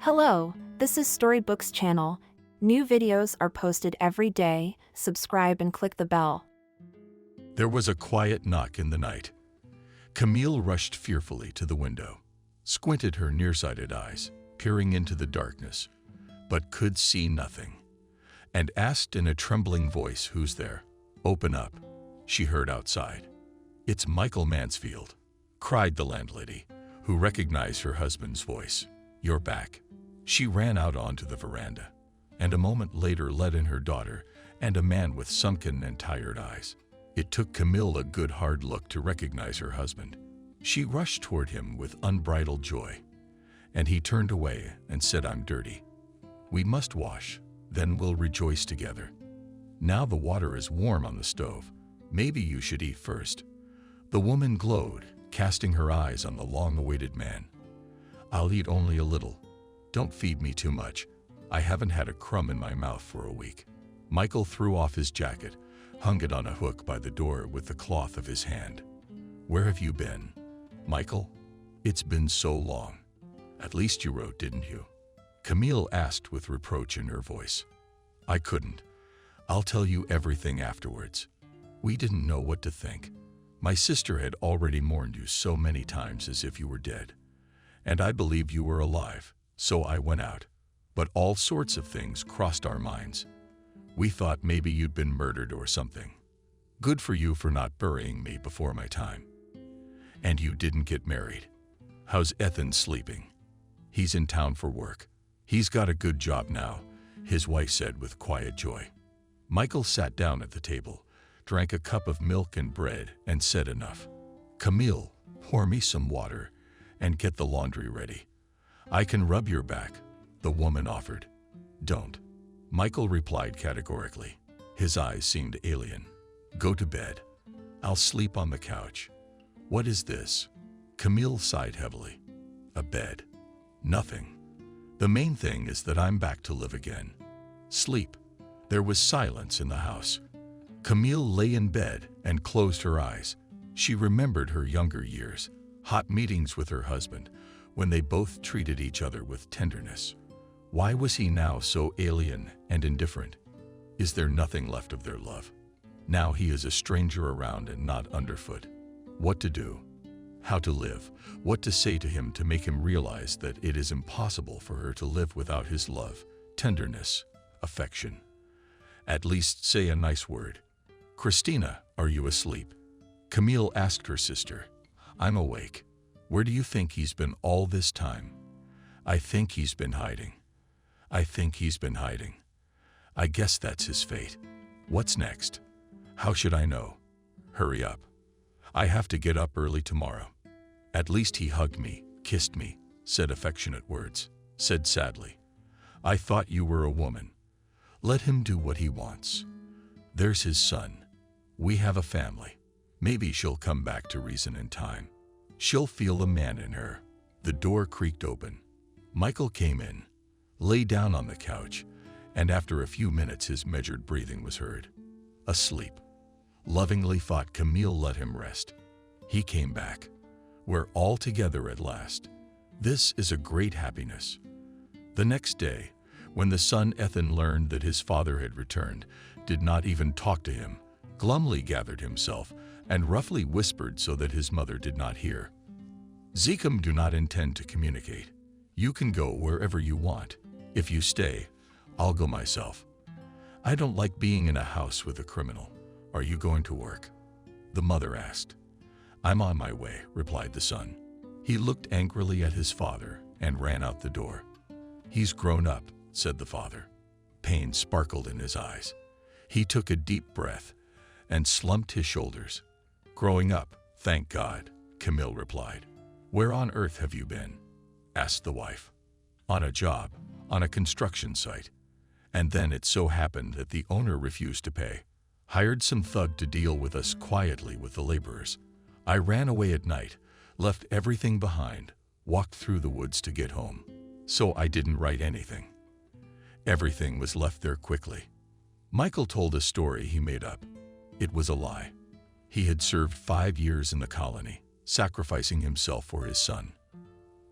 Hello, this is Storybooks channel. New videos are posted every day. Subscribe and click the bell. There was a quiet knock in the night. Camille rushed fearfully to the window, squinted her nearsighted eyes, peering into the darkness, but could see nothing, and asked in a trembling voice, "Who's there?" "Open up," she heard outside. "It's Michael Mansfield," cried the landlady, who recognized her husband's voice. "You're back." She ran out onto the veranda, and a moment later let in her daughter and a man with sunken and tired eyes. It took Camille a good hard look to recognize her husband. She rushed toward him with unbridled joy, and he turned away and said, "I'm dirty. We must wash, then we'll rejoice together. Now the water is warm on the stove. Maybe you should eat first." The woman glowed, casting her eyes on the long-awaited man. "I'll eat only a little. Don't feed me too much. I haven't had a crumb in my mouth for a week." Michael threw off his jacket, hung it on a hook by the door with the cloth of his hand. "Where have you been, Michael? It's been so long. At least you wrote, didn't you?" Camille asked with reproach in her voice. "I couldn't. I'll tell you everything afterwards. We didn't know what to think. My sister had already mourned you so many times as if you were dead, and I believed you were alive. So I went out, but all sorts of things crossed our minds. We thought maybe you'd been murdered or something. Good for you for not burying me before my time. And you didn't get married. How's Ethan sleeping?" "He's in town for work. He's got a good job now," his wife said with quiet joy. Michael sat down at the table, drank a cup of milk and bread, and said, "Enough. Camille, pour me some water and get the laundry ready. I can rub your back," the woman offered. "Don't," Michael replied categorically. His eyes seemed alien. "Go to bed. I'll sleep on the couch." "What is this?" Camille sighed heavily. "A bed. Nothing. The main thing is that I'm back to live again. Sleep." There was silence in the house. Camille lay in bed and closed her eyes. She remembered her younger years, hot meetings with her husband, when they both treated each other with tenderness. Why was he now so alien and indifferent? Is there nothing left of their love? Now he is a stranger around and not underfoot. What to do? How to live? What to say to him to make him realize that it is impossible for her to live without his love, tenderness, affection? At least say a nice word. "Christina, are you asleep?" Camille asked her sister. "I'm awake. Where do you think he's been all this time?" "I think he's been hiding. I think he's been hiding. I guess that's his fate. What's next?" "How should I know?" "Hurry up. I have to get up early tomorrow." "At least he hugged me, kissed me, said affectionate words, said sadly, 'I thought you were a woman.' Let him do what he wants. There's his son. We have a family. Maybe she'll come back to reason in time. She'll feel a man in her." The door creaked open. Michael came in, lay down on the couch, and after a few minutes his measured breathing was heard. Asleep. Lovingly thought Camille let him rest. He came back. We're all together at last. This is a great happiness. The next day, when the son Ethan learned that his father had returned, did not even talk to him, glumly gathered himself, and roughly whispered so that his mother did not hear. "Zekum do not intend to communicate. You can go wherever you want. If you stay, I'll go myself. I don't like being in a house with a criminal. Are you going to work?" the mother asked. "I'm on my way," replied the son. He looked angrily at his father and ran out the door. "He's grown up," said the father. Pain sparkled in his eyes. He took a deep breath and slumped his shoulders. "Growing up, thank God," Camille replied. "Where on earth have you been?" asked the wife. "On a job, on a construction site. And then it so happened that the owner refused to pay. Hired some thug to deal with us quietly with the laborers. I ran away at night, left everything behind, walked through the woods to get home. So I didn't write anything. Everything was left there quickly." Michael told a story he made up. It was a lie. He had served 5 years in the colony, sacrificing himself for his son.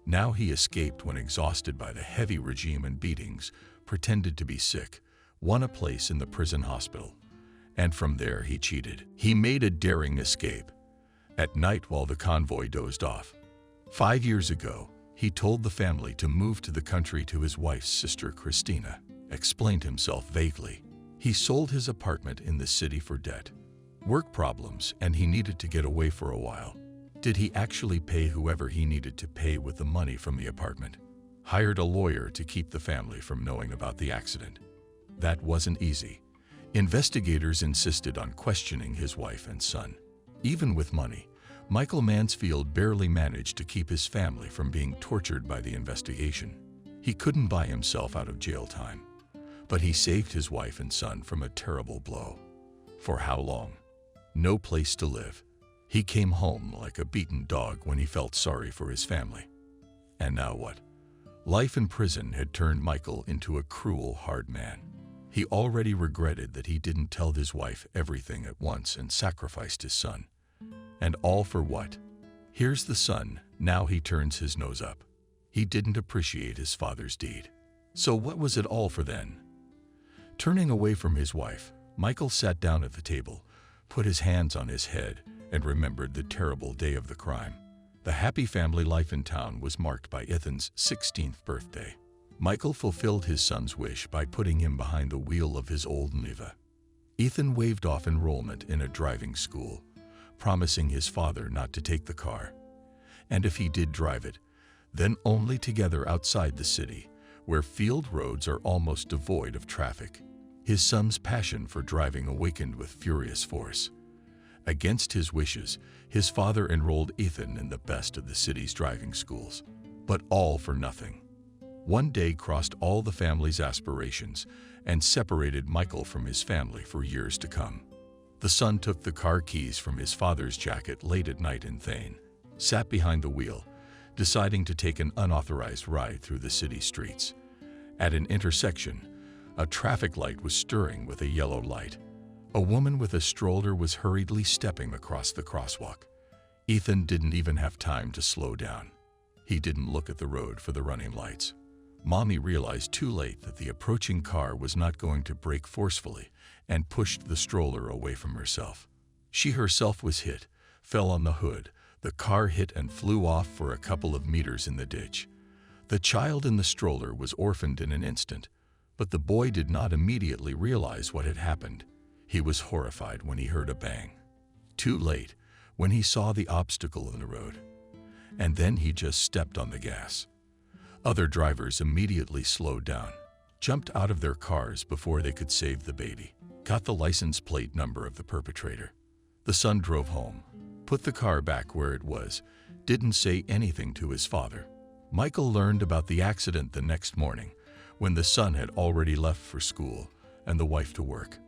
Now he escaped when exhausted by the heavy regime and beatings, pretended to be sick, won a place in the prison hospital, and from there he cheated. He made a daring escape. At night while the convoy dozed off. 5 years ago, he told the family to move to the country to his wife's sister Christina, explained himself vaguely. He sold his apartment in the city for debt, work problems, and he needed to get away for a while. Did he actually pay whoever he needed to pay with the money from the apartment? Hired a lawyer to keep the family from knowing about the accident. That wasn't easy. Investigators insisted on questioning his wife and son. Even with money, Michael Mansfield barely managed to keep his family from being tortured by the investigation. He couldn't buy himself out of jail time, but he saved his wife and son from a terrible blow. For how long? No place to live. He came home like a beaten dog when he felt sorry for his family. And now what? Life in prison had turned Michael into a cruel, hard man. He already regretted that he didn't tell his wife everything at once and sacrificed his son. And all for what? Here's the son, now he turns his nose up. He didn't appreciate his father's deed. So what was it all for then? Turning away from his wife, Michael sat down at the table, put his hands on his head, and remembered the terrible day of the crime. The happy family life in town was marked by Ethan's 16th birthday. Michael fulfilled his son's wish by putting him behind the wheel of his old Niva. Ethan waved off enrollment in a driving school, promising his father not to take the car. And if he did drive it, then only together outside the city, where field roads are almost devoid of traffic. His son's passion for driving awakened with furious force. Against his wishes, his father enrolled Ethan in the best of the city's driving schools, but all for nothing. One day crossed all the family's aspirations and separated Michael from his family for years to come. The son took the car keys from his father's jacket late at night in Thane, sat behind the wheel, deciding to take an unauthorized ride through the city streets. At an intersection, a traffic light was stirring with a yellow light. A woman with a stroller was hurriedly stepping across the crosswalk. Ethan didn't even have time to slow down. He didn't look at the road for the running lights. Mommy realized too late that the approaching car was not going to brake forcefully and pushed the stroller away from herself. She herself was hit, fell on the hood. The car hit and flew off for a couple of meters in the ditch. The child in the stroller was orphaned in an instant, but the boy did not immediately realize what had happened. He was horrified when he heard a bang. Too late, when he saw the obstacle in the road. And then he just stepped on the gas. Other drivers immediately slowed down, jumped out of their cars before they could save the baby, got the license plate number of the perpetrator. The son drove home, put the car back where it was, didn't say anything to his father. Michael learned about the accident the next morning, when the son had already left for school and the wife to work.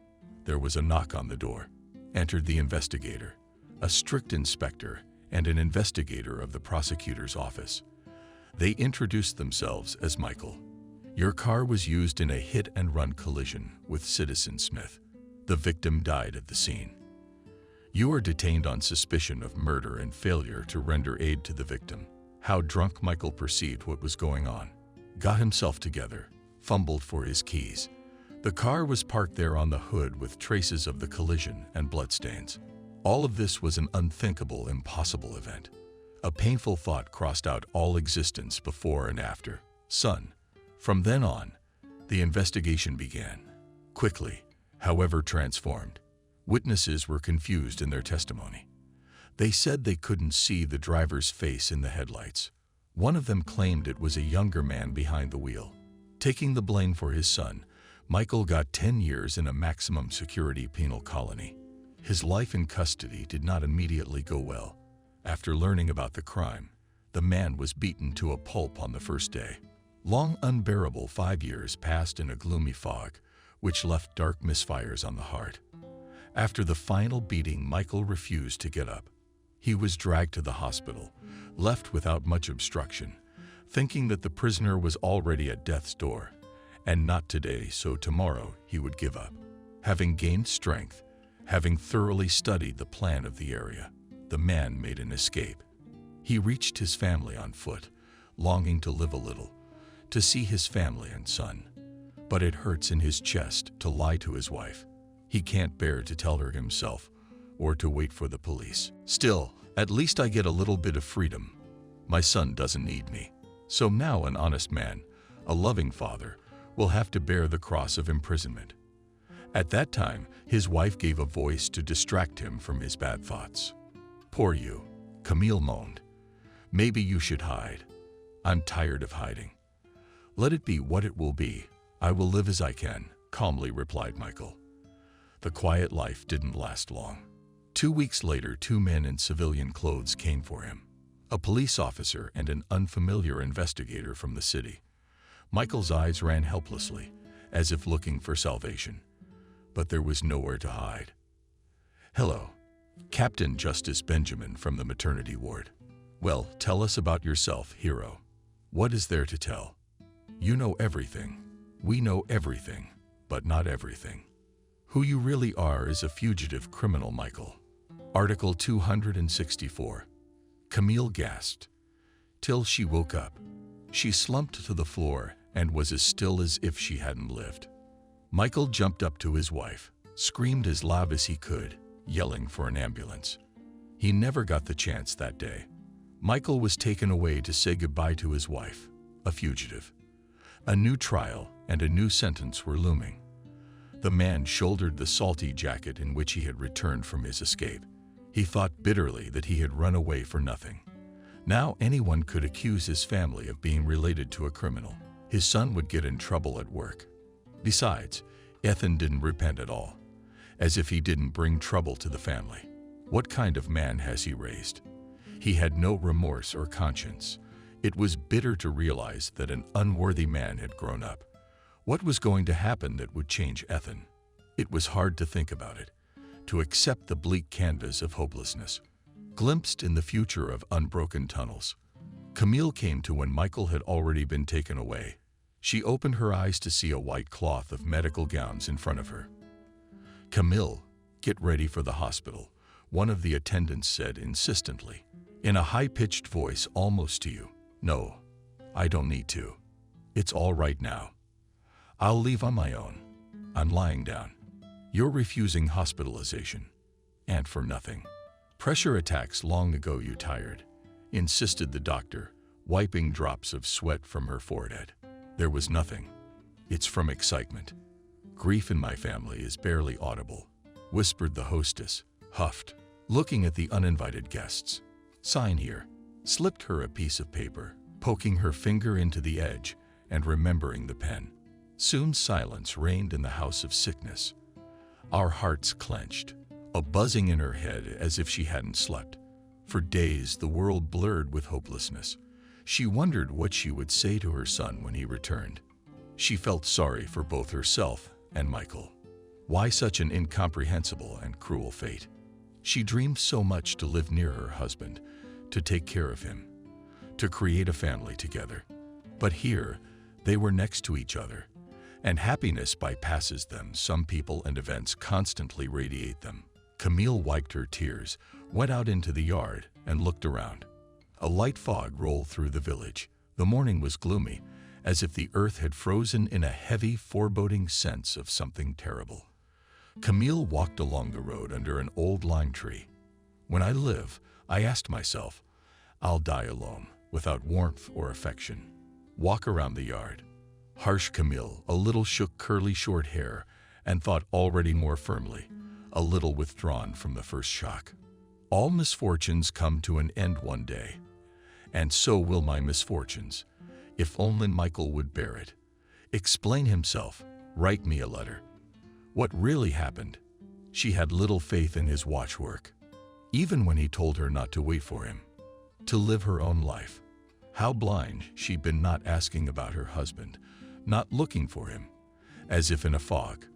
There was a knock on the door. Entered the investigator, a strict inspector and an investigator of the prosecutor's office. They introduced themselves as Michael. Your car was used in a hit-and-run collision with Citizen Smith. The victim died at the scene. You are detained on suspicion of murder and failure to render aid to the victim. How drunk Michael perceived what was going on. Got himself together, fumbled for his keys. The car was parked there on the hood with traces of the collision and bloodstains. All of this was an unthinkable, impossible event. A painful thought crossed out all existence before and after. Son. From then on, the investigation began. Quickly, however transformed. Witnesses were confused in their testimony. They said they couldn't see the driver's face in the headlights. One of them claimed it was a younger man behind the wheel. Taking the blame for his son, Michael got 10 years in a maximum security penal colony. His life in custody did not immediately go well. After learning about the crime, the man was beaten to a pulp on the first day. Long unbearable 5 years passed in a gloomy fog, which left dark misfires on the heart. After the final beating, Michael refused to get up. He was dragged to the hospital, left without much obstruction, thinking that the prisoner was already at death's door, and not today, so tomorrow he would give up. Having gained strength, having thoroughly studied the plan of the area, the man made an escape. He reached his family on foot, longing to live a little, to see his family and son. But it hurts in his chest to lie to his wife. He can't bear to tell her himself or to wait for the police. Still, at least I get a little bit of freedom. My son doesn't need me. So now an honest man, a loving father, will have to bear the cross of imprisonment. At that time, his wife gave a voice to distract him from his bad thoughts. Poor you, Camille moaned. Maybe you should hide. I'm tired of hiding. Let it be what it will be. I will live as I can, calmly replied Michael. The quiet life didn't last long. 2 weeks later, 2 men in civilian clothes came for him. A police officer and an unfamiliar investigator from the city. Michael's eyes ran helplessly, as if looking for salvation. But there was nowhere to hide. Hello, Captain Justice Benjamin from the maternity ward. Well, tell us about yourself, hero. What is there to tell? You know everything. We know everything, but not everything. Who you really are is a fugitive criminal, Michael. Article 264. Camille gasped. Till she woke up. She slumped to the floor and was as still as if she hadn't lived. Michael jumped up to his wife, screamed as loud as he could, yelling for an ambulance. He never got the chance that day. Michael was taken away to say goodbye to his wife, a fugitive. A new trial and a new sentence were looming. The man shouldered the salty jacket in which he had returned from his escape. He thought bitterly that he had run away for nothing. Now anyone could accuse his family of being related to a criminal. His son would get in trouble at work. Besides, Ethan didn't repent at all, as if he didn't bring trouble to the family. What kind of man has he raised? He had no remorse or conscience. It was bitter to realize that an unworthy man had grown up. What was going to happen that would change Ethan? It was hard to think about it, to accept the bleak canvas of hopelessness, glimpsed in the future of unbroken tunnels. Camille came to when Michael had already been taken away. She opened her eyes to see a white cloth of medical gowns in front of her. Camille, get ready for the hospital, one of the attendants said insistently, in a high-pitched voice almost to you. No, I don't need to. It's all right now. I'll leave on my own. I'm lying down. You're refusing hospitalization. And for nothing. Pressure attacks long ago you tired, insisted the doctor, wiping drops of sweat from her forehead. There was nothing. It's from excitement. Grief in my family is barely audible, whispered the hostess, huffed, looking at the uninvited guests. Sign here. Slipped her a piece of paper, poking her finger into the edge and remembering the pen. Soon silence reigned in the house of sickness. Our hearts clenched, a buzzing in her head as if she hadn't slept. For days the world blurred with hopelessness. She wondered what she would say to her son when he returned. She felt sorry for both herself and Michael. Why such an incomprehensible and cruel fate? She dreamed so much to live near her husband, to take care of him, to create a family together. But here, they were next to each other, and happiness bypasses them. Some people and events constantly radiate them. Camille wiped her tears, went out into the yard, and looked around. A light fog rolled through the village. The morning was gloomy, as if the earth had frozen in a heavy, foreboding sense of something terrible. Camille walked along the road under an old lime tree. When I live, I asked myself, I'll die alone, without warmth or affection. Walk around the yard. Harsh Camille a little shook curly short hair and thought already more firmly, a little withdrawn from the first shock. All misfortunes come to an end one day. And so will my misfortunes. If only Michael would bear it. Explain himself. Write me a letter. What really happened? She had little faith in his watchwork. Even when he told her not to wait for him. To live her own life. How blind she'd been, not asking about her husband, not looking for him, as if in a fog.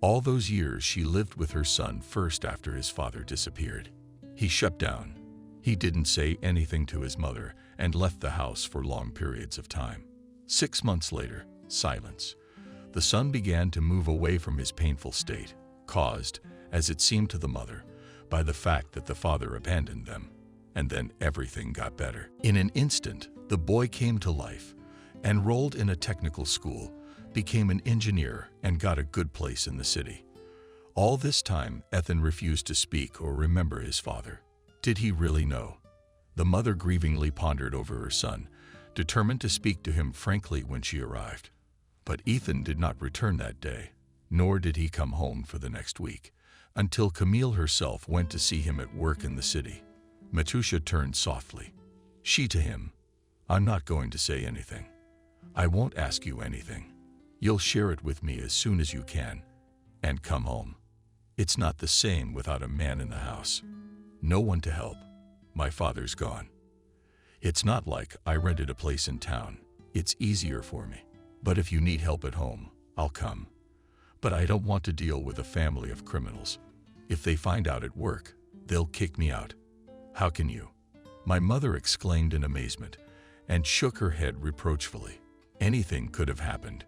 All those years she lived with her son first after his father disappeared. He shut down. He didn't say anything to his mother and left the house for long periods of time. 6 months later, silence. The son began to move away from his painful state, caused, as it seemed to the mother, by the fact that the father abandoned them. And then everything got better. In an instant, The boy came to life, enrolled in a technical school, became an engineer, and got a good place in the city. All this time, Ethan refused to speak or remember his father. Did he really know? The mother grievingly pondered over her son, determined to speak to him frankly when she arrived. But Ethan did not return that day, nor did he come home for the next week, until Camille herself went to see him at work in the city. Matusha turned softly. She to him, I'm not going to say anything. I won't ask you anything. You'll share it with me as soon as you can, and come home. It's not the same without a man in the house. No one to help. My father's gone. It's not like I rented a place in town. It's easier for me. But if you need help at home, I'll come. But I don't want to deal with a family of criminals. If they find out at work, they'll kick me out. How can you? My mother exclaimed in amazement and shook her head reproachfully. Anything could have happened.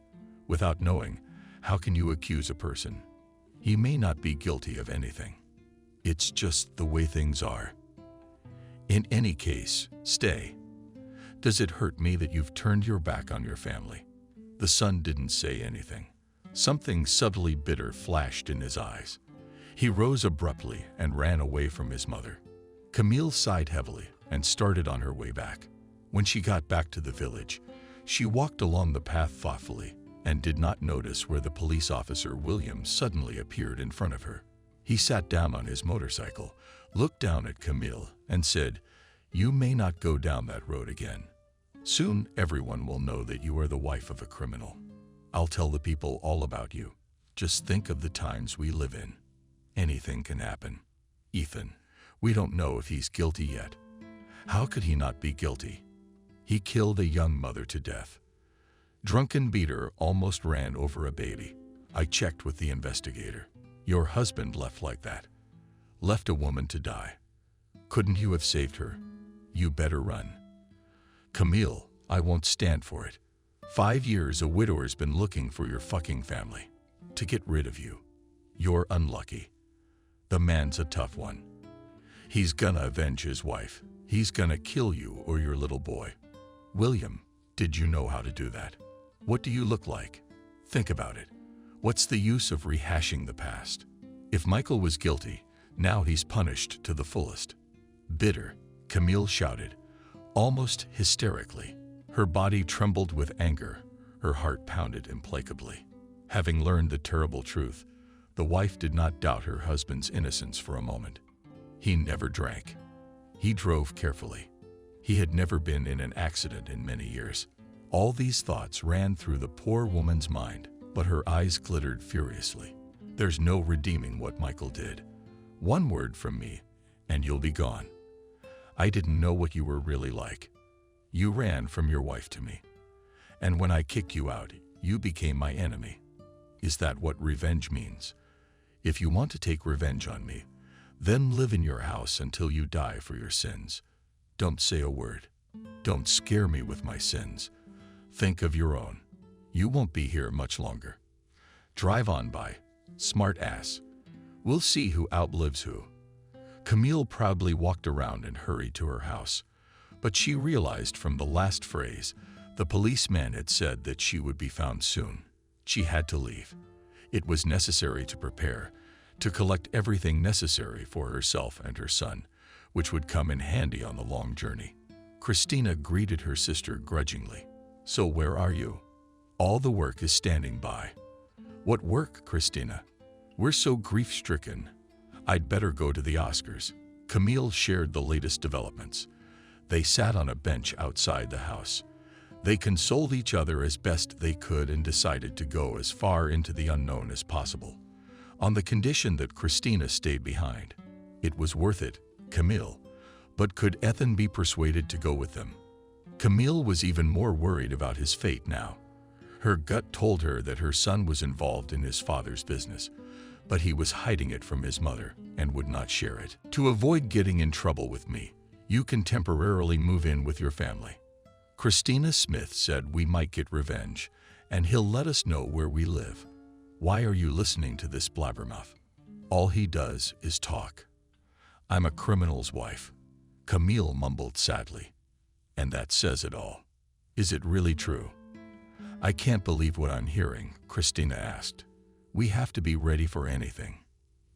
Without knowing, how can you accuse a person? He may not be guilty of anything. It's just the way things are. In any case, stay. Does it hurt me that you've turned your back on your family? The son didn't say anything. Something subtly bitter flashed in his eyes. He rose abruptly and ran away from his mother. Camille sighed heavily and started on her way back. When she got back to the village, she walked along the path thoughtfully and did not notice where the police officer William suddenly appeared in front of her. He sat down on his motorcycle, looked down at Camille, and said, "You may not go down that road again. Soon everyone will know that you are the wife of a criminal. I'll tell the people all about you. Just think of the times we live in. Anything can happen. Ethan, we don't know if he's guilty yet. How could he not be guilty? He killed a young mother to death. Drunken beater almost ran over a baby. I checked with the investigator. Your husband left like that. Left a woman to die. Couldn't you have saved her? You better run." "Camille, I won't stand for it. 5 years a widower's been looking for your fucking family. To get rid of you. You're unlucky. The man's a tough one. He's gonna avenge his wife. He's gonna kill you or your little boy. William, did you know how to do that? What do you look like? Think about it. What's the use of rehashing the past? If Michael was guilty, now he's punished to the fullest." Bitter, Camille shouted, almost hysterically. Her body trembled with anger, her heart pounded implacably. Having learned the terrible truth, the wife did not doubt her husband's innocence for a moment. He never drank. He drove carefully. He had never been in an accident in many years. All these thoughts ran through the poor woman's mind, but her eyes glittered furiously. "There's no redeeming what Michael did. One word from me, and you'll be gone. I didn't know what you were really like. You ran from your wife to me. And when I kicked you out, you became my enemy. Is that what revenge means? If you want to take revenge on me, then live in your house until you die for your sins. Don't say a word. Don't scare me with my sins. Think of your own. You won't be here much longer. Drive on by, smart ass. We'll see who outlives who." Camille proudly walked around and hurried to her house. But she realized from the last phrase, the policeman had said that she would be found soon. She had to leave. It was necessary to prepare, to collect everything necessary for herself and her son, which would come in handy on the long journey. Christina greeted her sister grudgingly. "So where are you? All the work is standing by." "What work, Christina? We're so grief-stricken. I'd better go to the Oscars." Camille shared the latest developments. They sat on a bench outside the house. They consoled each other as best they could and decided to go as far into the unknown as possible, on the condition that Christina stayed behind. It was worth it, Camille, but could Ethan be persuaded to go with them? Camille was even more worried about his fate now. Her gut told her that her son was involved in his father's business, but he was hiding it from his mother and would not share it. "To avoid getting in trouble with me, you can temporarily move in with your family. Christina Smith said we might get revenge, and he'll let us know where we live. Why are you listening to this blabbermouth? All he does is talk." "I'm a criminal's wife," Camille mumbled sadly. And that says it all. Is it really true? I can't believe what I'm hearing, Christina asked. We have to be ready for anything.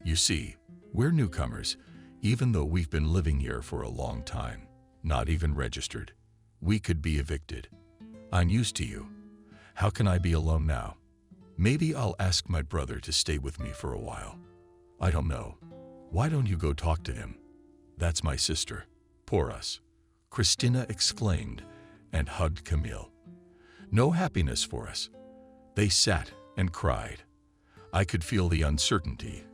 You see, we're newcomers, even though we've been living here for a long time, not even registered. We could be evicted. I'm used to you. How can I be alone now? Maybe I'll ask my brother to stay with me for a while. I don't know. Why don't you go talk to him? That's my sister. Poor us. Christina exclaimed and hugged Camille. No happiness for us. They sat and cried. I could feel the uncertainty,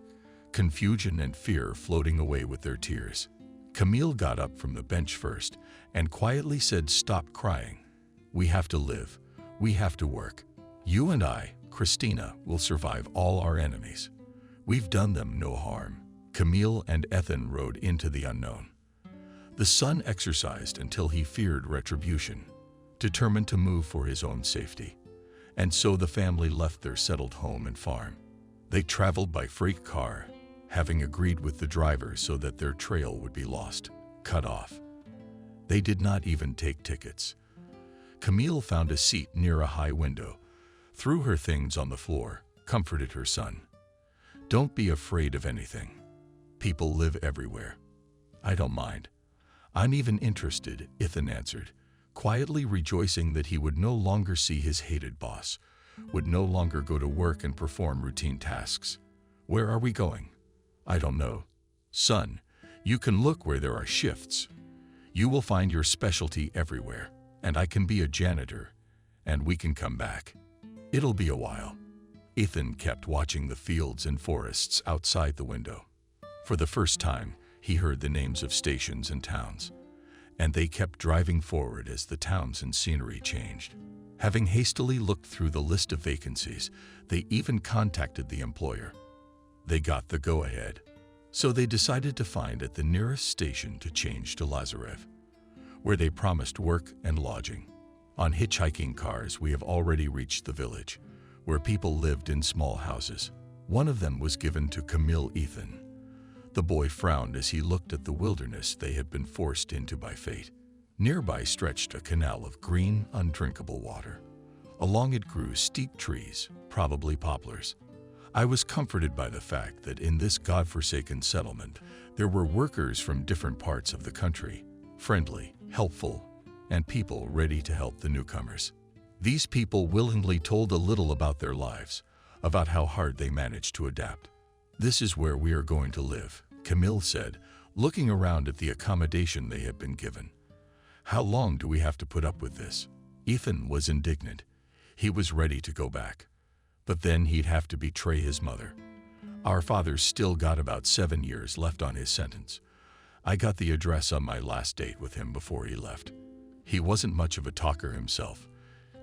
confusion and fear floating away with their tears. Camille got up from the bench first and quietly said, "Stop crying. We have to live. We have to work. You and I, Christina, will survive all our enemies. We've done them no harm." Camille and Ethan rode into the unknown. The son exercised until he feared retribution, determined to move for his own safety. And so the family left their settled home and farm. They traveled by freight car, having agreed with the driver so that their trail would be lost, cut off. They did not even take tickets. Camille found a seat near a high window, threw her things on the floor, comforted her son. Don't be afraid of anything. People live everywhere. I don't mind. I'm even interested, Ethan answered, quietly rejoicing that he would no longer see his hated boss, would no longer go to work and perform routine tasks. Where are we going? I don't know. Son, you can look where there are shifts. You will find your specialty everywhere, and I can be a janitor, and we can come back. It'll be a while. Ethan kept watching the fields and forests outside the window. For the first time, he heard the names of stations and towns, and they kept driving forward as the towns and scenery changed. Having hastily looked through the list of vacancies, they even contacted the employer. They got the go-ahead, so they decided to find at the nearest station to change to Lazarev, where they promised work and lodging. On hitchhiking cars, we have already reached the village, where people lived in small houses. One of them was given to Camille Ethan. The boy frowned as he looked at the wilderness they had been forced into by fate. Nearby stretched a canal of green, undrinkable water. Along it grew steep trees, probably poplars. I was comforted by the fact that in this godforsaken settlement, there were workers from different parts of the country, friendly, helpful, and people ready to help the newcomers. These people willingly told a little about their lives, about how hard they managed to adapt. This is where we are going to live, Camille said, looking around at the accommodation they had been given. How long do we have to put up with this? Ethan was indignant. He was ready to go back. But then he'd have to betray his mother. Our father's still got about 7 years left on his sentence. I got the address on my last date with him before he left. He wasn't much of a talker himself.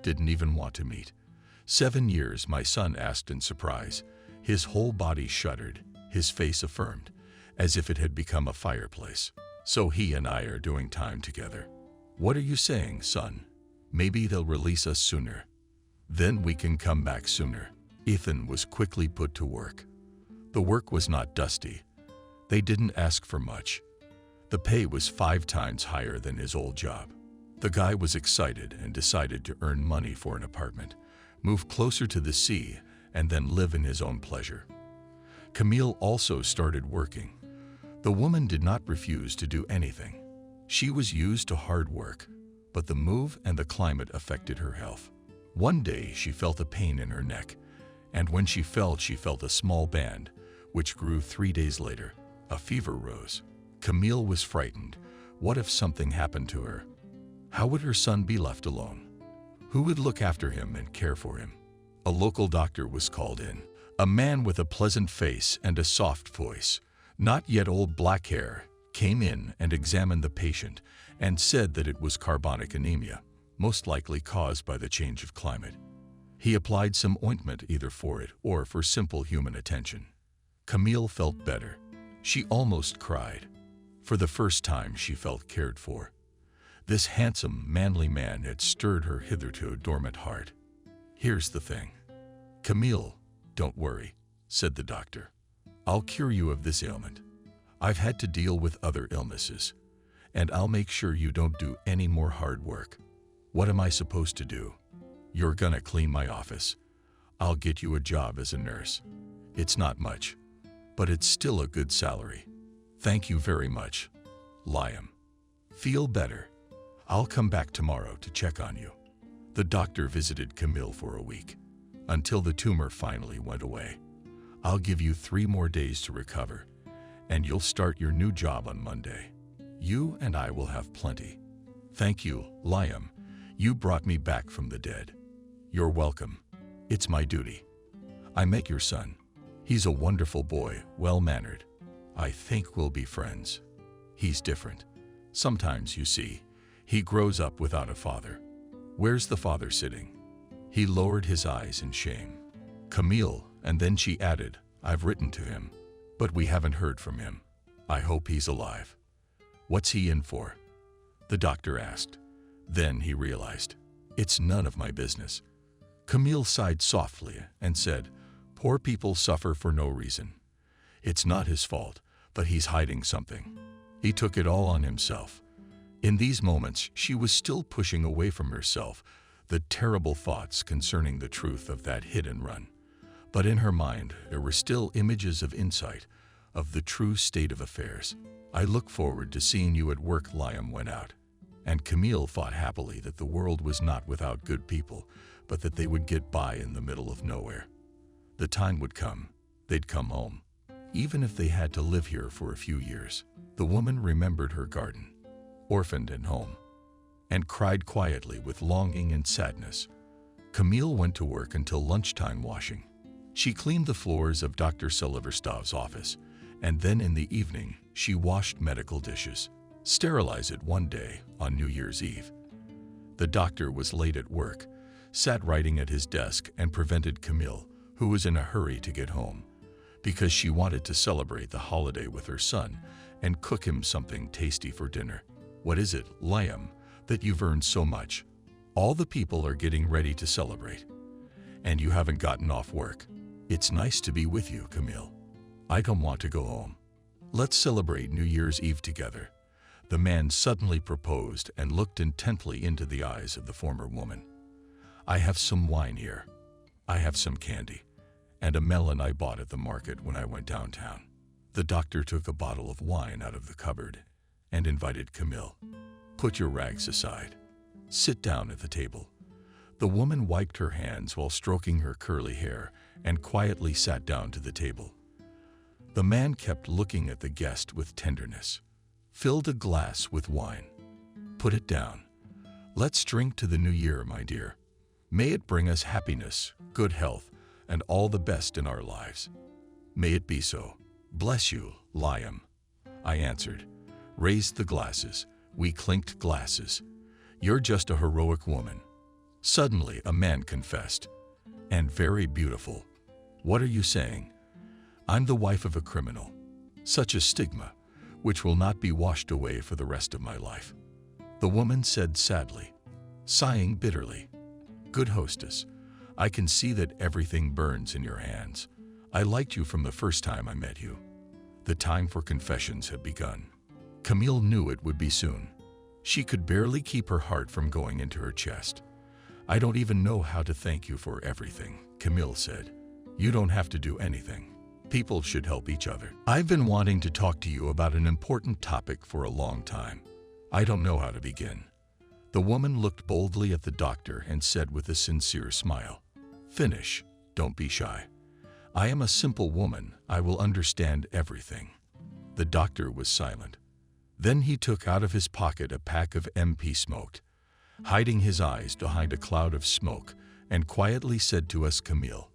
Didn't even want to meet. 7 years, my son asked in surprise. His whole body shuddered, his face affirmed, as if it had become a fireplace. So he and I are doing time together. What are you saying, son? Maybe they'll release us sooner. Then we can come back sooner. Ethan was quickly put to work. The work was not dusty. They didn't ask for much. The pay was 5 times higher than his old job. The guy was excited and decided to earn money for an apartment, move closer to the sea, and then live in his own pleasure. Camille also started working. The woman did not refuse to do anything. She was used to hard work, but the move and the climate affected her health. One day she felt a pain in her neck, and when she felt a small band, which grew 3 days later. A fever rose. Camille was frightened. What if something happened to her? How would her son be left alone? Who would look after him and care for him? A local doctor was called in. A man with a pleasant face and a soft voice, not yet old black hair, came in and examined the patient and said that it was carbonic anemia, most likely caused by the change of climate. He applied some ointment either for it or for simple human attention. Camille felt better. She almost cried. For the first time, she felt cared for. This handsome, manly man had stirred her hitherto dormant heart. Here's the thing. Camille, don't worry, said the doctor. I'll cure you of this ailment. I've had to deal with other illnesses, and I'll make sure you don't do any more hard work. What am I supposed to do? You're gonna clean my office. I'll get you a job as a nurse. It's not much, but it's still a good salary. Thank you very much, Liam. Feel better. I'll come back tomorrow to check on you. The doctor visited Camille for a week, until the tumor finally went away. I'll give you 3 more days to recover, and you'll start your new job on Monday. You and I will have plenty. Thank you, Liam. You brought me back from the dead. You're welcome. It's my duty. I met your son. He's a wonderful boy, well-mannered. I think we'll be friends. He's different. Sometimes, you see, he grows up without a father. Where's the father sitting? He lowered his eyes in shame. Camille, and then she added, I've written to him, but we haven't heard from him. I hope he's alive. What's he in for? The doctor asked. Then he realized, it's none of my business. Camille sighed softly and said, poor people suffer for no reason. It's not his fault, but he's hiding something. He took it all on himself. In these moments, she was still pushing away from herself the terrible thoughts concerning the truth of that hit and run. But in her mind, there were still images of insight, of the true state of affairs. I look forward to seeing you at work, Liam went out. And Camille thought happily that the world was not without good people, but that they would get by in the middle of nowhere. The time would come, they'd come home, even if they had to live here for a few years. The woman remembered her garden, orphaned and home, and cried quietly with longing and sadness. Camille went to work until lunchtime washing. She cleaned the floors of Dr. Silverstaff's office, and then in the evening, she washed medical dishes, sterilized it one day on New Year's Eve. The doctor was late at work, sat writing at his desk and prevented Camille, who was in a hurry to get home, because she wanted to celebrate the holiday with her son and cook him something tasty for dinner. What is it, Liam, that you've earned so much? All the people are getting ready to celebrate, and you haven't gotten off work. It's nice to be with you, Camille. I don't want to go home. Let's celebrate New Year's Eve together. The man suddenly proposed and looked intently into the eyes of the former woman. I have some wine here. I have some candy, and a melon I bought at the market when I went downtown. The doctor took a bottle of wine out of the cupboard and invited Camille. Put your rags aside. Sit down at the table. The woman wiped her hands while stroking her curly hair and quietly sat down to the table. The man kept looking at the guest with tenderness, filled a glass with wine. Put it down. Let's drink to the new year, my dear. May it bring us happiness, good health, and all the best in our lives. May it be so. Bless you, Liam. I answered. Raised the glasses. We clinked glasses. You're just a heroic woman. Suddenly, a man confessed. And very beautiful. What are you saying? I'm the wife of a criminal. Such a stigma, which will not be washed away for the rest of my life. The woman said sadly, sighing bitterly, Good hostess, I can see that everything burns in your hands. I liked you from the first time I met you. The time for confessions had begun. Camille knew it would be soon. She could barely keep her heart from going into her chest. I don't even know how to thank you for everything, Camille said. You don't have to do anything. People should help each other. I've been wanting to talk to you about an important topic for a long time. I don't know how to begin. The woman looked boldly at the doctor and said with a sincere smile, Finish, don't be shy. I am a simple woman, I will understand everything. The doctor was silent. Then he took out of his pocket a pack of MP smoked, hiding his eyes behind a cloud of smoke, and quietly said to us, Camille,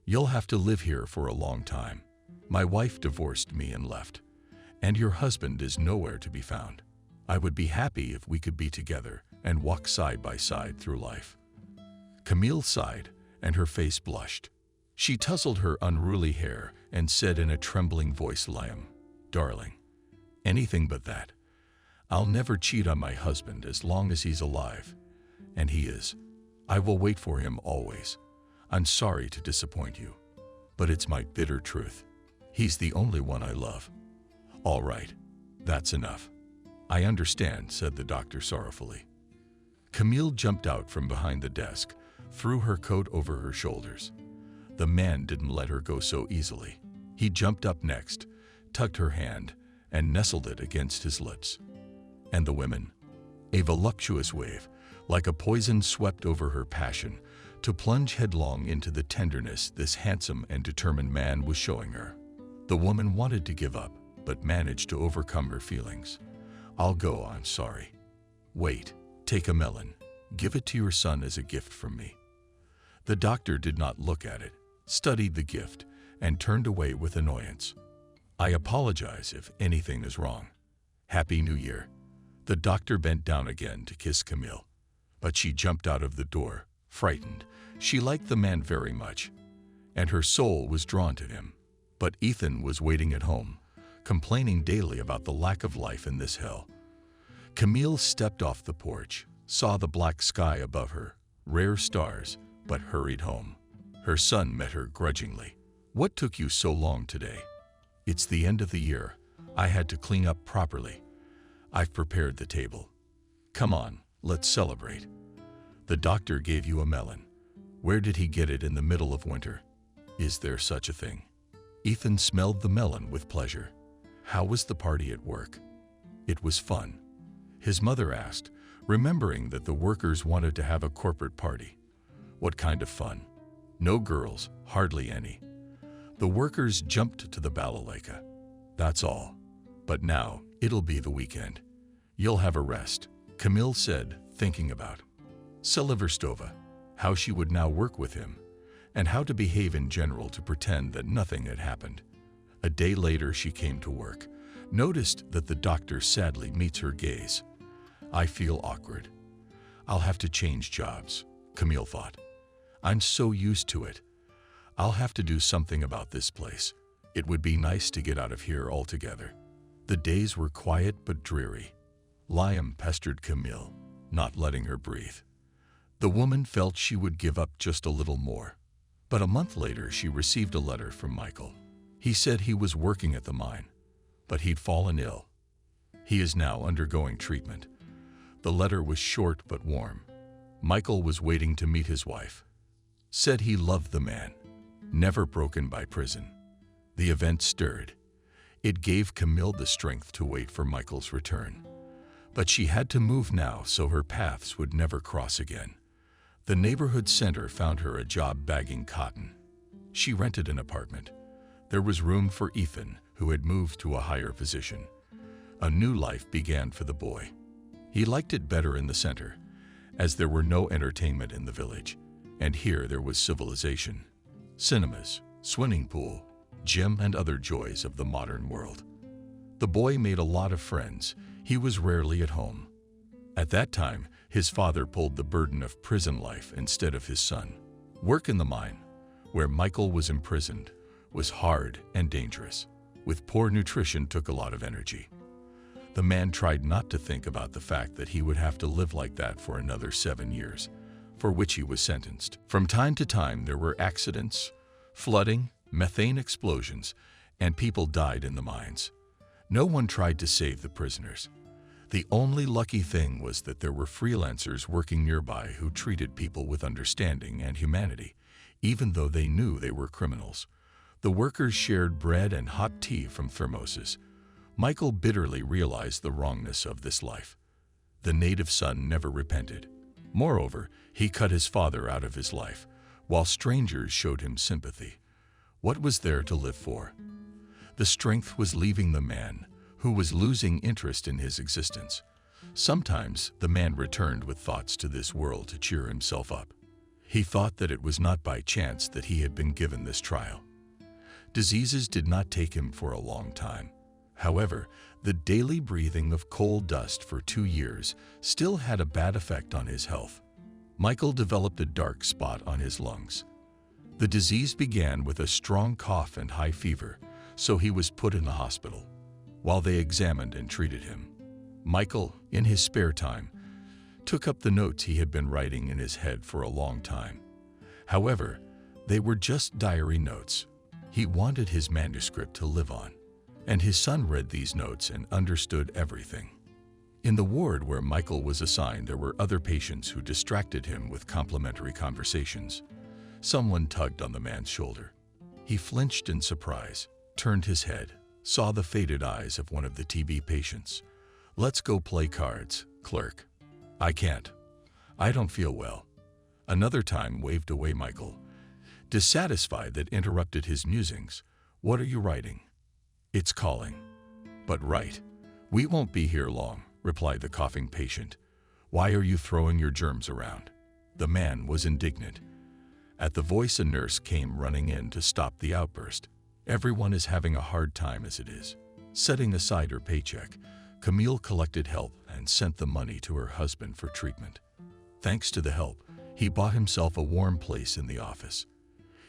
You'll have to live here for a long time. My wife divorced me and left, and your husband is nowhere to be found. I would be happy if we could be together and walk side by side through life. Camille sighed, and her face blushed. She tousled her unruly hair and said in a trembling voice, Liam, darling, anything but that. I'll never cheat on my husband as long as he's alive. And he is. I will wait for him always. I'm sorry to disappoint you, but it's my bitter truth. He's the only one I love. All right, that's enough. "I understand," said the doctor sorrowfully. Camille jumped out from behind the desk, threw her coat over her shoulders. The man didn't let her go so easily. He jumped up next, tugged her hand, and nestled it against his lips. And the women? A voluptuous wave, like a poison, swept over her passion, to plunge headlong into the tenderness this handsome and determined man was showing her. The woman wanted to give up, but managed to overcome her feelings. "I'll go, I'm sorry." "Wait, take a melon. Give it to your son as a gift from me." The doctor did not look at it, studied the gift, and turned away with annoyance. "I apologize if anything is wrong. Happy New Year." The doctor bent down again to kiss Camille, but she jumped out of the door, frightened. She liked the man very much, and her soul was drawn to him. But Ethan was waiting at home, complaining daily about the lack of life in this hell. Camille stepped off the porch, saw the black sky above her, rare stars, but hurried home. Her son met her grudgingly. "What took you so long today?" "It's the end of the year. I had to clean up properly. I've prepared the table. Come on, let's celebrate." "The doctor gave you a melon. Where did he get it in the middle of winter? Is there such a thing?" Ethan smelled the melon with pleasure. "How was the party at work?" "It was fun," his mother asked, remembering that the workers wanted to have a corporate party. "What kind of fun?" "No girls, hardly any. The workers jumped to the balalaika. That's all. But now it'll be the weekend. You'll have a rest," Camille said, thinking about Seliverstova, how she would now work with him, and how to behave in general to pretend that nothing had happened. A day later she came to work, noticed that the doctor sadly meets her gaze. "I feel awkward. I'll have to change jobs," Camille thought. "I'm so used to it. I'll have to do something about this place. It would be nice to get out of here altogether." The days were quiet but dreary. Liam pestered Camille, not letting her breathe. The woman felt she would give up just a little more. But a month later she received a letter from Michael. He said he was working at the mine, but he'd fallen ill. He is now undergoing treatment. The letter was short but warm. Michael was waiting to meet his wife. Said he loved the man, never broken by prison. The event stirred. It gave Camille the strength to wait for Michael's return. But she had to move now so her paths would never cross again. The neighborhood center found her a job bagging cotton. She rented an apartment. There was room for Ethan, who had moved to a higher position. A new life began for the boy. He liked it better in the center, as there were no entertainment in the village, and here there was civilization. Cinemas, swimming pool, gym, and other joys of the modern world. The boy made a lot of friends. He was rarely at home. At that time, his father pulled the burden of prison life instead of his son. Work in the mine, where Michael was imprisoned, was hard and dangerous. With poor nutrition took a lot of energy. The man tried not to think about the fact that he would have to live like that for another 7 years, for which he was sentenced. From time to time there were accidents, flooding, methane explosions, and people died in the mines. No one tried to save the prisoners. The only lucky thing was that there were freelancers working nearby who treated people with understanding and humanity, even though they knew they were criminals. The workers shared bread and hot tea from thermoses. Michael bitterly realized the wrongness of this life. The native son never repented. Moreover, he cut his father out of his life, while strangers showed him sympathy. What was there to live for? The strength was leaving the man, who was losing interest in his existence. Sometimes the man returned with thoughts to this world to cheer himself up. He thought that it was not by chance that he had been given this trial. Diseases did not take him for a long time. However, the daily breathing of coal dust for 2 years still had a bad effect on his health. Michael developed a dark spot on his lungs. The disease began with a strong cough and high fever, so he was put in the hospital. While they examined and treated him, Michael, in his spare time, took up the notes he had been writing in his head for a long time. However, they were just diary notes. He wanted his manuscript to live on, and his son read these notes and understood everything. In the ward where Michael was assigned, there were other patients who distracted him with complimentary conversations. Someone tugged on the man's shoulder. He flinched in surprise, turned his head, saw the faded eyes of one of the TB patients. "Let's go play cards, clerk." "I can't. I don't feel well." Another time waved away Michael, dissatisfied that interrupted his musings. "What are you writing?" "It's calling." "But write." "We won't be here long," replied the coughing patient. "Why are you throwing your germs around?" The man was indignant. At the voice, a nurse came running in to stop the outburst. "Everyone is having a hard time as it is." Setting aside her paycheck, Camille collected help and sent the money to her husband for treatment. Thanks to the help, he bought himself a warm place in the office.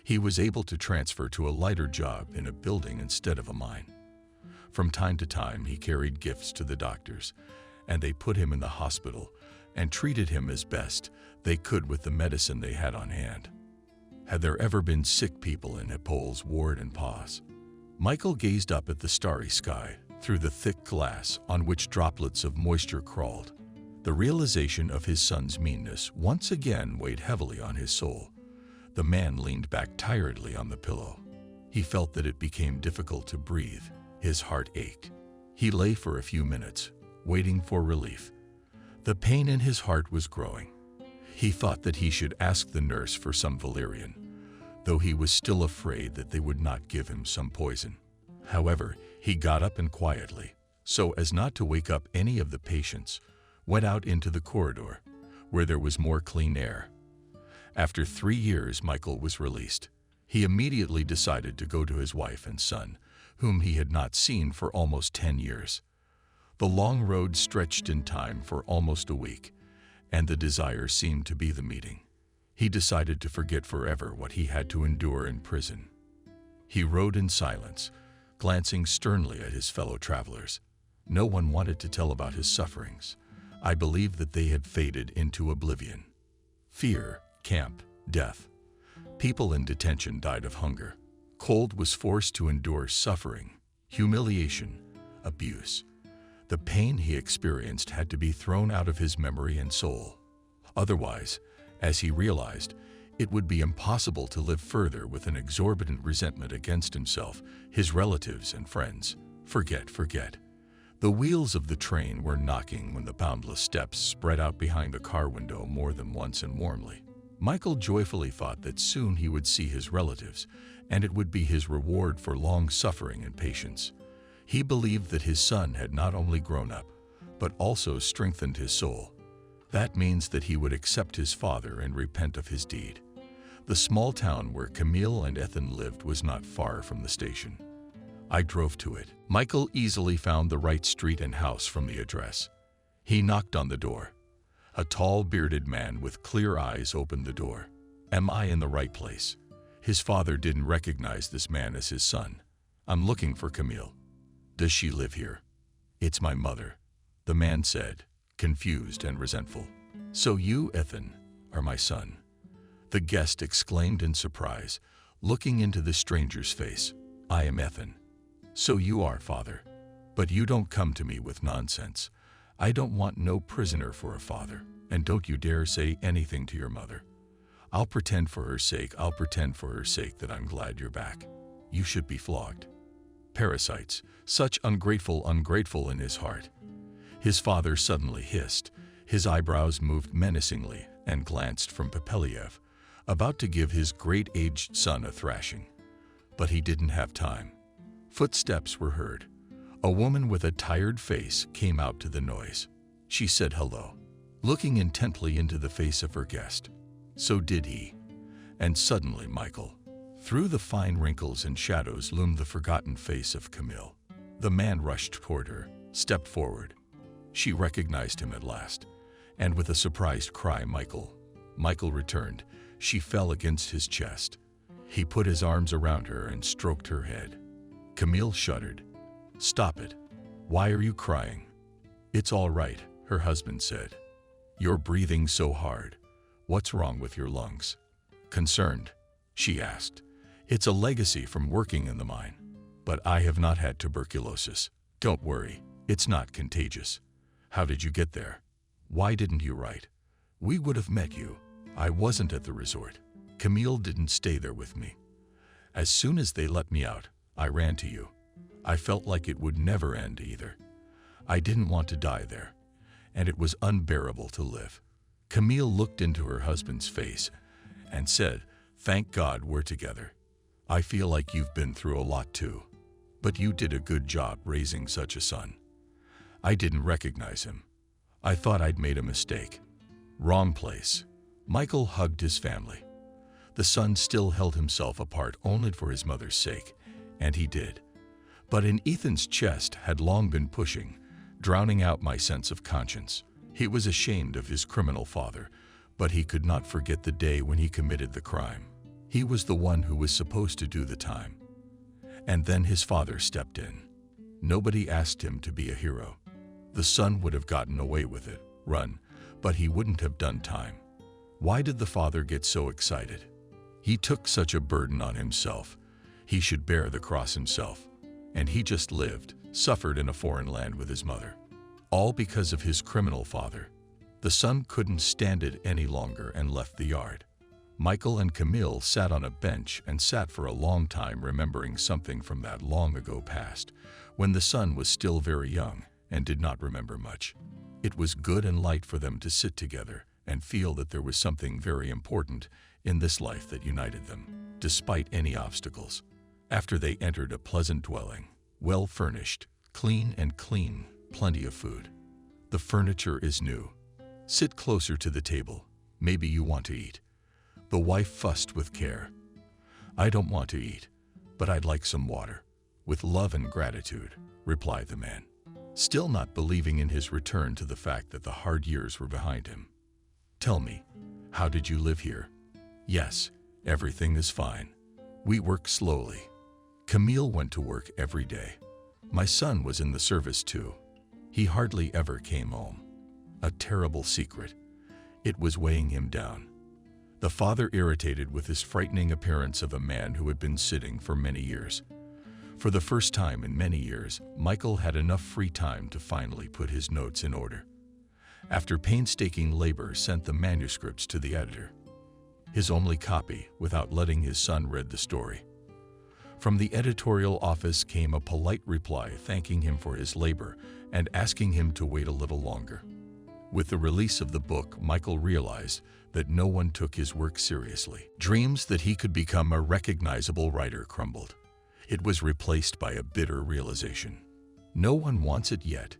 He was able to transfer to a lighter job in a building instead of a mine. From time to time, he carried gifts to the doctors, and they put him in the hospital and treated him as best they could with the medicine they had on hand. Had there ever been sick people in Hippolyte's ward and pause? Michael gazed up at the starry sky through the thick glass on which droplets of moisture crawled. The realization of his son's meanness once again weighed heavily on his soul. The man leaned back tiredly on the pillow. He felt that it became difficult to breathe. His heart ached. He lay for a few minutes, waiting for relief. The pain in his heart was growing. He thought that he should ask the nurse for some valerian, though he was still afraid that they would not give him some poison. However, he got up and quietly, so as not to wake up any of the patients, went out into the corridor, where there was more clean air. After 3 years, Michael was released. He immediately decided to go to his wife and son, whom he had not seen for almost 10 years. The long road stretched in time for almost a week, and the desire seemed to be the meeting. He decided to forget forever what he had to endure in prison. He rode in silence, glancing sternly at his fellow travelers. No one wanted to tell about his sufferings. I believe that they had faded into oblivion. Fear, camp, death. People in detention died of hunger. Cold was forced to endure suffering, humiliation, abuse. The pain he experienced had to be thrown out of his memory and soul. Otherwise, as he realized, it would be impossible to live further with an exorbitant resentment against himself, his relatives, and friends. Forget. The wheels of the train were knocking when the boundless steps spread out behind the car window more than once and warmly. Michael joyfully thought that soon he would see his relatives, and it would be his reward for long suffering and patience. He believed that his son had not only grown up, but also strengthened his soul. That means that he would accept his father and repent of his deed. The small town where Camille and Ethan lived was not far from the station. I drove to it. Michael easily found the right street and house from the address. He knocked on the door. A tall, bearded man with clear eyes opened the door. "Am I in the right place?" His father didn't recognize this man as his son. "I'm looking for Camille." "Does she live here?" "It's my mother," the man said, confused and resentful. "So you, Ethan, are my son?" The guest exclaimed in surprise, looking into the stranger's face. "I am Ethan." "So you are, father. But you don't come to me with nonsense. I don't want no prisoner for a father, and don't you dare say anything to your mother. I'll pretend for her sake that I'm glad you're back. You should be flogged." Parasites, such ungrateful in his heart. His father suddenly hissed. His eyebrows moved menacingly and glanced from Papeliev, about to give his great-aged son a thrashing. But he didn't have time. Footsteps were heard. A woman with a tired face came out to the noise. She said hello, looking intently into the face of her guest. So did he. And suddenly, Michael. Through the fine wrinkles and shadows loomed the forgotten face of Camille. The man rushed toward her, stepped forward. She recognized him at last, and with a surprised cry, Michael returned. She fell against his chest. He put his arms around her and stroked her head. Camille shuddered. "Stop it. Why are you crying?" "It's all right," her husband said. "You're breathing so hard. What's wrong with your lungs?" Concerned, she asked. "It's a legacy from working in the mine. But I have not had tuberculosis. Don't worry, it's not contagious." How did you get there? Why didn't you write? We would have met you. I wasn't at the resort. Camille didn't stay there with me. As soon as they let me out, I ran to you. I felt like it would never end either. I didn't want to die there, and it was unbearable to live. Camille looked into her husband's face and said, "Thank God we're together. I feel like you've been through a lot too, but you did a good job raising such a son." I didn't recognize him. I thought I'd made a mistake. Wrong place. Michael hugged his family. The son still held himself apart only for his mother's sake, and he did. But in Ethan's chest had long been pushing, drowning out my sense of conscience. He was ashamed of his criminal father, but he could not forget the day when he committed the crime. He was the one who was supposed to do the time. And then his father stepped in. Nobody asked him to be a hero. The son would have gotten away with it, run, but he wouldn't have done time. Why did the father get so excited? He took such a burden on himself. He should bear the cross himself. And he just lived, suffered in a foreign land with his mother. All because of his criminal father. The son couldn't stand it any longer and left the yard. Michael and Camille sat on a bench and sat for a long time remembering something from that long ago past, when the son was still very young and did not remember much. It was good and light for them to sit together and feel that there was something very important in this life that united them, despite any obstacles. After they entered a pleasant dwelling, well furnished, clean, plenty of food. The furniture is new. Sit closer to the table. Maybe you want to eat. The wife fussed with care. I don't want to eat, but I'd like some water. With love and gratitude, replied the man, still not believing in his return to the fact that the hard years were behind him. Tell me, how did you live here? Yes, everything is fine. We work slowly. Camille went to work every day. My son was in the service too. He hardly ever came home. A terrible secret. It was weighing him down. The father irritated with his frightening appearance of a man who had been sitting for many years. For the first time in many years, Michael had enough free time to finally put his notes in order. After painstaking labor, sent the manuscripts to the editor. His only copy, without letting his son read the story. From the editorial office came a polite reply thanking him for his labor and asking him to wait a little longer. With the release of the book, Michael realized that no one took his work seriously. Dreams that he could become a recognizable writer crumbled. It was replaced by a bitter realization. No one wants it yet.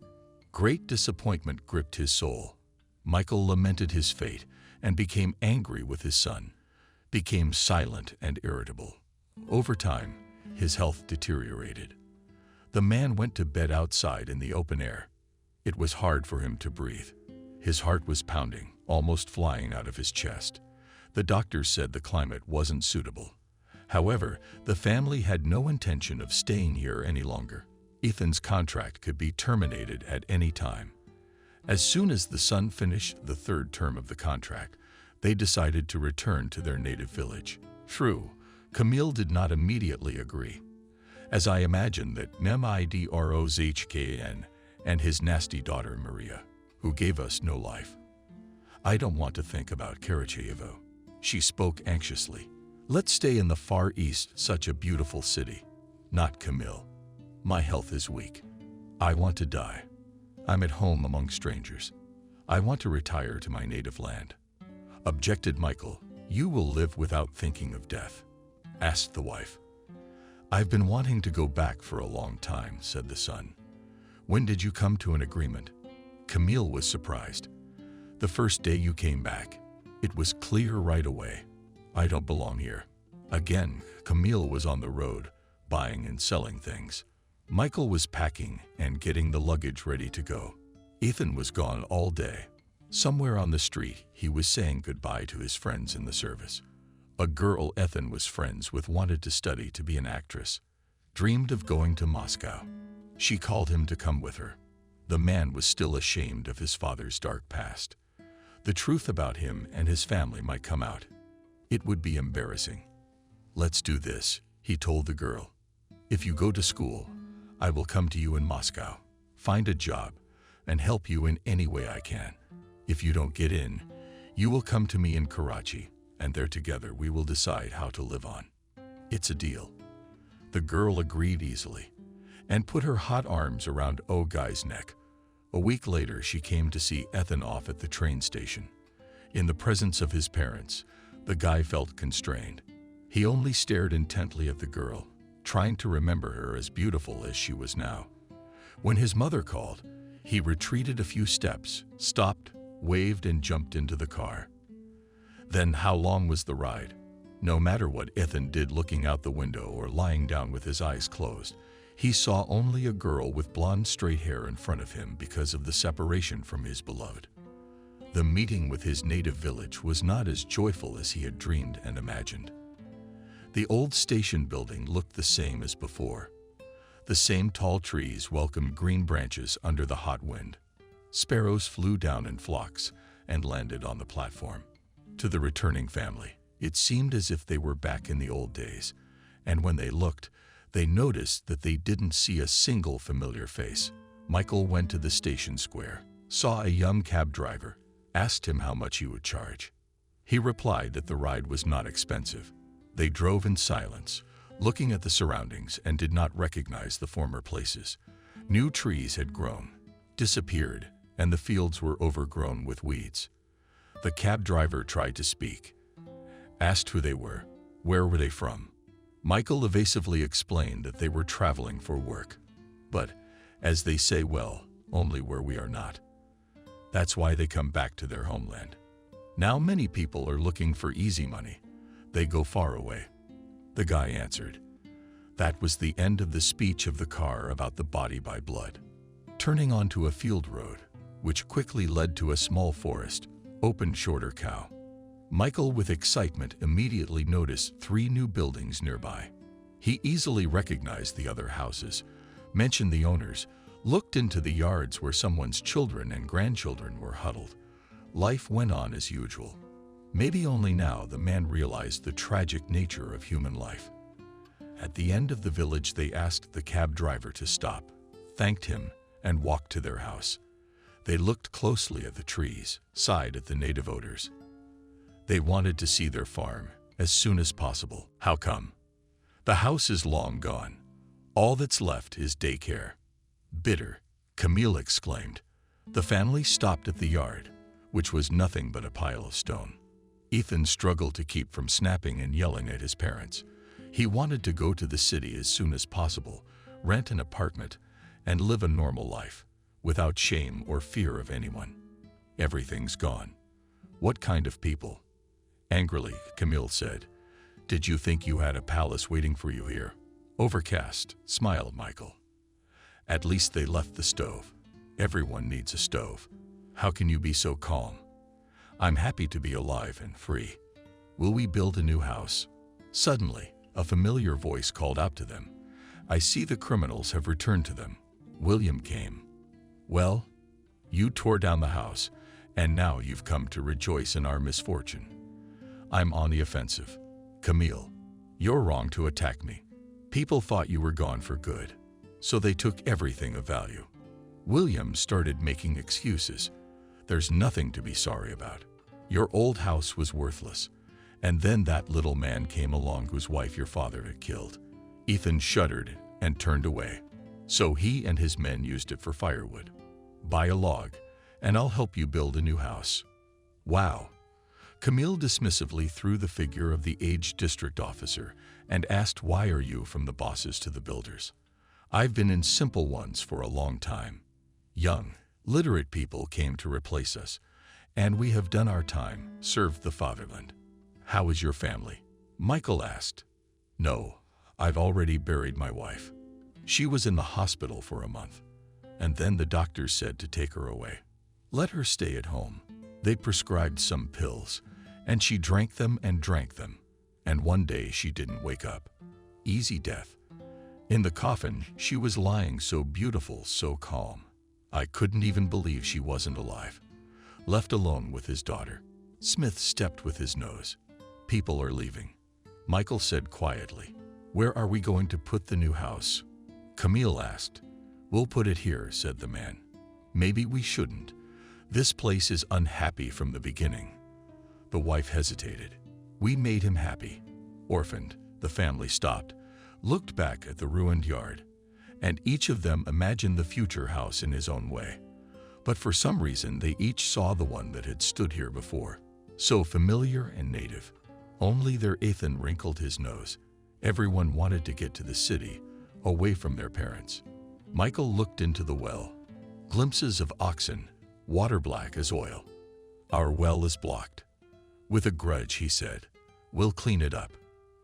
Great disappointment gripped his soul. Michael lamented his fate and became angry with his son, became silent and irritable. Over time, his health deteriorated. The man went to bed outside in the open air. It was hard for him to breathe. His heart was pounding, almost flying out of his chest. The doctors said the climate wasn't suitable. However, the family had no intention of staying here any longer. Ethan's contract could be terminated at any time. As soon as the son finished the third term of the contract, they decided to return to their native village. True, Camille did not immediately agree, as I imagined that Midrozhkn and his nasty daughter Maria, who gave us no life. I don't want to think about Karachevo. She spoke anxiously. Let's stay in the Far East, such a beautiful city. Not Camille. My health is weak. I want to die. I'm at home among strangers. I want to retire to my native land. Objected Michael. You will live without thinking of death, asked the wife. I've been wanting to go back for a long time, said the son. When did you come to an agreement? Camille was surprised. The first day you came back. It was clear right away. I don't belong here. Again, Camille was on the road, buying and selling things. Michael was packing and getting the luggage ready to go. Ethan was gone all day. Somewhere on the street, he was saying goodbye to his friends in the service. A girl Ethan was friends with wanted to study to be an actress, dreamed of going to Moscow. She called him to come with her. The man was still ashamed of his father's dark past. The truth about him and his family might come out. It would be embarrassing. Let's do this, he told the girl. If you go to school, I will come to you in Moscow. Find a job. and help you in any way I can. If you don't get in, you will come to me in Karachi, and there together we will decide how to live on. It's a deal." The girl agreed easily and put her hot arms around Guy's neck. A week later, she came to see Ethan off at the train station. In the presence of his parents, the guy felt constrained. He only stared intently at the girl, trying to remember her as beautiful as she was now. When his mother called, he retreated a few steps, stopped, waved, and jumped into the car. Then how long was the ride? No matter what Ethan did looking out the window or lying down with his eyes closed, he saw only a girl with blonde straight hair in front of him because of the separation from his beloved. The meeting with his native village was not as joyful as he had dreamed and imagined. The old station building looked the same as before. The same tall trees welcomed green branches under the hot wind. Sparrows flew down in flocks and landed on the platform. To the returning family, it seemed as if they were back in the old days, and when they looked, they noticed that they didn't see a single familiar face. Michael went to the station square, saw a young cab driver, asked him how much he would charge. He replied that the ride was not expensive. They drove in silence, looking at the surroundings, and did not recognize the former places. New trees had grown, disappeared, and the fields were overgrown with weeds. The cab driver tried to speak, asked who they were, where were they from. Michael evasively explained that they were traveling for work. But, as they say, well, only where we are not. That's why they come back to their homeland. Now many people are looking for easy money. They go far away. The guy answered. That was the end of the speech of the car about the body by blood. Turning onto a field road, which quickly led to a small forest, opened Shorter Cow. Michael, with excitement, immediately noticed 3 new buildings nearby. He easily recognized the other houses, mentioned the owners, looked into the yards where someone's children and grandchildren were huddled. Life went on as usual. Maybe only now the man realized the tragic nature of human life. At the end of the village, they asked the cab driver to stop, thanked him, and walked to their house. They looked closely at the trees, sighed at the native odors. They wanted to see their farm as soon as possible. How come? The house is long gone. All that's left is daycare. Bitter, Camille exclaimed. The family stopped at the yard, which was nothing but a pile of stone. Ethan struggled to keep from snapping and yelling at his parents. He wanted to go to the city as soon as possible, rent an apartment, and live a normal life, without shame or fear of anyone. Everything's gone. What kind of people? Angrily, Camille said, Did you think you had a palace waiting for you here? Overcast, smiled Michael. At least they left the stove. Everyone needs a stove. How can you be so calm? I'm happy to be alive and free. Will we build a new house? Suddenly, a familiar voice called out to them. I see the criminals have returned to them. William came. Well, you tore down the house, and now you've come to rejoice in our misfortune. I'm on the offensive. Camille, you're wrong to attack me. People thought you were gone for good, so they took everything of value. William started making excuses. There's nothing to be sorry about. Your old house was worthless, and then that little man came along whose wife your father had killed. Ethan shuddered and turned away. So he and his men used it for firewood. Buy a log, and I'll help you build a new house. Wow. Camille dismissively threw the figure of the aged district officer and asked, Why are you from the bosses to the builders? I've been in simple ones for a long time. Young, literate people came to replace us, and we have done our time, served the fatherland. How is your family? Michael asked. No, I've already buried my wife. She was in the hospital for a month, and then the doctors said to take her away. Let her stay at home. They prescribed some pills, and she drank them, and one day she didn't wake up. Easy death. In the coffin, she was lying so beautiful, so calm. I couldn't even believe she wasn't alive. Left alone with his daughter. Smith stepped with his nose. People are leaving. Michael said quietly, Where are we going to put the new house? Camille asked. We'll put it here, said the man. Maybe we shouldn't. This place is unhappy from the beginning. The wife hesitated. We made him happy. Orphaned, the family stopped, looked back at the ruined yard, and each of them imagined the future house in his own way. But for some reason, they each saw the one that had stood here before, so familiar and native. Only their Ethan wrinkled his nose. Everyone wanted to get to the city, away from their parents. Michael looked into the well. Glimpses of oxen, water black as oil. Our well is blocked. With a grudge, he said, we'll clean it up.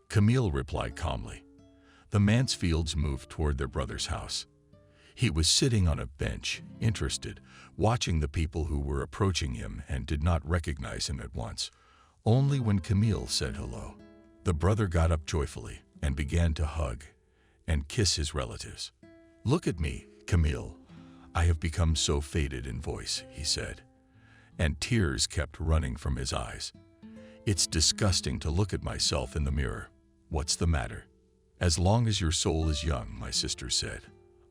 Camille replied calmly. The Mansfields moved toward their brother's house. He was sitting on a bench, interested, watching the people who were approaching him and did not recognize him at once. Only when Camille said hello. The brother got up joyfully and began to hug and kiss his relatives. Look at me, Camille. I have become so faded in voice, he said, and tears kept running from his eyes. It's disgusting to look at myself in the mirror. What's the matter? As long as your soul is young, my sister said.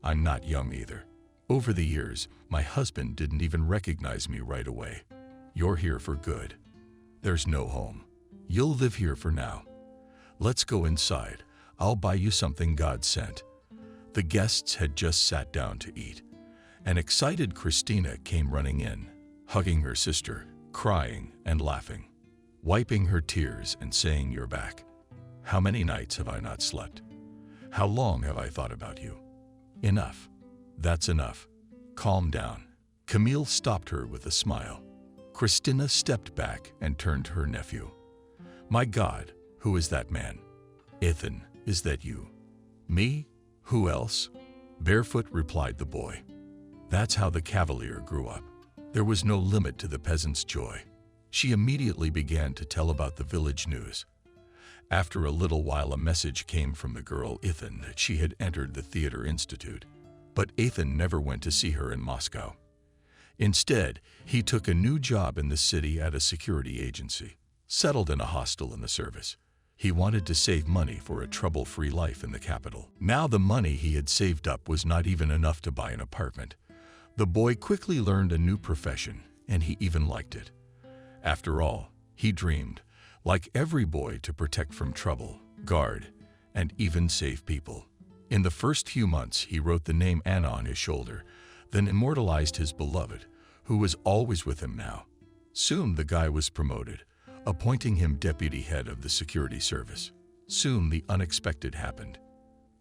I'm not young either. Over the years, my husband didn't even recognize me right away. You're here for good. There's no home. You'll live here for now. Let's go inside. I'll buy you something God sent. The guests had just sat down to eat. An excited Christina came running in, hugging her sister, crying and laughing, wiping her tears and saying, "You're back. How many nights have I not slept? How long have I thought about you? Enough. That's enough. Calm down." Camille stopped her with a smile. Christina stepped back and turned to her nephew. "My God, who is that man?" "Ethan, is that you?" "Me? Who else?" Barefoot replied the boy. That's how the Cavalier grew up. There was no limit to the peasant's joy. She immediately began to tell about the village news. After a little while, a message came from the girl Ethan that she had entered the Theater Institute. But Ethan never went to see her in Moscow. Instead, he took a new job in the city at a security agency, settled in a hostel in the service. He wanted to save money for a trouble-free life in the capital. Now the money he had saved up was not even enough to buy an apartment. The boy quickly learned a new profession, and he even liked it. After all, he dreamed, like every boy, to protect from trouble, guard, and even save people. In the first few months, he wrote the name Anna on his shoulder, then immortalized his beloved, who was always with him now. Soon the guy was promoted, appointing him deputy head of the security service. Soon the unexpected happened.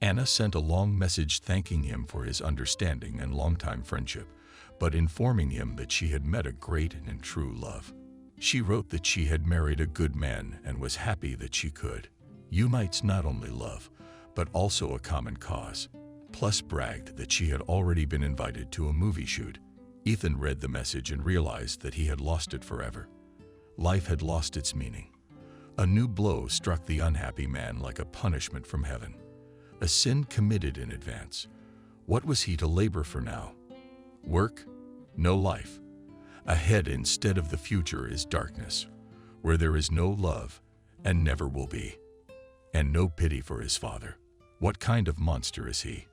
Anna sent a long message thanking him for his understanding and longtime friendship, but informing him that she had met a great and true love. She wrote that she had married a good man and was happy that she could unite not only love, but also a common cause, plus bragged that she had already been invited to a movie shoot. Ethan read the message and realized that he had lost it forever. Life had lost its meaning. A new blow struck the unhappy man like a punishment from heaven. A sin committed in advance. What was he to labor for now? Work? No life. Ahead instead of the future is darkness, where there is no love and never will be, and no pity for his father. What kind of monster is he?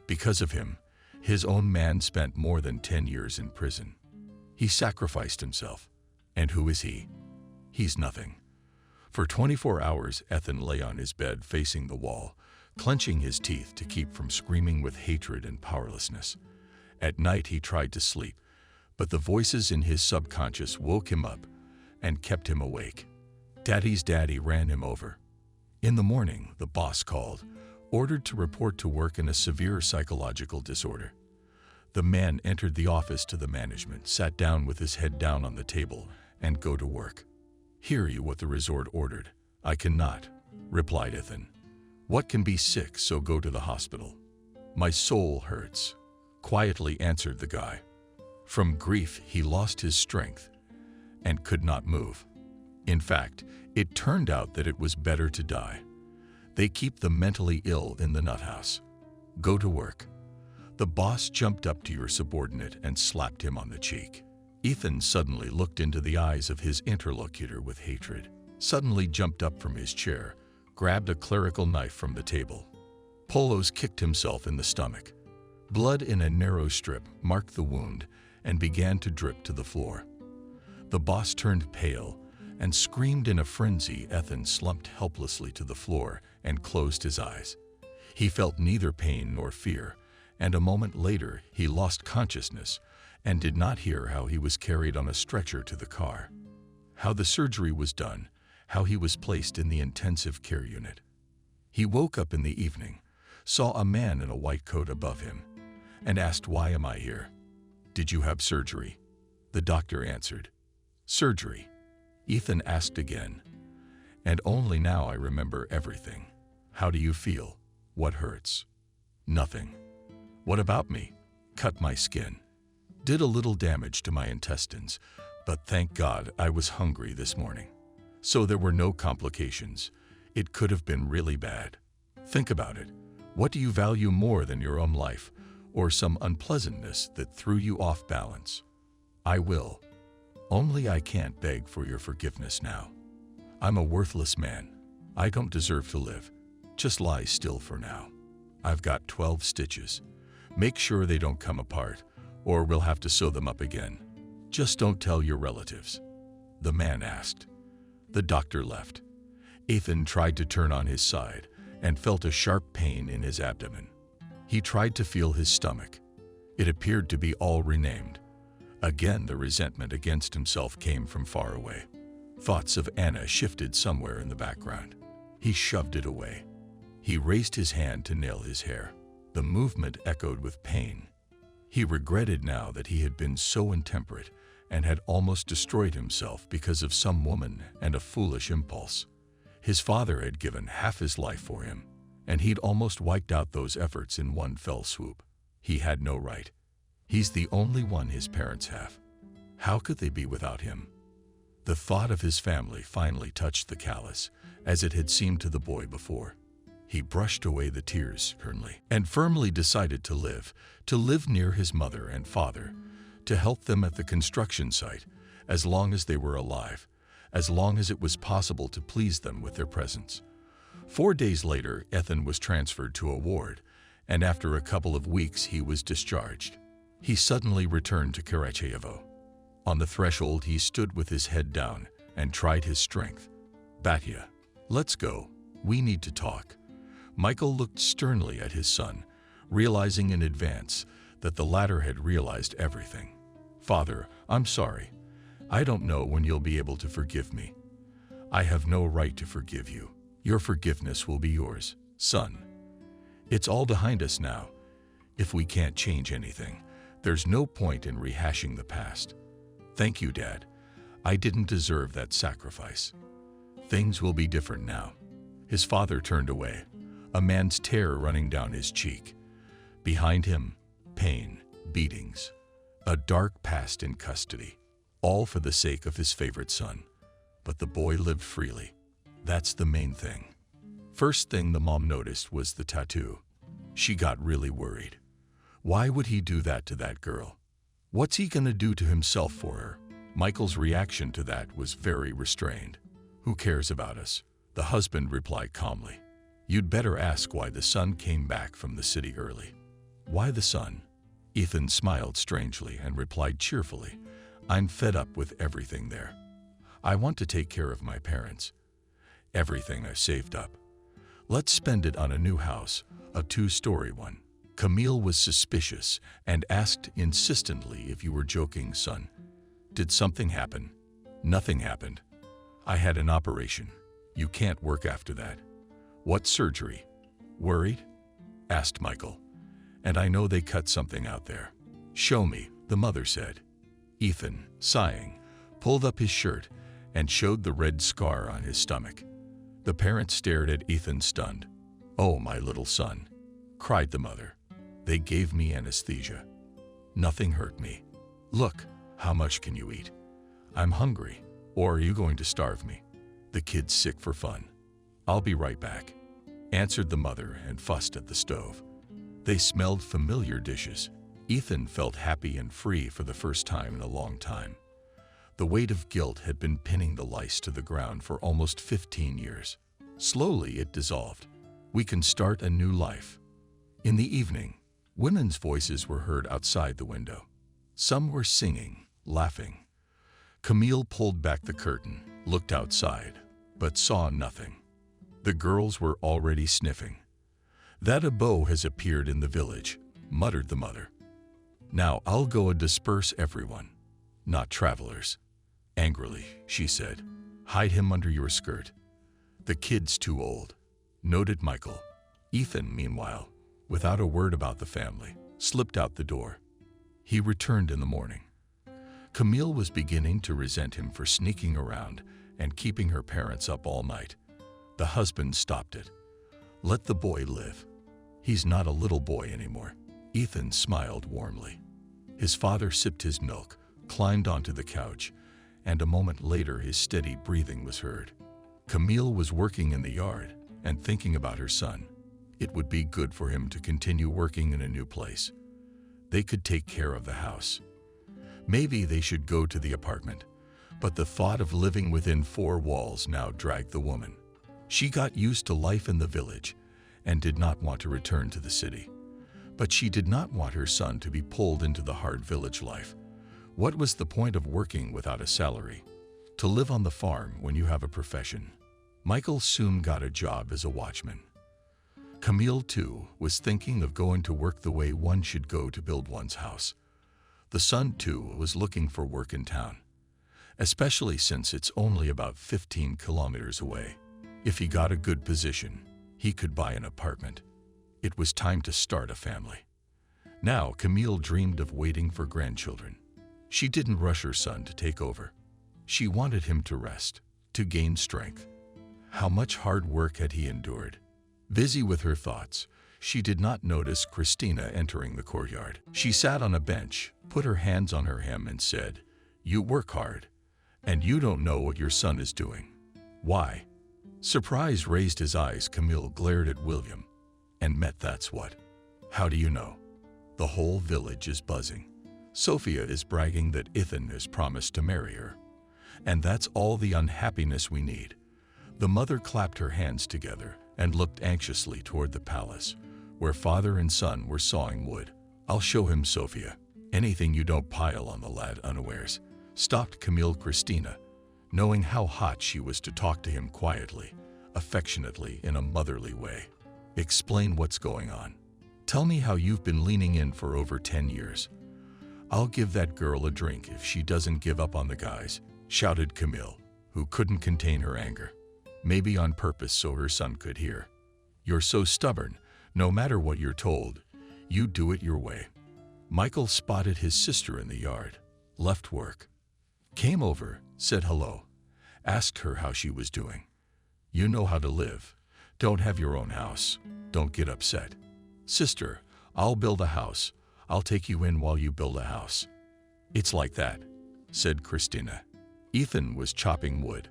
Because of him, his own man spent more than 10 years in prison. He sacrificed himself. And who is he? He's nothing. For 24 hours, Ethan lay on his bed facing the wall, clenching his teeth to keep from screaming with hatred and powerlessness. At night, he tried to sleep, but the voices in his subconscious woke him up and kept him awake. Daddy's daddy ran him over. In the morning, the boss called, ordered to report to work in a severe psychological disorder. The man entered the office to the management, sat down with his head down on the table, and go to work. "Hear you what the resort ordered." "I cannot," replied Ethan. "What can be sick, so go to the hospital." "My soul hurts," quietly answered the guy. From grief, he lost his strength and could not move. In fact, it turned out that it was better to die. They keep the mentally ill in the nut house. Go to work. The boss jumped up to your subordinate and slapped him on the cheek. Ethan suddenly looked into the eyes of his interlocutor with hatred, suddenly jumped up from his chair, grabbed a clerical knife from the table. Polos kicked himself in the stomach. Blood in a narrow strip marked the wound, and began to drip to the floor. The boss turned pale and screamed in a frenzy. Ethan slumped helplessly to the floor and closed his eyes. He felt neither pain nor fear, and a moment later he lost consciousness and did not hear how he was carried on a stretcher to the car, how the surgery was done, how he was placed in the intensive care unit. He woke up in the evening, saw a man in a white coat above him, and asked, "Why am I here?" "Did you have surgery?" The doctor answered. "Surgery?" Ethan asked again. "And only now I remember everything. How do you feel? What hurts?" "Nothing." "What about me?" "Cut my skin. Did a little damage to my intestines, but thank God I was hungry this morning. So there were no complications. It could have been really bad." Think about it. What do you value more than your own life, or some unpleasantness that threw you off balance? "I will. Only I can't beg for your forgiveness now. I'm a worthless man. I don't deserve to live. Just lie still for now. I've got 12 stitches. Make sure they don't come apart, or we'll have to sew them up again. Just don't tell your relatives." The man asked. The doctor left. Ethan tried to turn on his side and felt a sharp pain in his abdomen. He tried to feel his stomach. It appeared to be all renamed. Again, the resentment against himself came from far away. Thoughts of Anna shifted somewhere in the background. He shoved it away. He raised his hand to nail his hair. The movement echoed with pain. He regretted now that he had been so intemperate and had almost destroyed himself because of some woman and a foolish impulse. His father had given half his life for him, and he'd almost wiped out those efforts in one fell swoop. He had no right. He's the only one his parents have. How could they be without him? The thought of his family finally touched the callus, as it had seemed to the boy before. He brushed away the tears sternly and firmly decided to live near his mother and father, to help them at the construction site, as long as they were alive, as long as it was possible to please them with their presence. 4 days later, Ethan was transferred to a ward, and after a couple of weeks he was discharged. He suddenly returned to Karachevo. On the threshold he stood with his head down and tried his strength. "Batya, let's go. We need to talk." Michael looked sternly at his son, realizing in advance that the latter had realized everything. "Father, I'm sorry. I don't know when you'll be able to forgive me. I have no right to forgive you. Your forgiveness will be yours, son. It's all behind us now. If we can't change anything, there's no point in rehashing the past. Thank you, Dad. I didn't deserve that sacrifice. Things will be different now." His father turned away, a man's terror running down his cheek. Behind him, pain, beatings, a dark past in custody, all for the sake of his favorite son. But the boy lived freely. That's the main thing. First thing the mom noticed was the tattoo. She got really worried. Why would he do that to that girl? What's he gonna do to himself for her? Michael's reaction to that was very restrained. "Who cares about us?" The husband replied calmly. "You'd better ask why the son came back from the city early." "Why the son?" Ethan smiled strangely and replied cheerfully, "I'm fed up with everything there. I want to take care of my parents. Everything I've saved up. Let's spend it on a new house, a 2-story one." Camille was suspicious and asked insistently if you were joking, son. "Did something happen?" "Nothing happened. I had an operation. You can't work after that." "What surgery?" "Worried?" asked Michael. "And I know they cut something out there." "Show me," the mother said. Ethan, sighing, pulled up his shirt and showed the red scar on his stomach. The parents stared at Ethan stunned. "Oh, my little son," cried the mother. "They gave me anesthesia. Nothing hurt me. Look, how much can you eat? I'm hungry, or are you going to starve me? The kid's sick for fun." "I'll be right back," answered the mother and fussed at the stove. They smelled familiar dishes. Ethan felt happy and free for the first time in a long time. The weight of guilt had been pinning the lice to the ground for almost 15 years. Slowly it dissolved. We can start a new life. In the evening, women's voices were heard outside the window. Some were singing, laughing. Camille pulled back the curtain, looked outside, but saw nothing. The girls were already sniffing. "That a beau has appeared in the village," muttered the mother. "Now I'll go and disperse everyone, not travelers." Angrily, she said, "Hide him under your skirt. The kid's too old," noted Michael. Ethan, meanwhile, without a word about the family, slipped out the door. He returned in the morning. Camille was beginning to resent him for sneaking around and keeping her parents up all night. The husband stopped it. "Let the boy live. He's not a little boy anymore." Ethan smiled warmly. His father sipped his milk, climbed onto the couch, and a moment later his steady breathing was heard. Camille was working in the yard and thinking about her son. It would be good for him to continue working in a new place. They could take care of the house. Maybe they should go to the apartment, but the thought of living within four walls now dragged the woman. She got used to life in the village and did not want to return to the city. But she did not want her son to be pulled into the hard village life. What was the point of working without a salary? To live on the farm when you have a profession? Michael soon got a job as a watchman. Camille, too, was thinking of going to work the way one should go to build one's house. The son, too, was looking for work in town, especially since it's only about 15 kilometers away. If he got a good position, he could buy an apartment. It was time to start a family. Now Camille dreamed of waiting for grandchildren. She didn't rush her son to take over. She wanted him to rest, to gain strength. How much hard work had he endured? Busy with her thoughts, she did not notice Christina entering the courtyard. She sat on a bench, put her hands on her hem and said, "You work hard, and you don't know what your son is doing." "Why?" Surprise raised his eyes. Camille glared at William and met "That's what? How do you know?" "The whole village is buzzing. Sophia is bragging that Ethan has promised to marry her. And that's all the unhappiness we need." The mother clapped her hands together and looked anxiously toward the palace, where father and son were sawing wood. "I'll show him Sophia. Anything you don't pile on the lad unawares," stopped Camille. Christina, knowing how hot she was, to talk to him quietly, affectionately, in a motherly way. "Explain what's going on. Tell me how you've been leaning in for over 10 years. I'll give that girl a drink if she doesn't give up on the guys," shouted Camille, who couldn't contain her anger. Maybe on purpose so her son could hear. "You're so stubborn. No matter what you're told, you do it your way." Michael spotted his sister in the yard, left work, came over, said hello, asked her how she was doing. "You know how to live. Don't have your own house. Don't get upset." "Sister, I'll build a house. I'll take you in while you build a house." "It's like that," said Christina. Ethan was chopping wood.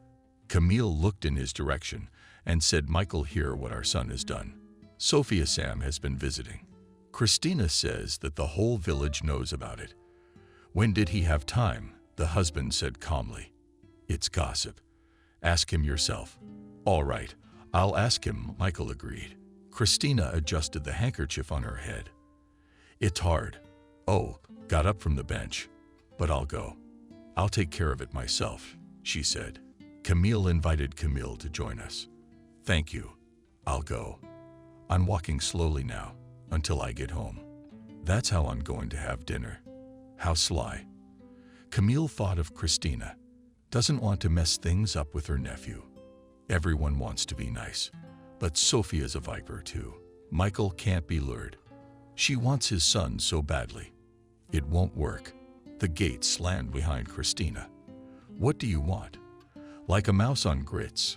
Camille looked in his direction and said, "Michael, hear what our son has done. Sophia Sam has been visiting. Christina says that the whole village knows about it." "When did he have time?" the husband said calmly. "It's gossip. Ask him yourself." "All right, I'll ask him," Michael agreed. Christina adjusted the handkerchief on her head. "It's hard." "Oh," got up from the bench. "But I'll go. I'll take care of it myself," she said. Camille invited Camille to join us. "Thank you. I'll go. I'm walking slowly now, until I get home. That's how I'm going to have dinner." How sly. Camille thought of Christina. Doesn't want to mess things up with her nephew. Everyone wants to be nice, but Sophia's a viper too. Michael can't be lured. She wants his son so badly. It won't work. The gate slammed behind Christina. "What do you want?" "Like a mouse on grits?"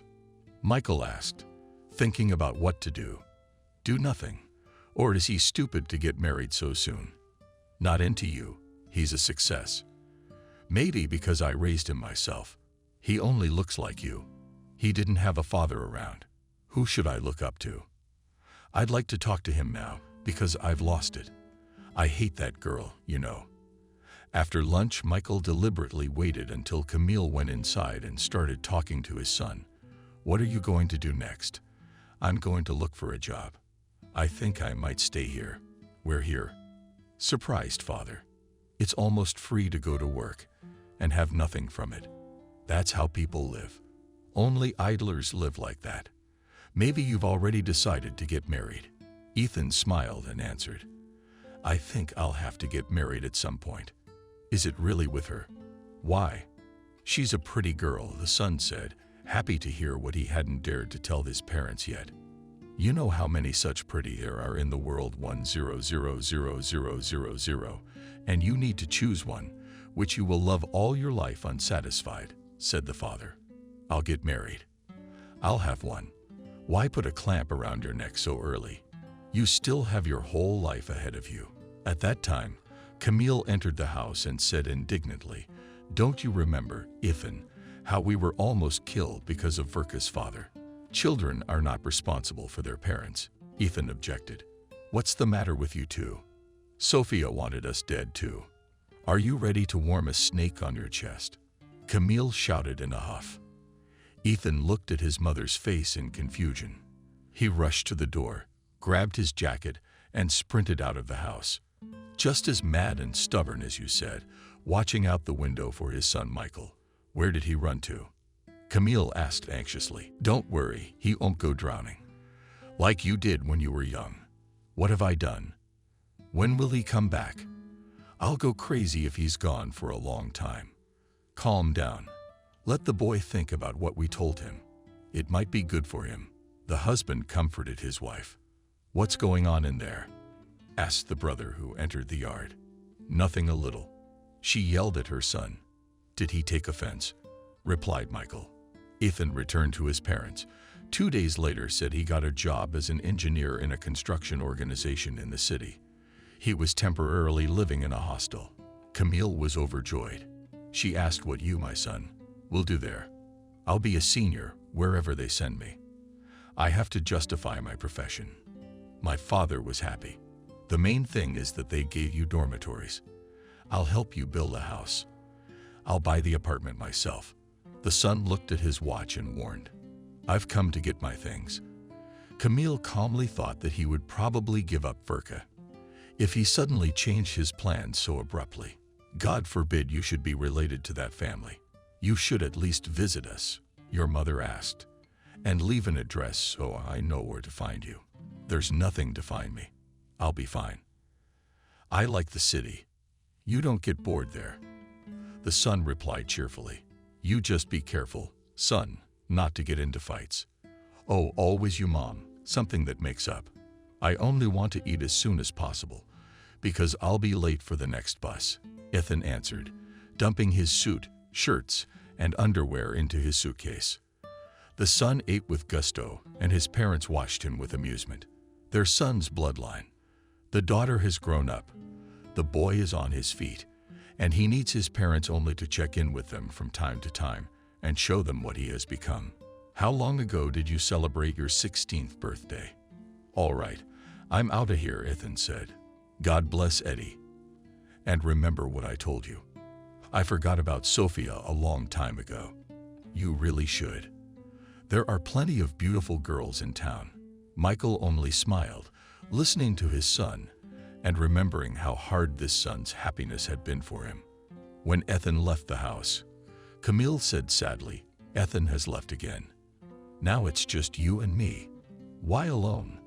Michael asked, thinking about what to do. Do nothing. Or is he stupid to get married so soon? "Not into you. He's a success." "Maybe because I raised him myself. He only looks like you. He didn't have a father around. Who should I look up to?" "I'd like to talk to him now, because I've lost it. I hate that girl, you know." After lunch, Michael deliberately waited until Camille went inside and started talking to his son. "What are you going to do next?" "I'm going to look for a job. I think I might stay here." "We're here." Surprised father. It's almost free to go to work and have nothing from it. That's how people live. Only idlers live like that. Maybe you've already decided to get married." Ethan smiled and answered, "I think I'll have to get married at some point." "Is it really with her?" "Why?" "She's a pretty girl," the son said, happy to hear what he hadn't dared to tell his parents yet. "You know how many such pretty there are in the world, 1,000,000, and you need to choose one, which you will love all your life unsatisfied," said the father. "I'll get married. I'll have one. Why put a clamp around your neck so early? You still have your whole life ahead of you." At that time, Camille entered the house and said indignantly, "Don't you remember, Ethan, how we were almost killed because of Verka's father?" "Children are not responsible for their parents," Ethan objected. "What's the matter with you two? Sophia wanted us dead too. Are you ready to warm a snake on your chest?" Camille shouted in a huff. Ethan looked at his mother's face in confusion. He rushed to the door, grabbed his jacket, and sprinted out of the house. Just as mad and stubborn as you said, watching out the window for his son Michael. "Where did he run to?" Camille asked anxiously. "Don't worry, he won't go drowning. Like you did when you were young." "What have I done? When will he come back? I'll go crazy if he's gone for a long time." "Calm down. Let the boy think about what we told him. It might be good for him." The husband comforted his wife. "What's going on in there?" asked the brother who entered the yard. "Nothing a little." She yelled at her son. "Did he take offense?" replied Michael. Ethan returned to his parents. 2 days later said he got a job as an engineer in a construction organization in the city. He was temporarily living in a hostel. Camille was overjoyed. She asked, "What you, my son, will do there?" "I'll be a senior wherever they send me. I have to justify my profession." My father was happy. "The main thing is that they gave you dormitories. I'll help you build a house. I'll buy the apartment myself." The son looked at his watch and warned, "I've come to get my things." Camille calmly thought that he would probably give up Verka if he suddenly changed his plans so abruptly. "God forbid you should be related to that family. You should at least visit us," your mother asked, "and leave an address so I know where to find you." "There's nothing to find me. I'll be fine. I like the city. You don't get bored there." The son replied cheerfully, "You just be careful, son, not to get into fights." "Oh, always you, Mom, something that makes up. I only want to eat as soon as possible, because I'll be late for the next bus," Ethan answered, dumping his suit, shirts, and underwear into his suitcase. The son ate with gusto, and his parents watched him with amusement. Their son's bloodline. The daughter has grown up. The boy is on his feet, and he needs his parents only to check in with them from time to time and show them what he has become. "How long ago did you celebrate your 16th birthday?" "All right, I'm out of here," Ethan said. "God bless Eddie. And remember what I told you. I forgot about Sophia a long time ago." "You really should. There are plenty of beautiful girls in town." Michael only smiled, listening to his son and remembering how hard this son's happiness had been for him. When Ethan left the house, Camille said sadly, "Ethan has left again. Now it's just you and me." "Why alone?"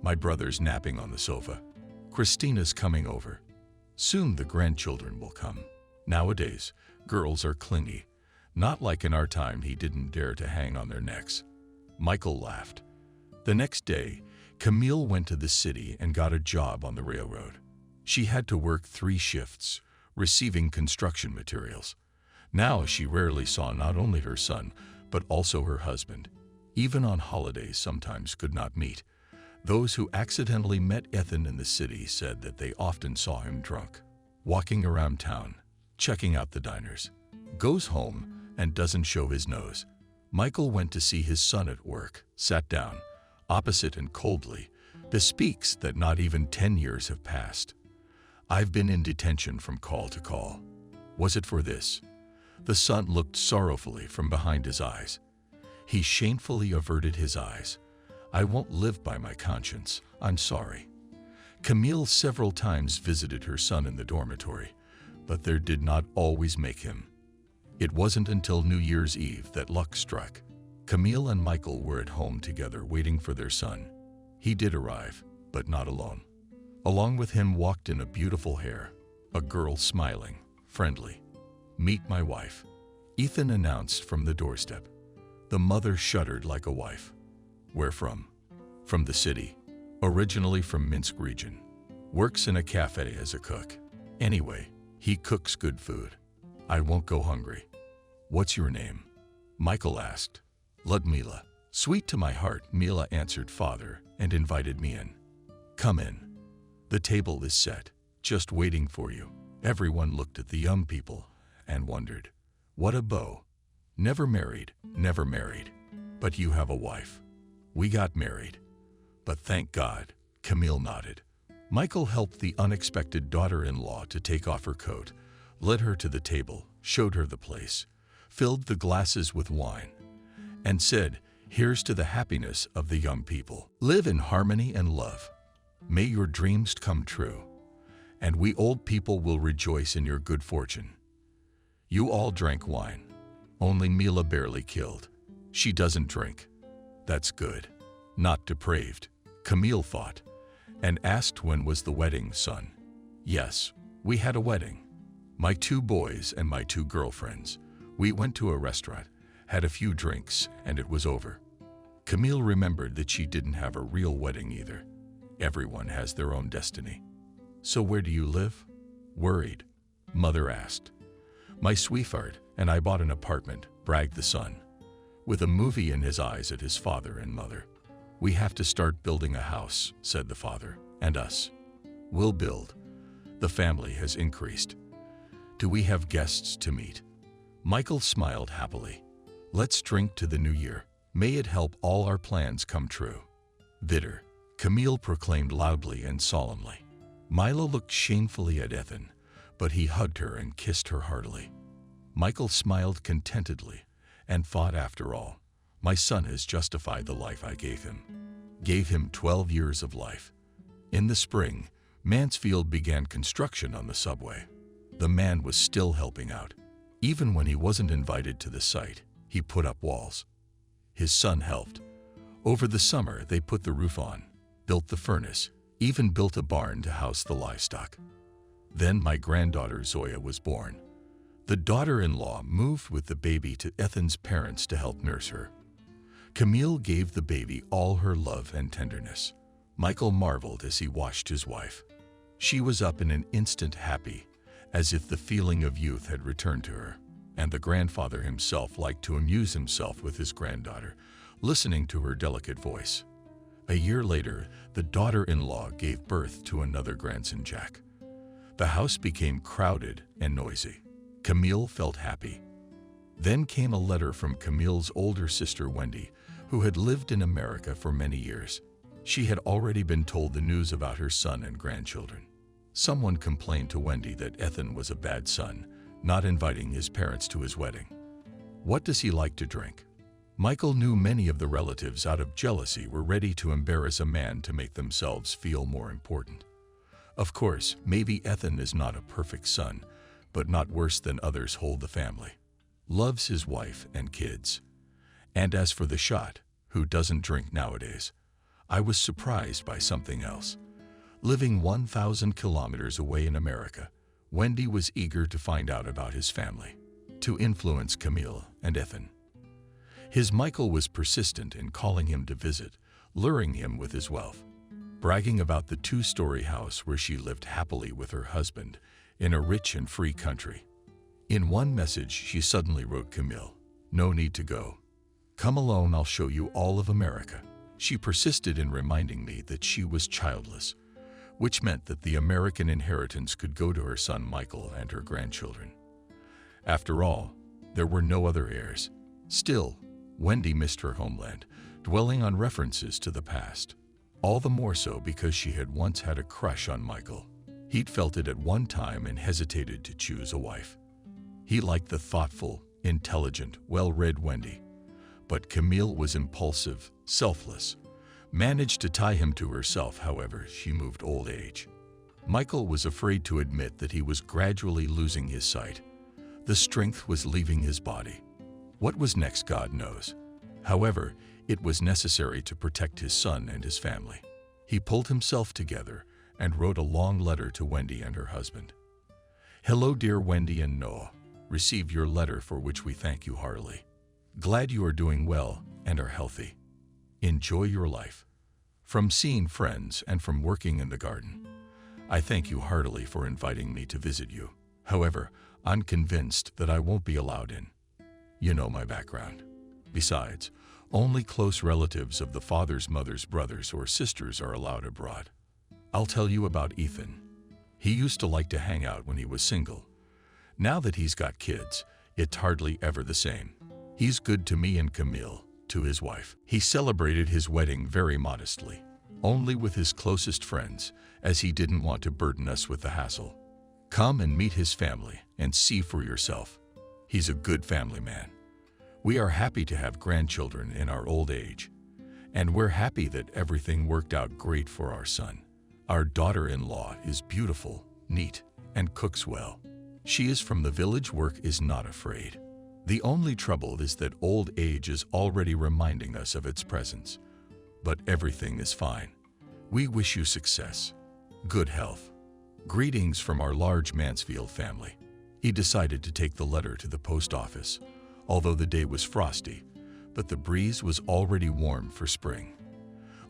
"My brother's napping on the sofa. Christina's coming over. Soon the grandchildren will come. Nowadays, girls are clingy. Not like in our time he didn't dare to hang on their necks." Michael laughed. The next day, Camille went to the city and got a job on the railroad. She had to work 3 shifts, receiving construction materials. Now she rarely saw not only her son, but also her husband. Even on holidays sometimes could not meet. Those who accidentally met Ethan in the city said that they often saw him drunk, walking around town, checking out the diners. Goes home and doesn't show his nose. Michael went to see his son at work, sat down, opposite and coldly, bespeaks that not even 10 years have passed. "I've been in detention from call to call. Was it for this?" The son looked sorrowfully from behind his eyes. He shamefully averted his eyes. "I won't live by my conscience. I'm sorry." Camille several times visited her son in the dormitory, but there did not always make him. It wasn't until New Year's Eve that luck struck. Camille and Michael were at home together waiting for their son. He did arrive, but not alone. Along with him walked in a beautiful hair, a girl smiling, friendly. "Meet my wife," Ethan announced from the doorstep. The mother shuddered like a wife. "Where from?" "From the city. Originally from Minsk region. Works in a cafe as a cook. Anyway, he cooks good food. I won't go hungry." "What's your name?" Michael asked. "Ludmila." "Sweet to my heart," Mila answered father and invited me in. "Come in. The table is set, just waiting for you." Everyone looked at the young people and wondered, "What a beau. Never married, never married. But you have a wife." "We got married. But thank God," Camille nodded. Michael helped the unexpected daughter-in-law to take off her coat, led her to the table, showed her the place, filled the glasses with wine, and said, "Here's to the happiness of the young people. Live in harmony and love. May your dreams come true, and we old people will rejoice in your good fortune." You all drank wine. Only Mila barely killed. She doesn't drink. That's good. Not depraved, Camille thought, and asked when was the wedding, son. "Yes, we had a wedding. My 2 boys and my 2 girlfriends. We went to a restaurant, had a few drinks, and it was over." Camille remembered that she didn't have a real wedding either. Everyone has their own destiny. "So where do you live?" Worried, mother asked. "My sweetheart and I bought an apartment," bragged the son, with a movie in his eyes at his father and mother. "We have to start building a house," said the father, "and us. We'll build. The family has increased. Do we have guests to meet?" Michael smiled happily. "Let's drink to the new year. May it help all our plans come true." "Bitter," Camille proclaimed loudly and solemnly. Milo looked shamefully at Ethan, but he hugged her and kissed her heartily. Michael smiled contentedly and thought, after all, my son has justified the life I gave him. Gave him 12 years of life. In the spring, Mansfield began construction on the subway. The man was still helping out. Even when he wasn't invited to the site, he put up walls. His son helped. Over the summer, they put the roof on, built the furnace, even built a barn to house the livestock. Then my granddaughter Zoya was born. The daughter-in-law moved with the baby to Ethan's parents to help nurse her. Camille gave the baby all her love and tenderness. Michael marveled as he watched his wife. She was up in an instant, happy, as if the feeling of youth had returned to her, and the grandfather himself liked to amuse himself with his granddaughter, listening to her delicate voice. A year later, the daughter-in-law gave birth to another grandson, Jack. The house became crowded and noisy. Camille felt happy. Then came a letter from Camille's older sister, Wendy, who had lived in America for many years. She had already been told the news about her son and grandchildren. Someone complained to Wendy that Ethan was a bad son, not inviting his parents to his wedding. What does he like to drink? Michael knew many of the relatives, out of jealousy, were ready to embarrass a man to make themselves feel more important. Of course, maybe Ethan is not a perfect son, but not worse than others hold the family. Loves his wife and kids. And as for the shot, who doesn't drink nowadays? I was surprised by something else. Living 1,000 kilometers away in America, Wendy was eager to find out about his family, to influence Camille and Ethan. His Michael was persistent in calling him to visit, luring him with his wealth, bragging about the 2-story house where she lived happily with her husband in a rich and free country. In one message, she suddenly wrote Camille, "No need to go. Come alone, I'll show you all of America." She persisted in reminding me that she was childless, which meant that the American inheritance could go to her son Michael and her grandchildren. After all, there were no other heirs. Still, Wendy missed her homeland, dwelling on references to the past. All the more so because she had once had a crush on Michael. He'd felt it at one time and hesitated to choose a wife. He liked the thoughtful, intelligent, well-read Wendy. But Camille was impulsive, selfless. Managed to tie him to herself, however she moved old age. Michael was afraid to admit that he was gradually losing his sight. The strength was leaving his body. What was next, God knows. However, it was necessary to protect his son and his family. He pulled himself together and wrote a long letter to Wendy and her husband. Hello, dear Wendy and Noah. Received your letter, for which we thank you heartily. Glad you are doing well and are healthy. Enjoy your life. From seeing friends and from working in the garden. I thank you heartily for inviting me to visit you. However, I'm convinced that I won't be allowed in. You know my background. Besides, only close relatives of the father's mother's brothers or sisters are allowed abroad. I'll tell you about Ethan. He used to like to hang out when he was single. Now that he's got kids, it's hardly ever the same. He's good to me and Camille, to his wife. He celebrated his wedding very modestly, only with his closest friends, as he didn't want to burden us with the hassle. Come and meet his family and see for yourself. He's a good family man. We are happy to have grandchildren in our old age, and we're happy that everything worked out great for our son. Our daughter-in-law is beautiful, neat, and cooks well. She is from the village. Work is not afraid. The only trouble is that old age is already reminding us of its presence. But everything is fine. We wish you success, good health. Greetings from our large Mansfield family. He decided to take the letter to the post office, although the day was frosty, but the breeze was already warm for spring.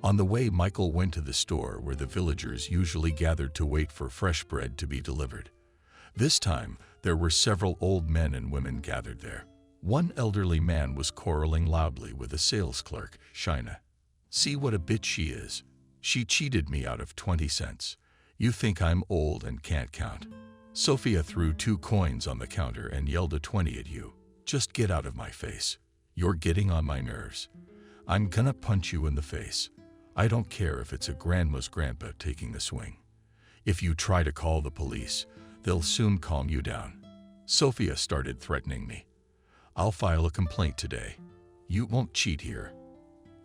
On the way, Michael went to the store where the villagers usually gathered to wait for fresh bread to be delivered. This time, there were several old men and women gathered there. One elderly man was quarreling loudly with a sales clerk, Shina. See what a bitch she is. She cheated me out of 20 cents. You think I'm old and can't count. Sophia threw 2 coins on the counter and yelled a 20 at you. Just get out of my face. You're getting on my nerves. I'm gonna punch you in the face. I don't care if it's a grandma's grandpa taking the swing. If you try to call the police, they'll soon calm you down. Sophia started threatening me. I'll file a complaint today. You won't cheat here.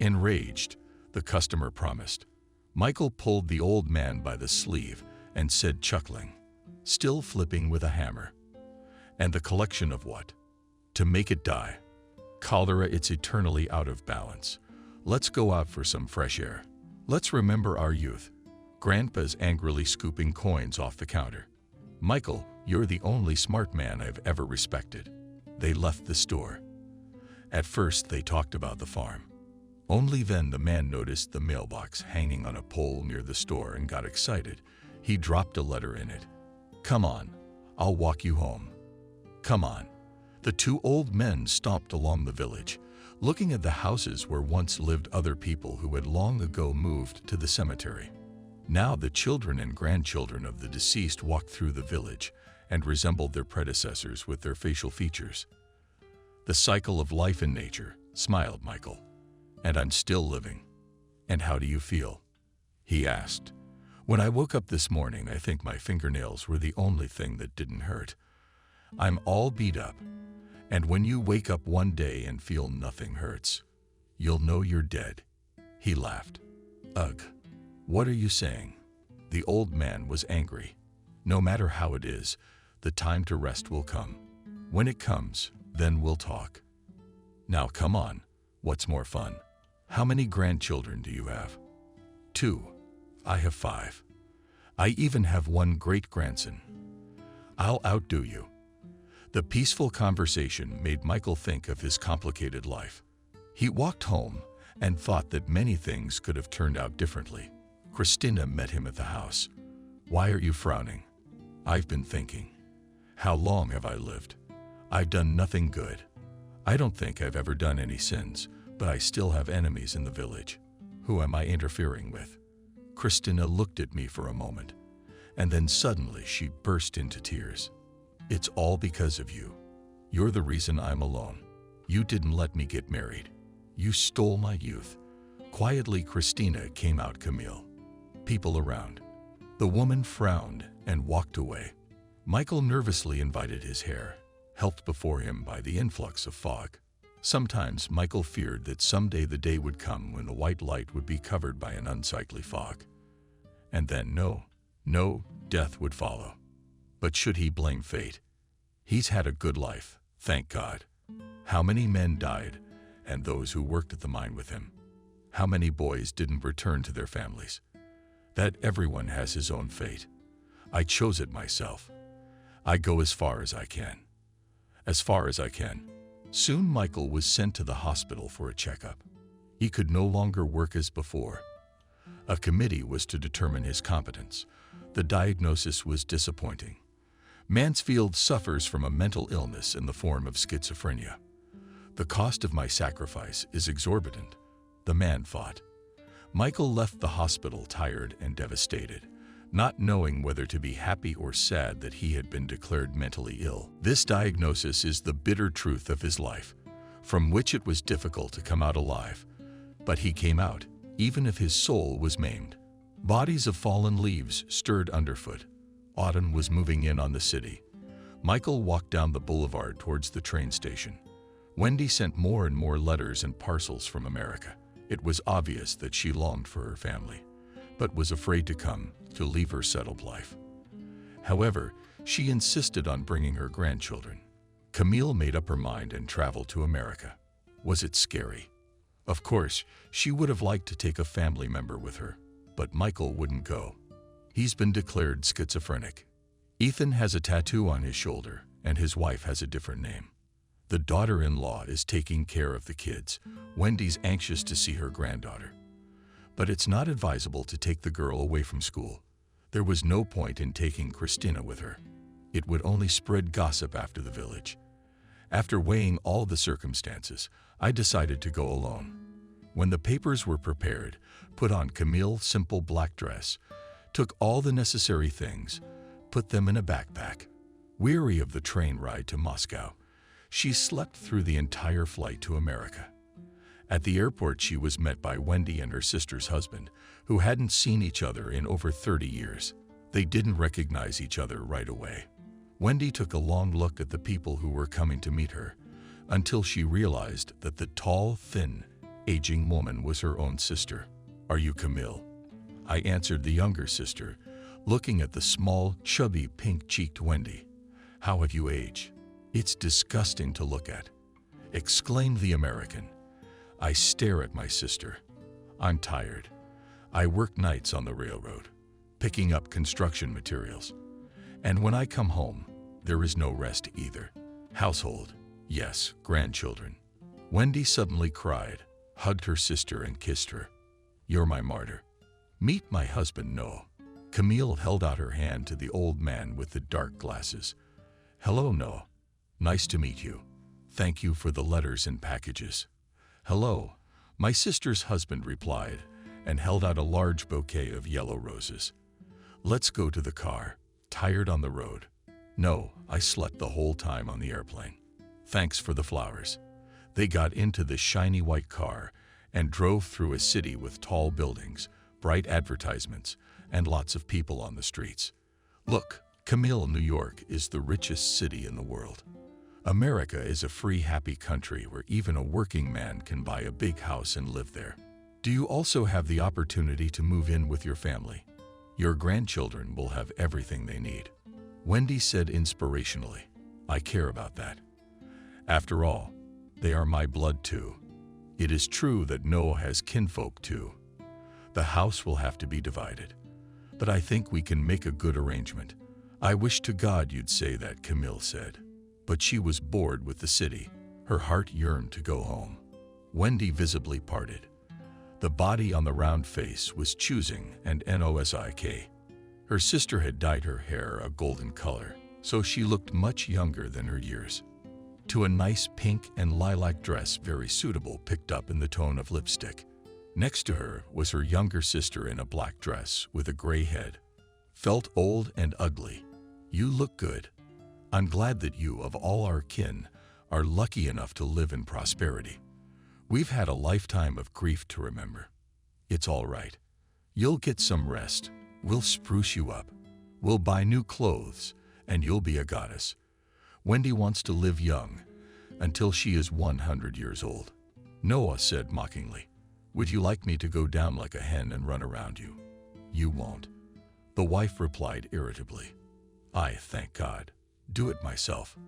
Enraged, the customer promised. Michael pulled the old man by the sleeve and said, chuckling, still flipping with a hammer. And the collection of what? To make it die. Cholera, it's eternally out of balance. Let's go out for some fresh air. Let's remember our youth. Grandpa's angrily scooping coins off the counter. Michael, you're the only smart man I've ever respected. They left the store. At first, they talked about the farm. Only then the man noticed the mailbox hanging on a pole near the store and got excited. He dropped a letter in it. Come on, I'll walk you home. Come on. The 2 old men stomped along the village, looking at the houses where once lived other people who had long ago moved to the cemetery. Now the children and grandchildren of the deceased walked through the village and resembled their predecessors with their facial features. The cycle of life in nature, smiled Michael. And I'm still living. And how do you feel? He asked. When I woke up this morning, I think my fingernails were the only thing that didn't hurt. I'm all beat up. And when you wake up one day and feel nothing hurts, you'll know you're dead. He laughed. Ugh. What are you saying? The old man was angry. No matter how it is, the time to rest will come. When it comes, then we'll talk. Now come on. What's more fun? How many grandchildren do you have? 2. I have 5. I even have 1 great-grandson. I'll outdo you. The peaceful conversation made Michael think of his complicated life. He walked home and thought that many things could have turned out differently. Christina met him at the house. Why are you frowning? I've been thinking. How long have I lived? I've done nothing good. I don't think I've ever done any sins, but I still have enemies in the village. Who am I interfering with? Christina looked at me for a moment, and then suddenly she burst into tears. It's all because of you. You're the reason I'm alone. You didn't let me get married. You stole my youth. Quietly, Christina came out. Camille. People around. The woman frowned and walked away. Michael nervously invited his hair, helped before him by the influx of fog. Sometimes Michael feared that someday the day would come when the white light would be covered by an unsightly fog. And then no, death would follow. But should he blame fate? He's had a good life, thank God. How many men died, and those who worked at the mine with him? How many boys didn't return to their families? That everyone has his own fate. I chose it myself. I go as far as I can. As far as I can. Soon Michael was sent to the hospital for a checkup. He could no longer work as before. A committee was to determine his competence. The diagnosis was disappointing. Mansfield suffers from a mental illness in the form of schizophrenia. The cost of my sacrifice is exorbitant. The man fought. Michael left the hospital tired and devastated, not knowing whether to be happy or sad that he had been declared mentally ill. This diagnosis is the bitter truth of his life, from which it was difficult to come out alive. But he came out, even if his soul was maimed. Bodies of fallen leaves stirred underfoot. Autumn was moving in on the city. Michael walked down the boulevard towards the train station. Wendy sent more and more letters and parcels from America. It was obvious that she longed for her family, but was afraid to come, to leave her settled life. However, she insisted on bringing her grandchildren. Camille made up her mind and traveled to America. Was it scary? Of course, she would have liked to take a family member with her, but Michael wouldn't go. He's been declared schizophrenic. Ethan has a tattoo on his shoulder, and his wife has a different name. The daughter-in-law is taking care of the kids. Wendy's anxious to see her granddaughter. But it's not advisable to take the girl away from school. There was no point in taking Christina with her. It would only spread gossip after the village. After weighing all the circumstances, I decided to go alone. When the papers were prepared, put on Camille's simple black dress, took all the necessary things, put them in a backpack. Weary of the train ride to Moscow, she slept through the entire flight to America. At the airport, she was met by Wendy and her sister's husband, who hadn't seen each other in over 30 years. They didn't recognize each other right away. Wendy took a long look at the people who were coming to meet her, until she realized that the tall, thin, aging woman was her own sister. "Are you Camille?" I answered the younger sister, looking at the small, chubby, pink-cheeked Wendy. "How have you aged? It's disgusting to look at," exclaimed the American. I stare at my sister. I'm tired. I work nights on the railroad, picking up construction materials. And when I come home, there is no rest either. Household, yes, grandchildren. Wendy suddenly cried, hugged her sister and kissed her. "You're my martyr. Meet my husband, Noah." Camille held out her hand to the old man with the dark glasses. "Hello, Noah. Nice to meet you. Thank you for the letters and packages." "Hello," my sister's husband replied, and held out a large bouquet of yellow roses. "Let's go to the car. Tired on the road?" "No, I slept the whole time on the airplane." "Thanks for the flowers." They got into the shiny white car and drove through a city with tall buildings, bright advertisements, and lots of people on the streets. "Look, Camille, New York is the richest city in the world. America is a free, happy country where even a working man can buy a big house and live there. Do you also have the opportunity to move in with your family? Your grandchildren will have everything they need." Wendy said inspirationally, "I care about that. After all, they are my blood too. It is true that Noah has kinfolk too. The house will have to be divided, but I think we can make a good arrangement." "I wish to God you'd say that," Camille said. But she was bored with the city. Her heart yearned to go home. Wendy visibly parted. The body on the round face was choosing and NOSIK. Her sister had dyed her hair a golden color, so she looked much younger than her years. To a nice pink and lilac dress very suitable, picked up in the tone of lipstick. Next to her was her younger sister in a black dress with a gray head. Felt old and ugly. "You look good. I'm glad that you, of all our kin, are lucky enough to live in prosperity. We've had a lifetime of grief to remember. It's all right. You'll get some rest. We'll spruce you up. We'll buy new clothes, and you'll be a goddess. Wendy wants to live young, until she is 100 years old." Noah said mockingly, "Would you like me to go down like a hen and run around you? You won't. The wife replied irritably, I, thank God, do it myself.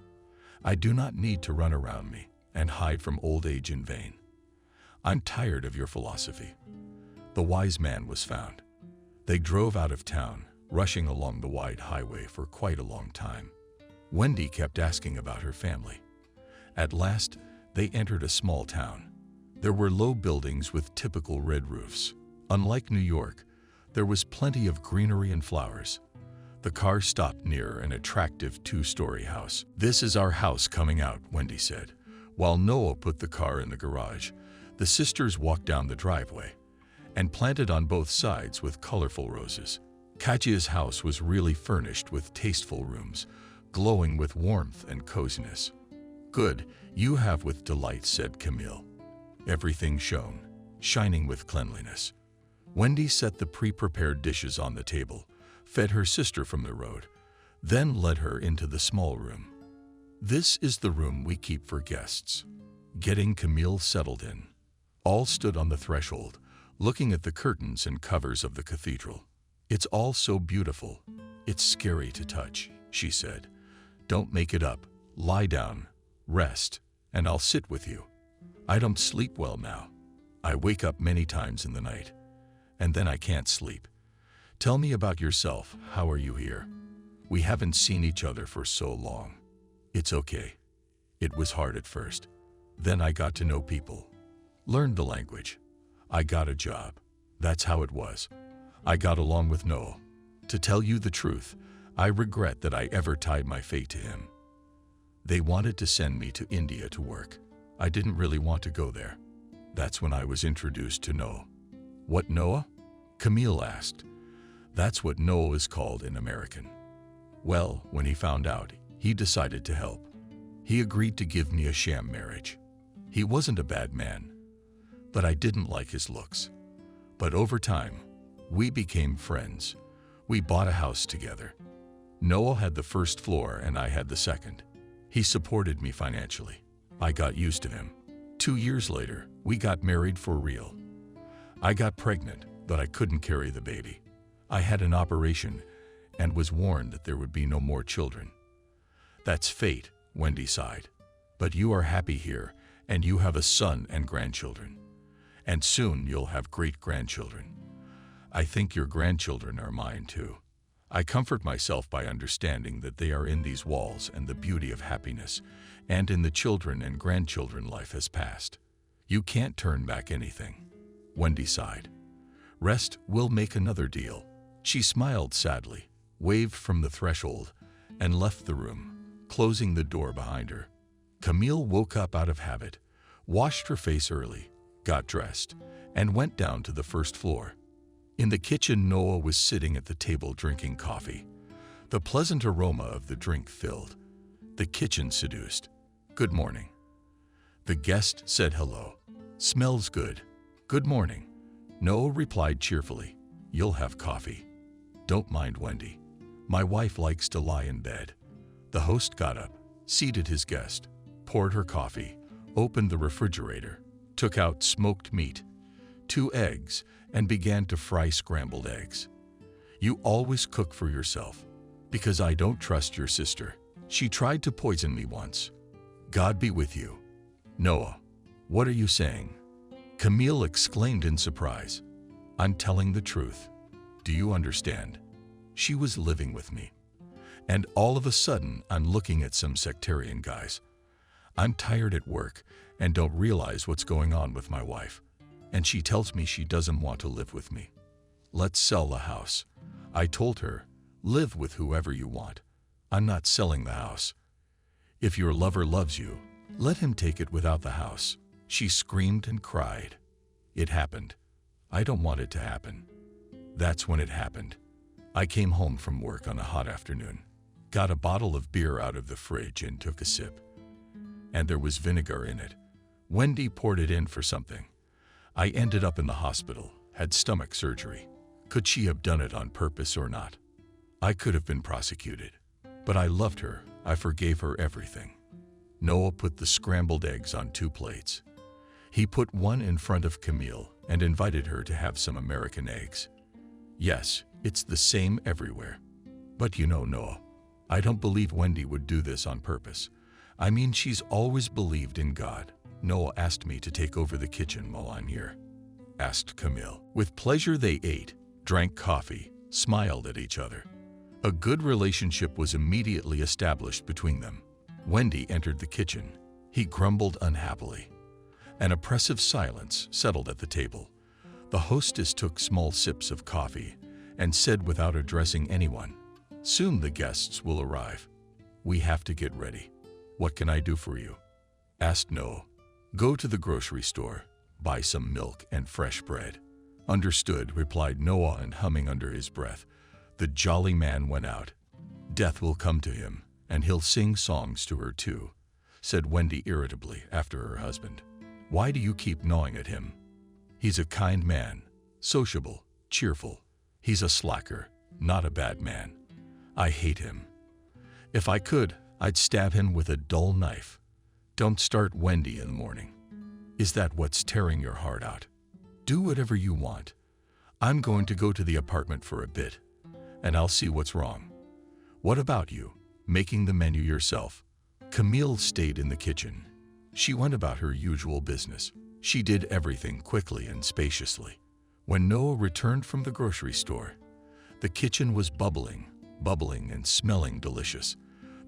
I do not need to run around me and hide from old age in vain. I'm tired of your philosophy. The wise man was found. They drove out of town, rushing along the wide highway for quite a long time. Wendy kept asking about her family. At last, they entered a small town. There were low buildings with typical red roofs. Unlike New York, there was plenty of greenery and flowers. The car stopped near an attractive two-story house. This is our house coming out, Wendy said. While Noah put the car in the garage, the sisters walked down the driveway and planted on both sides with colorful roses. Katya's house was really furnished with tasteful rooms, glowing with warmth and coziness. Good, you have with delight, said Camille. Everything shone, shining with cleanliness. Wendy set the pre-prepared dishes on the table, fed her sister from the road, then led her into the small room. This is the room we keep for guests. Getting Camille settled in, all stood on the threshold, looking at the curtains and covers of the cathedral. It's all so beautiful. It's scary to touch, she said. Don't make it up. Lie down, rest, and I'll sit with you. I don't sleep well now. I wake up many times in the night, and then I can't sleep. Tell me about yourself. How are you here? We haven't seen each other for so long. It's okay. It was hard at first. Then I got to know people, learned the language. I got a job. That's how it was. I got along with Noah. To tell you the truth, I regret that I ever tied my fate to him. They wanted to send me to India to work. I didn't really want to go there. That's when I was introduced to Noah. What, Noah? Camille asked. That's what Noah is called in American. Well, when he found out, he decided to help. He agreed to give me a sham marriage. He wasn't a bad man, but I didn't like his looks. But over time, we became friends. We bought a house together. Noah had the first floor and I had the second. He supported me financially. I got used to him. 2 years later, we got married for real. I got pregnant, but I couldn't carry the baby. I had an operation and was warned that there would be no more children. That's fate, Wendy sighed. But you are happy here, and you have a son and grandchildren. And soon you'll have great-grandchildren. I think your grandchildren are mine too. I comfort myself by understanding that they are in these walls and the beauty of happiness, and in the children and grandchildren life has passed. You can't turn back anything. Wendy sighed. Rest, we'll make another deal. She smiled sadly, waved from the threshold, and left the room, closing the door behind her. Camille woke up out of habit, washed her face early, got dressed, and went down to the first floor. In the kitchen, Noah was sitting at the table drinking coffee. The pleasant aroma of the drink filled. The kitchen seduced. Good morning. The guest said hello. Smells good. Good morning. Noah replied cheerfully. You'll have coffee. Don't mind Wendy. My wife likes to lie in bed. The host got up, seated his guest, poured her coffee, opened the refrigerator, took out smoked meat, 2 eggs, and began to fry scrambled eggs. You always cook for yourself, because I don't trust your sister. She tried to poison me once. God be with you. Noah, what are you saying? Camille exclaimed in surprise. I'm telling the truth. Do you understand? She was living with me. And all of a sudden, I'm looking at some sectarian guys. I'm tired at work and don't realize what's going on with my wife. And she tells me she doesn't want to live with me. Let's sell the house. I told her, live with whoever you want. I'm not selling the house. If your lover loves you, let him take it without the house. She screamed and cried. It happened. I don't want it to happen. That's when it happened. I came home from work on a hot afternoon, got a bottle of beer out of the fridge and took a sip. And there was vinegar in it. Wendy poured it in for something. I ended up in the hospital, had stomach surgery. Could she have done it on purpose or not? I could have been prosecuted. But I loved her. I forgave her everything. Noah put the scrambled eggs on 2 plates. He put one in front of Camille and invited her to have some American eggs. Yes, It's the same everywhere. But you know, Noah, I don't believe Wendy would do this on purpose. I mean, she's always believed in God. Noah asked me to take over the kitchen while I'm here," asked Camille. With pleasure they ate, drank coffee, smiled at each other. A good relationship was immediately established between them. Wendy entered the kitchen. He grumbled unhappily. An oppressive silence settled at the table. The hostess took small sips of coffee and said without addressing anyone, "Soon the guests will arrive. We have to get ready. What can I do for you?" asked Noah. "Go to the grocery store, buy some milk and fresh bread." "Understood," replied Noah, and humming under his breath, the jolly man went out. "Death will come to him, and he'll sing songs to her too," said Wendy irritably after her husband. "Why do you keep gnawing at him? He's a kind man, sociable, cheerful. He's a slacker, not a bad man. I hate him. If I could, I'd stab him with a dull knife. Don't start Wendy in the morning. Is that what's tearing your heart out? Do whatever you want. I'm going to go to the apartment for a bit, and I'll see what's wrong. What about you, making the menu yourself?" Camille stayed in the kitchen. She went about her usual business. She did everything quickly and spaciously. When Noah returned from the grocery store, the kitchen was bubbling and smelling delicious.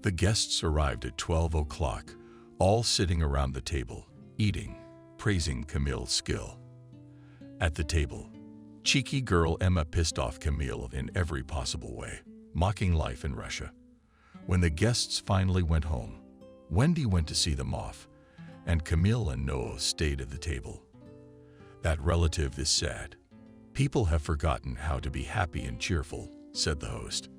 The guests arrived at 12 o'clock, all sitting around the table, eating, praising Camille's skill. At the table, cheeky girl Emma pissed off Camille in every possible way, mocking life in Russia. When the guests finally went home, Wendy went to see them off, and Camille and Noah stayed at the table. "That relative is sad. People have forgotten how to be happy and cheerful," said the host.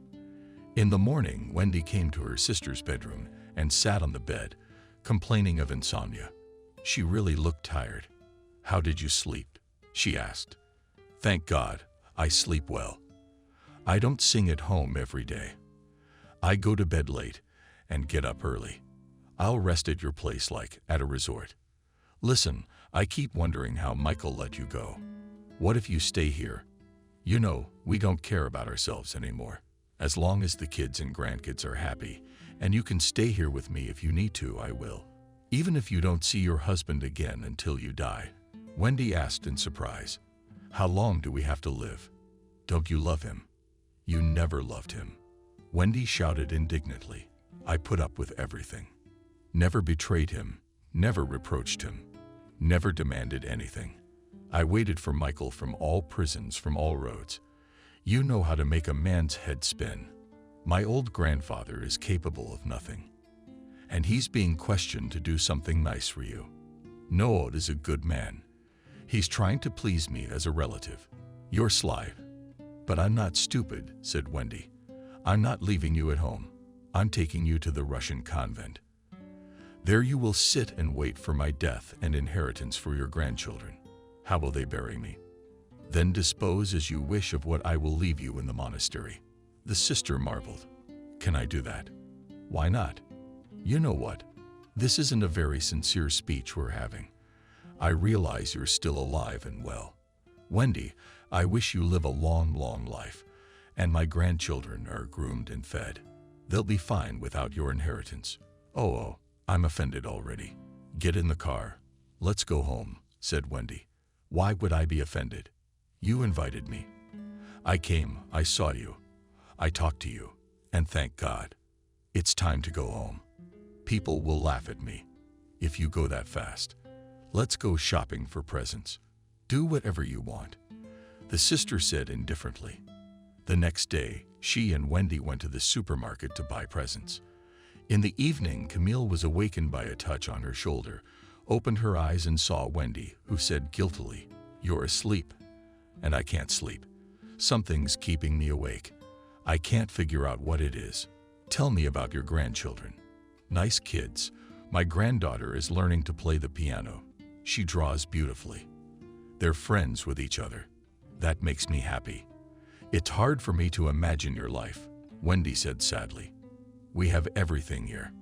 In the morning, Wendy came to her sister's bedroom and sat on the bed, complaining of insomnia. She really looked tired. "How did you sleep?" she asked. "Thank God, I sleep well. I don't sing at home every day. I go to bed late and get up early. I'll rest at your place like at a resort. Listen, I keep wondering how Michael let you go. What if you stay here? You know, we don't care about ourselves anymore. As long as the kids and grandkids are happy, and you can stay here with me if you need to, I will. Even if you don't see your husband again until you die." Wendy asked in surprise, "How long do we have to live? Don't you love him?" "You never loved him," Wendy shouted indignantly. "I put up with everything. Never betrayed him, never reproached him, never demanded anything. I waited for Michael from all prisons, from all roads. You know how to make a man's head spin. My old grandfather is capable of nothing, and he's being questioned to do something nice for you. Noah is a good man. He's trying to please me as a relative. You're sly, but I'm not stupid," said Wendy. "I'm not leaving you at home. I'm taking you to the Russian convent. There you will sit and wait for my death and inheritance for your grandchildren. How will they bury me? Then dispose as you wish of what I will leave you in the monastery." The sister marveled. "Can I do that?" "Why not? You know what? This isn't a very sincere speech we're having. I realize you're still alive and well. Wendy, I wish you live a long, long life, and my grandchildren are groomed and fed. They'll be fine without your inheritance. Oh, I'm offended already. Get in the car. Let's go home," said Wendy. "Why would I be offended? You invited me. I came, I saw you, I talked to you, and thank God. It's time to go home. People will laugh at me if you go that fast. Let's go shopping for presents. Do whatever you want," the sister said indifferently. The next day, she and Wendy went to the supermarket to buy presents. In the evening, Camille was awakened by a touch on her shoulder, opened her eyes and saw Wendy, who said guiltily, "You're asleep, and I can't sleep. Something's keeping me awake. I can't figure out what it is. Tell me about your grandchildren." "Nice kids. My granddaughter is learning to play the piano. She draws beautifully. They're friends with each other. That makes me happy. It's hard for me to imagine your life," Wendy said sadly. "We have everything here.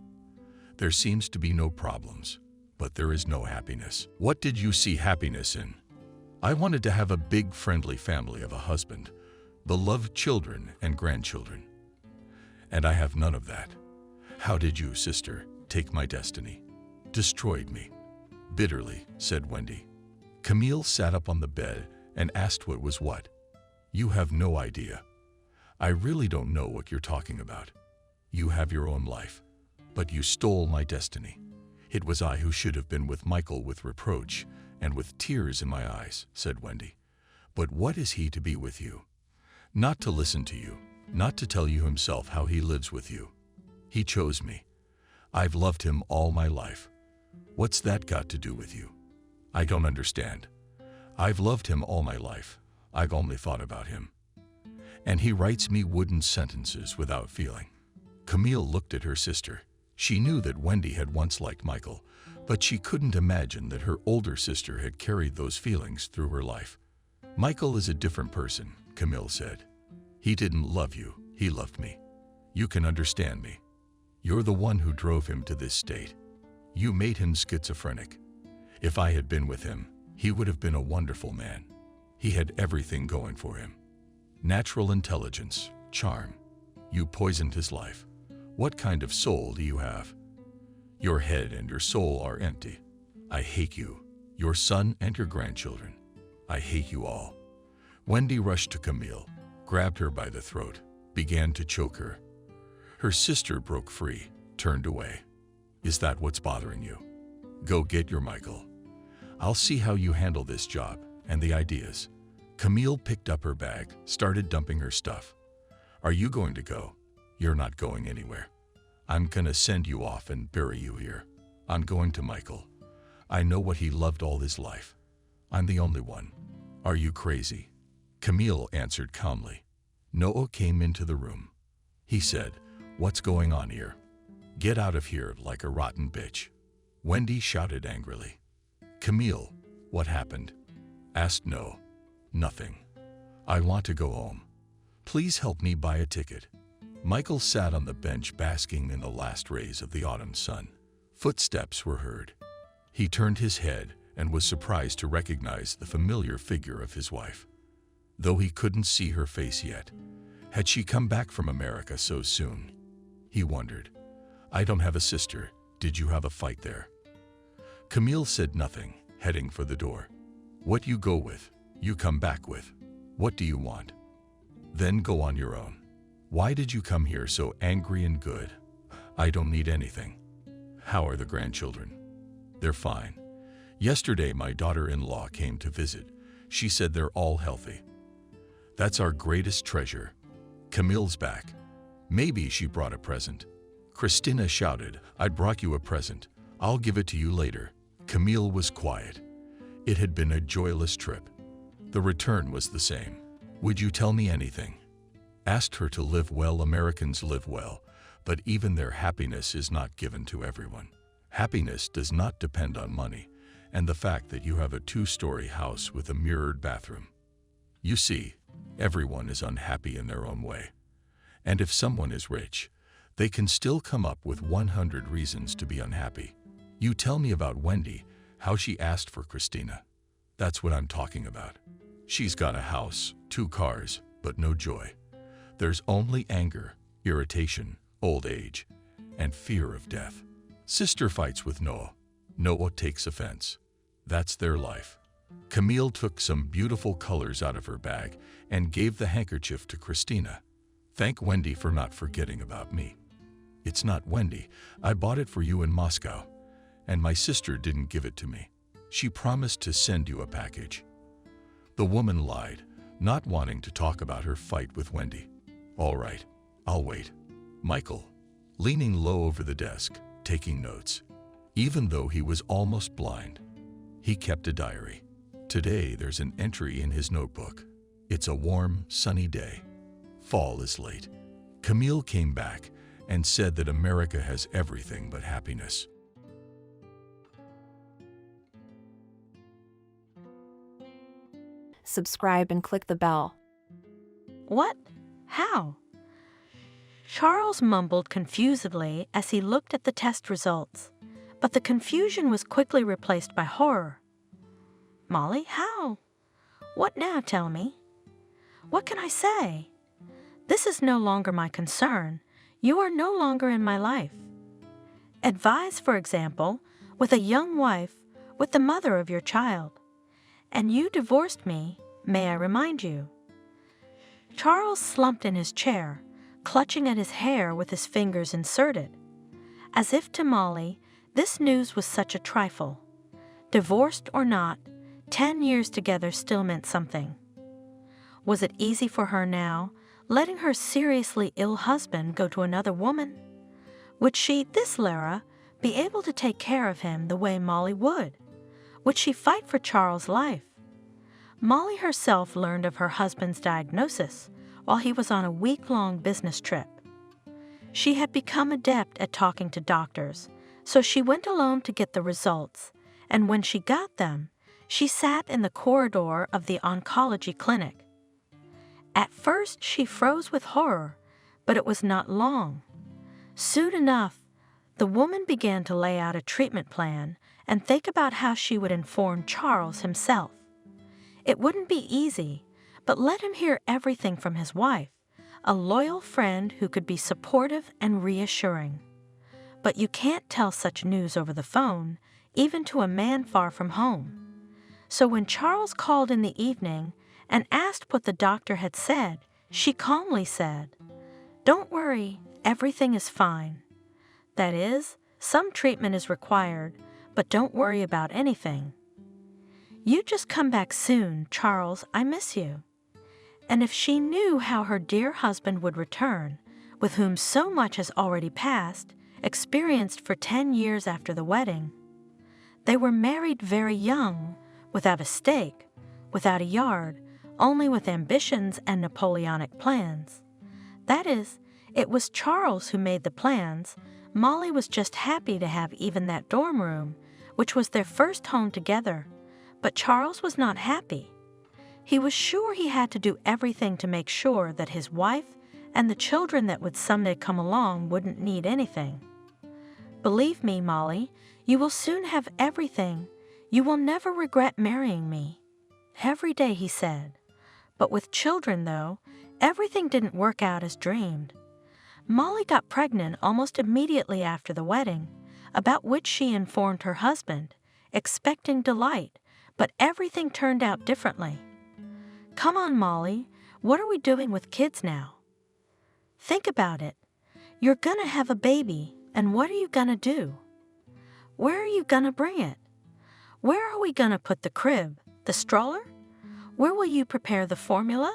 There seems to be no problems, but there is no happiness." "What did you see happiness in?" "I wanted to have a big friendly family of a husband, beloved children and grandchildren. And I have none of that. How did you, sister, take my destiny? Destroyed me. Bitterly, said Wendy. Camille sat up on the bed and asked what was what. You have no idea. I really don't know what you're talking about. You have your own life, but you stole my destiny. It was I who should have been with Michael with reproach and with tears in my eyes, said Wendy. But what is he to be with you? Not to listen to you, not to tell you himself how he lives with you. He chose me. I've loved him all my life. What's that got to do with you? I don't understand. I've loved him all my life. I've only thought about him. And he writes me wooden sentences without feeling. Camille looked at her sister. She knew that Wendy had once liked Michael, but she couldn't imagine that her older sister had carried those feelings through her life. Michael is a different person, Camille said. He didn't love you, he loved me. You can understand me. You're the one who drove him to this state. You made him schizophrenic. If I had been with him, he would have been a wonderful man. He had everything going for him. Natural intelligence, charm. You poisoned his life. What kind of soul do you have? Your head and your soul are empty. I hate you, your son and your grandchildren. I hate you all. Wendy rushed to Camille, grabbed her by the throat, began to choke her. Her sister broke free, turned away. Is that what's bothering you? Go get your Michael. I'll see how you handle this job and the ideas. Camille picked up her bag, started dumping her stuff. Are you going to go? You're not going anywhere. I'm gonna send you off and bury you here. I'm going to Michael. I know what he loved all his life. I'm the only one. Are you crazy? Camille answered calmly. Noah came into the room. He said, "What's going on here? Get out of here like a rotten bitch." Wendy shouted angrily. Camille, what happened? Asked Noah. Nothing. I want to go home. Please help me buy a ticket. Michael sat on the bench basking in the last rays of the autumn sun. Footsteps were heard. He turned his head and was surprised to recognize the familiar figure of his wife. Though he couldn't see her face yet, had she come back from America so soon? He wondered. I don't have a sister. Did you have a fight there? Camille said nothing, heading for the door. What you go with, you come back with. What do you want? Then go on your own. Why did you come here so angry and good? I don't need anything. How are the grandchildren? They're fine. Yesterday my daughter-in-law came to visit. She said they're all healthy. That's our greatest treasure. Camille's back. Maybe she brought a present. Christina shouted, I brought you a present. I'll give it to you later. Camille was quiet. It had been a joyless trip. The return was the same. Would you tell me anything? Asked her to live well. Americans live well, but even their happiness is not given to everyone. Happiness does not depend on money and the fact that you have a 2-story house with a mirrored bathroom. You see, everyone is unhappy in their own way. And if someone is rich, they can still come up with 100 reasons to be unhappy. You tell me about Wendy, how she asked for Christina. That's what I'm talking about. She's got a house, 2 cars, but no joy. There's only anger, irritation, old age, and fear of death. Sister fights with Noah. Noah takes offense. That's their life. Camille took some beautiful colors out of her bag and gave the handkerchief to Christina. Thank Wendy for not forgetting about me. It's not Wendy. I bought it for you in Moscow, and my sister didn't give it to me. She promised to send you a package. The woman lied, not wanting to talk about her fight with Wendy. All right, I'll wait. Michael, leaning low over the desk, taking notes. Even though he was almost blind, he kept a diary. Today there's an entry in his notebook. It's a warm, sunny day. Fall is late. Camille came back and said that America has everything but happiness. Subscribe and click the bell. What? How? Charles mumbled confusedly as he looked at the test results, but the confusion was quickly replaced by horror. Molly, how? What now, tell me? What can I say? This is no longer my concern. You are no longer in my life. Advise, for example, with a young wife, with the mother of your child. And you divorced me, may I remind you. Charles slumped in his chair, clutching at his hair with his fingers inserted. As if to Molly, this news was such a trifle. Divorced or not, 10 years together still meant something. Was it easy for her now, letting her seriously ill husband go to another woman? Would she, this Lara, be able to take care of him the way Molly would? Would she fight for Charles' life? Molly herself learned of her husband's diagnosis while he was on a week-long business trip. She had become adept at talking to doctors, so she went alone to get the results, and when she got them, she sat in the corridor of the oncology clinic. At first she froze with horror, but it was not long. Soon enough, the woman began to lay out a treatment plan and think about how she would inform Charles himself. It wouldn't be easy, but let him hear everything from his wife, a loyal friend who could be supportive and reassuring. But you can't tell such news over the phone, even to a man far from home. So when Charles called in the evening and asked what the doctor had said, she calmly said, "Don't worry, everything is fine. That is, some treatment is required, but don't worry about anything. You just come back soon, Charles, I miss you." And if she knew how her dear husband would return, with whom so much has already passed, experienced for 10 years after the wedding. They were married very young, without a stake, without a yard, only with ambitions and Napoleonic plans. That is, it was Charles who made the plans. Molly was just happy to have even that dorm room, which was their first home together. But Charles was not happy. He was sure he had to do everything to make sure that his wife and the children that would someday come along wouldn't need anything. "Believe me, Molly, you will soon have everything. You will never regret marrying me." Every day he said. But with children, though, everything didn't work out as dreamed. Molly got pregnant almost immediately after the wedding, about which she informed her husband, expecting delight, but everything turned out differently. "Come on, Molly, what are we doing with kids now? Think about it. You're gonna have a baby, and what are you gonna do? Where are you gonna bring it? Where are we gonna put the crib, the stroller? Where will you prepare the formula?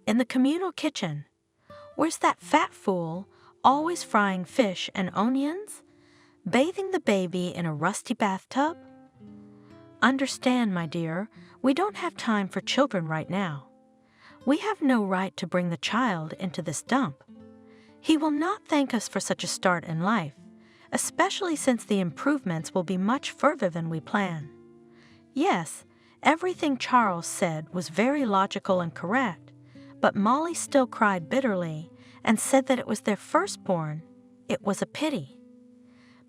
In the communal kitchen. Where's that fat fool, always frying fish and onions? Bathing the baby in a rusty bathtub? Understand, my dear, we don't have time for children right now. We have no right to bring the child into this dump. He will not thank us for such a start in life, especially since the improvements will be much further than we plan." Yes, everything Charles said was very logical and correct, but Molly still cried bitterly and said that it was their firstborn. It was a pity.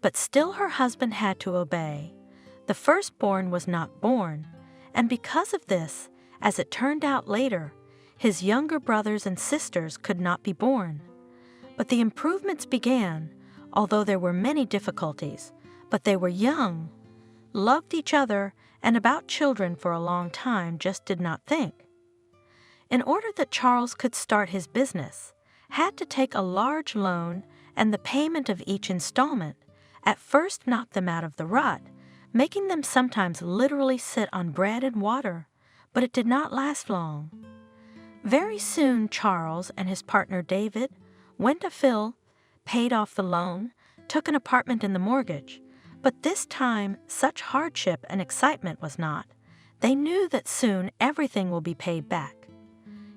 But still her husband had to obey. The firstborn was not born, and because of this, as it turned out later, his younger brothers and sisters could not be born. But the improvements began, although there were many difficulties, but they were young, loved each other, and about children for a long time just did not think. In order that Charles could start his business, had to take a large loan, and the payment of each installment at first knocked them out of the rut, making them sometimes literally sit on bread and water, but it did not last long. Very soon Charles and his partner David went to Phil, paid off the loan, took an apartment in the mortgage, but this time such hardship and excitement was not. They knew that soon everything will be paid back.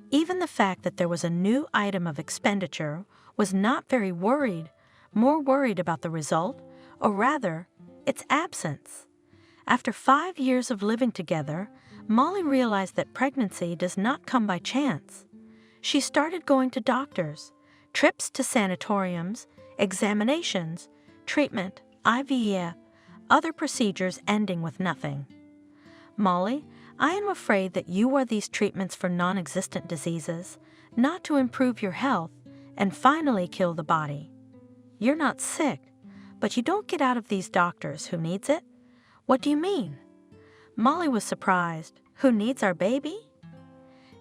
Even the fact that there was a new item of expenditure was not very worried, more worried about the result, or rather, its absence. After 5 years of living together, Molly realized that pregnancy does not come by chance. She started going to doctors, trips to sanatoriums, examinations, treatment, IVF, other procedures ending with nothing. "Molly, I am afraid that you are these treatments for non-existent diseases, not to improve your health and finally kill the body. You're not sick, but you don't get out of these doctors. Who needs it? What do you mean? Molly was surprised. Who needs our baby?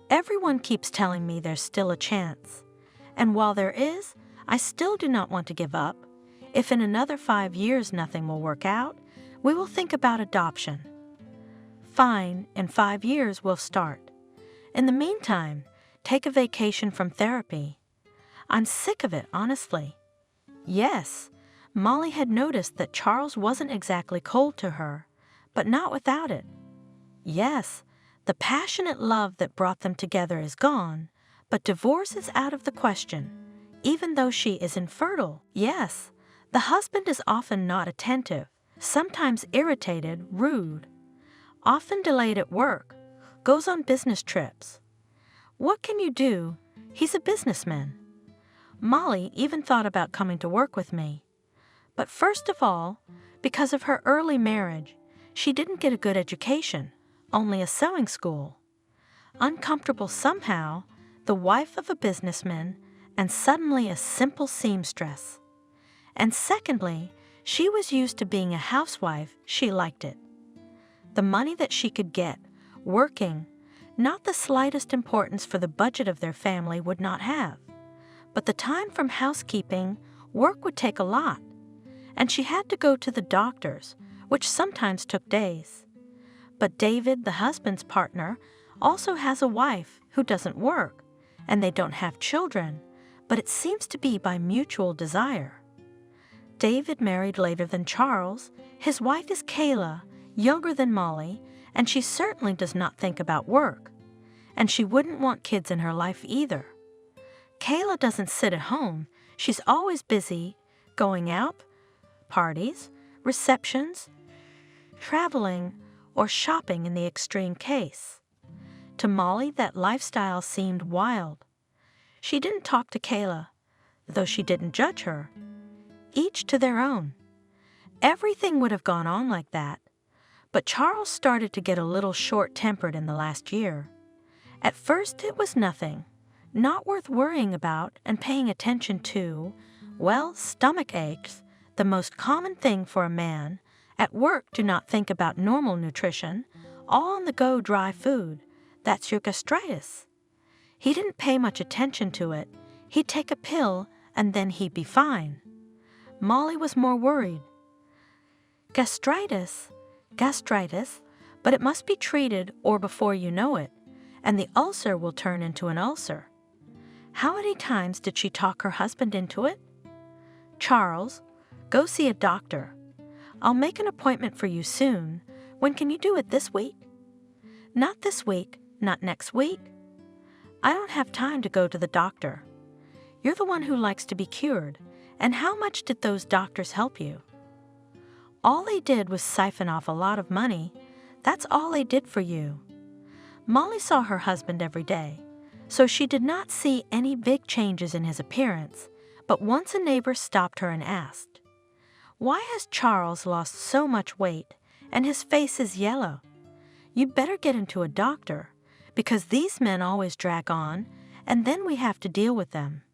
Everyone keeps telling me there's still a chance. And while there is, I still do not want to give up. If in another 5 years nothing will work out, we will think about adoption. Fine, in 5 years we'll start. In the meantime, take a vacation from therapy. I'm sick of it, honestly. Yes, Molly had noticed that Charles wasn't exactly cold to her, but not without it. Yes, the passionate love that brought them together is gone, but divorce is out of the question, even though she is infertile. Yes, the husband is often not attentive, sometimes irritated, rude, often delayed at work, goes on business trips. What can you do? He's a businessman. Molly even thought about coming to work with me. But first of all, because of her early marriage, she didn't get a good education, only a sewing school. Uncomfortable somehow, the wife of a businessman and suddenly a simple seamstress. And secondly, she was used to being a housewife. She liked it. The money that she could get, working, not the slightest importance for the budget of their family would not have. But the time from housekeeping, work would take a lot. And she had to go to the doctors, which sometimes took days. But David, the husband's partner, also has a wife who doesn't work, and they don't have children, but it seems to be by mutual desire. David married later than Charles. His wife is Kayla, younger than Molly, and she certainly does not think about work. And she wouldn't want kids in her life either. Kayla doesn't sit at home. She's always busy, going out, parties, receptions, traveling, or shopping in the extreme case. To Molly, that lifestyle seemed wild. She didn't talk to Kayla, though she didn't judge her. Each to their own. Everything would have gone on like that. But Charles started to get a little short-tempered in the last year. At first it was nothing, not worth worrying about and paying attention to. Well, stomach aches, the most common thing for a man. At work, do not think about normal nutrition. All on the go dry food. That's your gastritis. He didn't pay much attention to it. He'd take a pill and then he'd be fine. Molly was more worried. Gastritis, but it must be treated or before you know it, and the ulcer will turn into an ulcer. How many times did she talk her husband into it? Charles, go see a doctor. I'll make an appointment for you soon. When can you do it? This week? Not this week, not next week. I don't have time to go to the doctor. You're the one who likes to be cured, and how much did those doctors help you? All they did was siphon off a lot of money. That's all they did for you. Molly saw her husband every day, so she did not see any big changes in his appearance, but once a neighbor stopped her and asked, "Why has Charles lost so much weight and his face is yellow? You'd better get him to a doctor, because these men always drag on, and then we have to deal with them."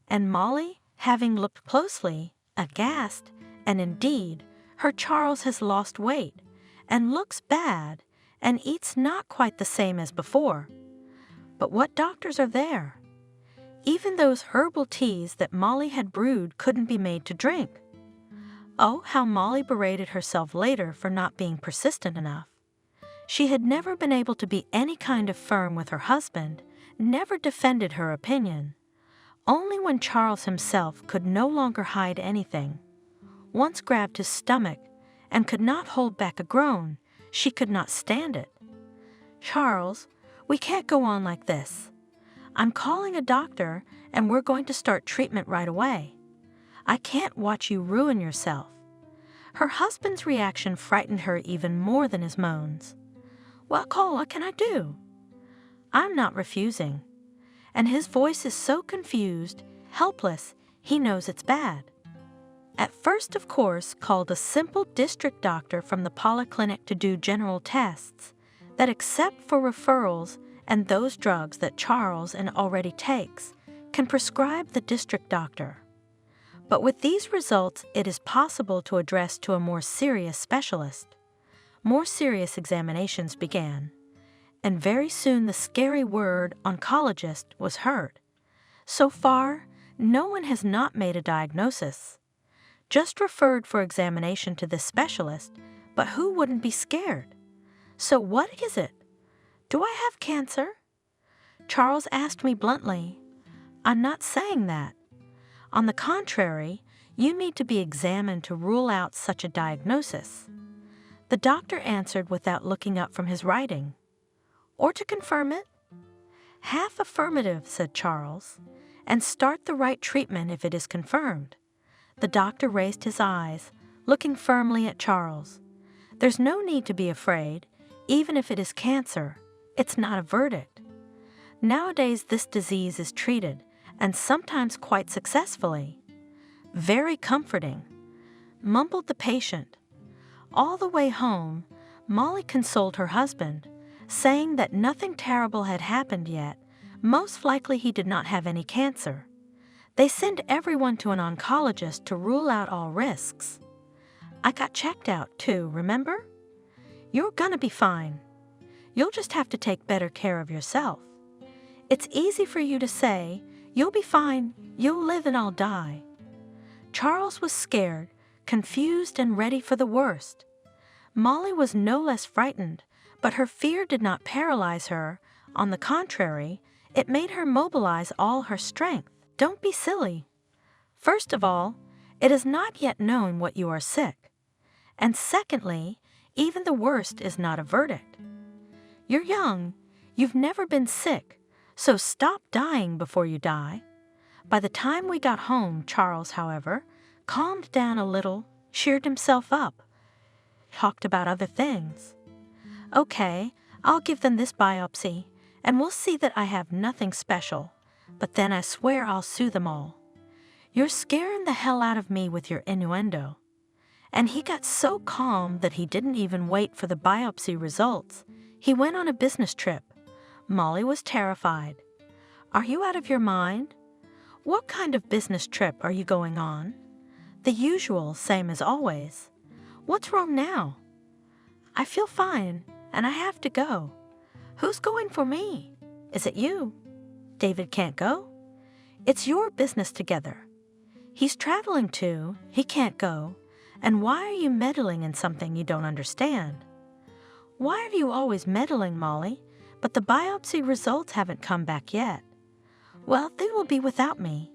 And Molly, having looked closely, aghast, and indeed, her Charles has lost weight, and looks bad, and eats not quite the same as before. But what doctors are there? Even those herbal teas that Molly had brewed couldn't be made to drink. Oh, how Molly berated herself later for not being persistent enough. She had never been able to be any kind of firm with her husband, never defended her opinion. Only when Charles himself could no longer hide anything, once grabbed his stomach and could not hold back a groan, she could not stand it. "Charles, we can't go on like this. I'm calling a doctor and we're going to start treatment right away. I can't watch you ruin yourself." Her husband's reaction frightened her even more than his moans. "Well, Cole, what can I do?" "I'm not refusing." And his voice is so confused, helpless, he knows it's bad. At first, of course, called a simple district doctor from the polyclinic to do general tests. that except for referrals and those drugs that Charles and already takes, can prescribe the district doctor. But with these results, it is possible to address to a more serious specialist. More serious examinations began, and very soon the scary word oncologist was heard. So far, no one has not made a diagnosis. Just referred for examination to this specialist, but who wouldn't be scared? So what is it? Do I have cancer? Charles asked me bluntly. I'm not saying that. On the contrary, you need to be examined to rule out such a diagnosis. The doctor answered without looking up from his writing. Or to confirm it? Half affirmative, said Charles, and start the right treatment if it is confirmed. The doctor raised his eyes, looking firmly at Charles. There's no need to be afraid, even if it is cancer. It's not a verdict. Nowadays, this disease is treated, and sometimes quite successfully. Very comforting, mumbled the patient. All the way home, Molly consoled her husband, saying that nothing terrible had happened yet. Most likely he did not have any cancer. They send everyone to an oncologist to rule out all risks. I got checked out too, remember? You're gonna be fine. You'll just have to take better care of yourself. It's easy for you to say, you'll be fine, you'll live and I'll die. Charles was scared, confused, and ready for the worst. Molly was no less frightened, but her fear did not paralyze her. On the contrary, it made her mobilize all her strength. Don't be silly. First of all, it is not yet known what you are sick. And secondly, even the worst is not a verdict. You're young, you've never been sick, so stop dying before you die. By the time we got home, Charles, however, calmed down a little, cheered himself up, talked about other things. Okay, I'll give them this biopsy, and we'll see that I have nothing special. But then I swear I'll sue them all. You're scaring the hell out of me with your innuendo. And he got so calm that he didn't even wait for the biopsy results. He went on a business trip. Molly was terrified. Are you out of your mind? What kind of business trip are you going on? The usual, same as always. What's wrong now? I feel fine, and I have to go. Who's going for me? Is it you? David can't go? It's your business together. He's traveling too, he can't go. And why are you meddling in something you don't understand? Why are you always meddling, Molly? But the biopsy results haven't come back yet. Well, they will be without me.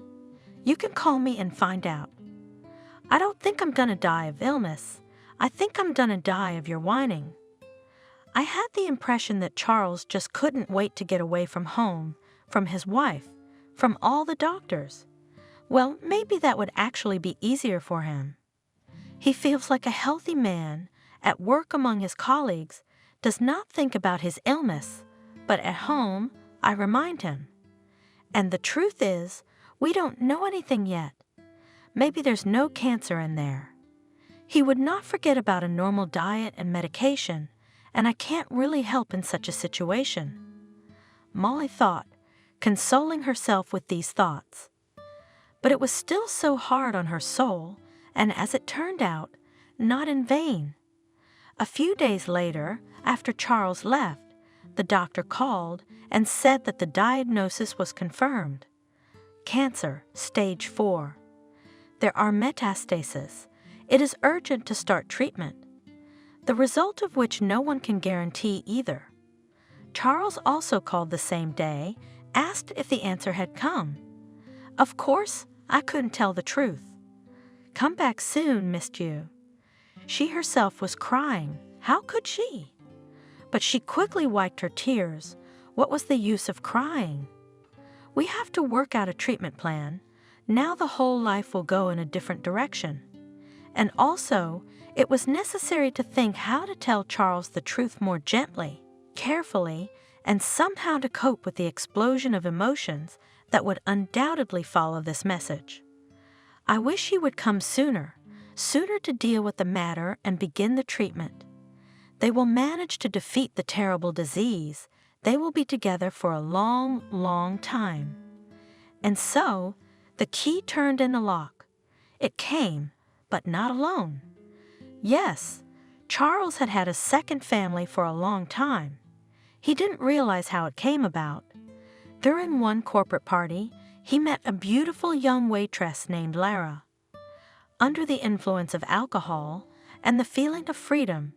You can call me and find out. I don't think I'm gonna die of illness. I think I'm gonna die of your whining. I had the impression that Charles just couldn't wait to get away from home, from his wife, from all the doctors. Well, maybe that would actually be easier for him. He feels like a healthy man, at work among his colleagues, does not think about his illness, but at home, I remind him. And the truth is, we don't know anything yet. Maybe there's no cancer in there. He would not forget about a normal diet and medication, and I can't really help in such a situation. Molly thought, consoling herself with these thoughts. But it was still so hard on her soul, and as it turned out, not in vain. A few days later, after Charles left, the doctor called and said that the diagnosis was confirmed. Cancer, stage 4. There are metastases. It is urgent to start treatment, the result of which no one can guarantee either. Charles also called the same day, asked if the answer had come. Of course, I couldn't tell the truth. Come back soon, missed you. She herself was crying. How could she? But she quickly wiped her tears. What was the use of crying? We have to work out a treatment plan. Now the whole life will go in a different direction. And also, it was necessary to think how to tell Charles the truth more gently, carefully, and somehow to cope with the explosion of emotions that would undoubtedly follow this message. I wish he would come sooner to deal with the matter and begin the treatment. They will manage to defeat the terrible disease. They will be together for a long, long time. And so, the key turned in the lock. It came, but not alone. Yes, Charles had had a second family for a long time. He didn't realize how it came about. During one corporate party, he met a beautiful young waitress named Lara. Under the influence of alcohol and the feeling of freedom,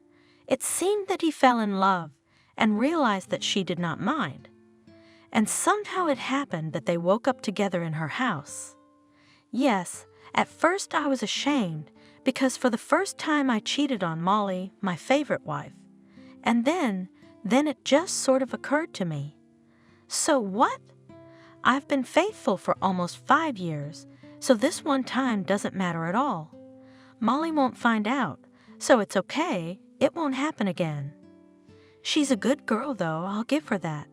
it seemed that he fell in love and realized that she did not mind. And somehow it happened that they woke up together in her house. Yes, at first I was ashamed because for the first time I cheated on Molly, my favorite wife. And then it just sort of occurred to me. So what? I've been faithful for almost 5 years, so this one time doesn't matter at all. Molly won't find out, so it's okay, it won't happen again. She's a good girl, though, I'll give her that.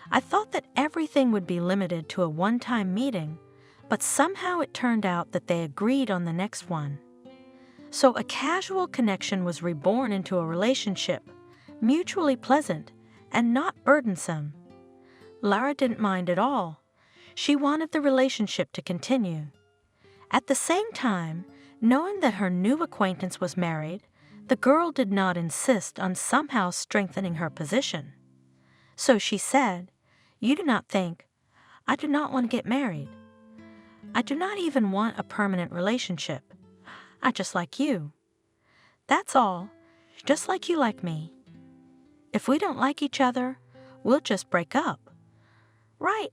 I thought that everything would be limited to a one-time meeting, but somehow it turned out that they agreed on the next one. So a casual connection was reborn into a relationship, mutually pleasant and not burdensome. Lara didn't mind at all. She wanted the relationship to continue. At the same time, knowing that her new acquaintance was married, the girl did not insist on somehow strengthening her position. So she said, "You do not think, I do not want to get married. I do not even want a permanent relationship. I just like you. That's all, just like you like me. If we don't like each other, we'll just break up." Right.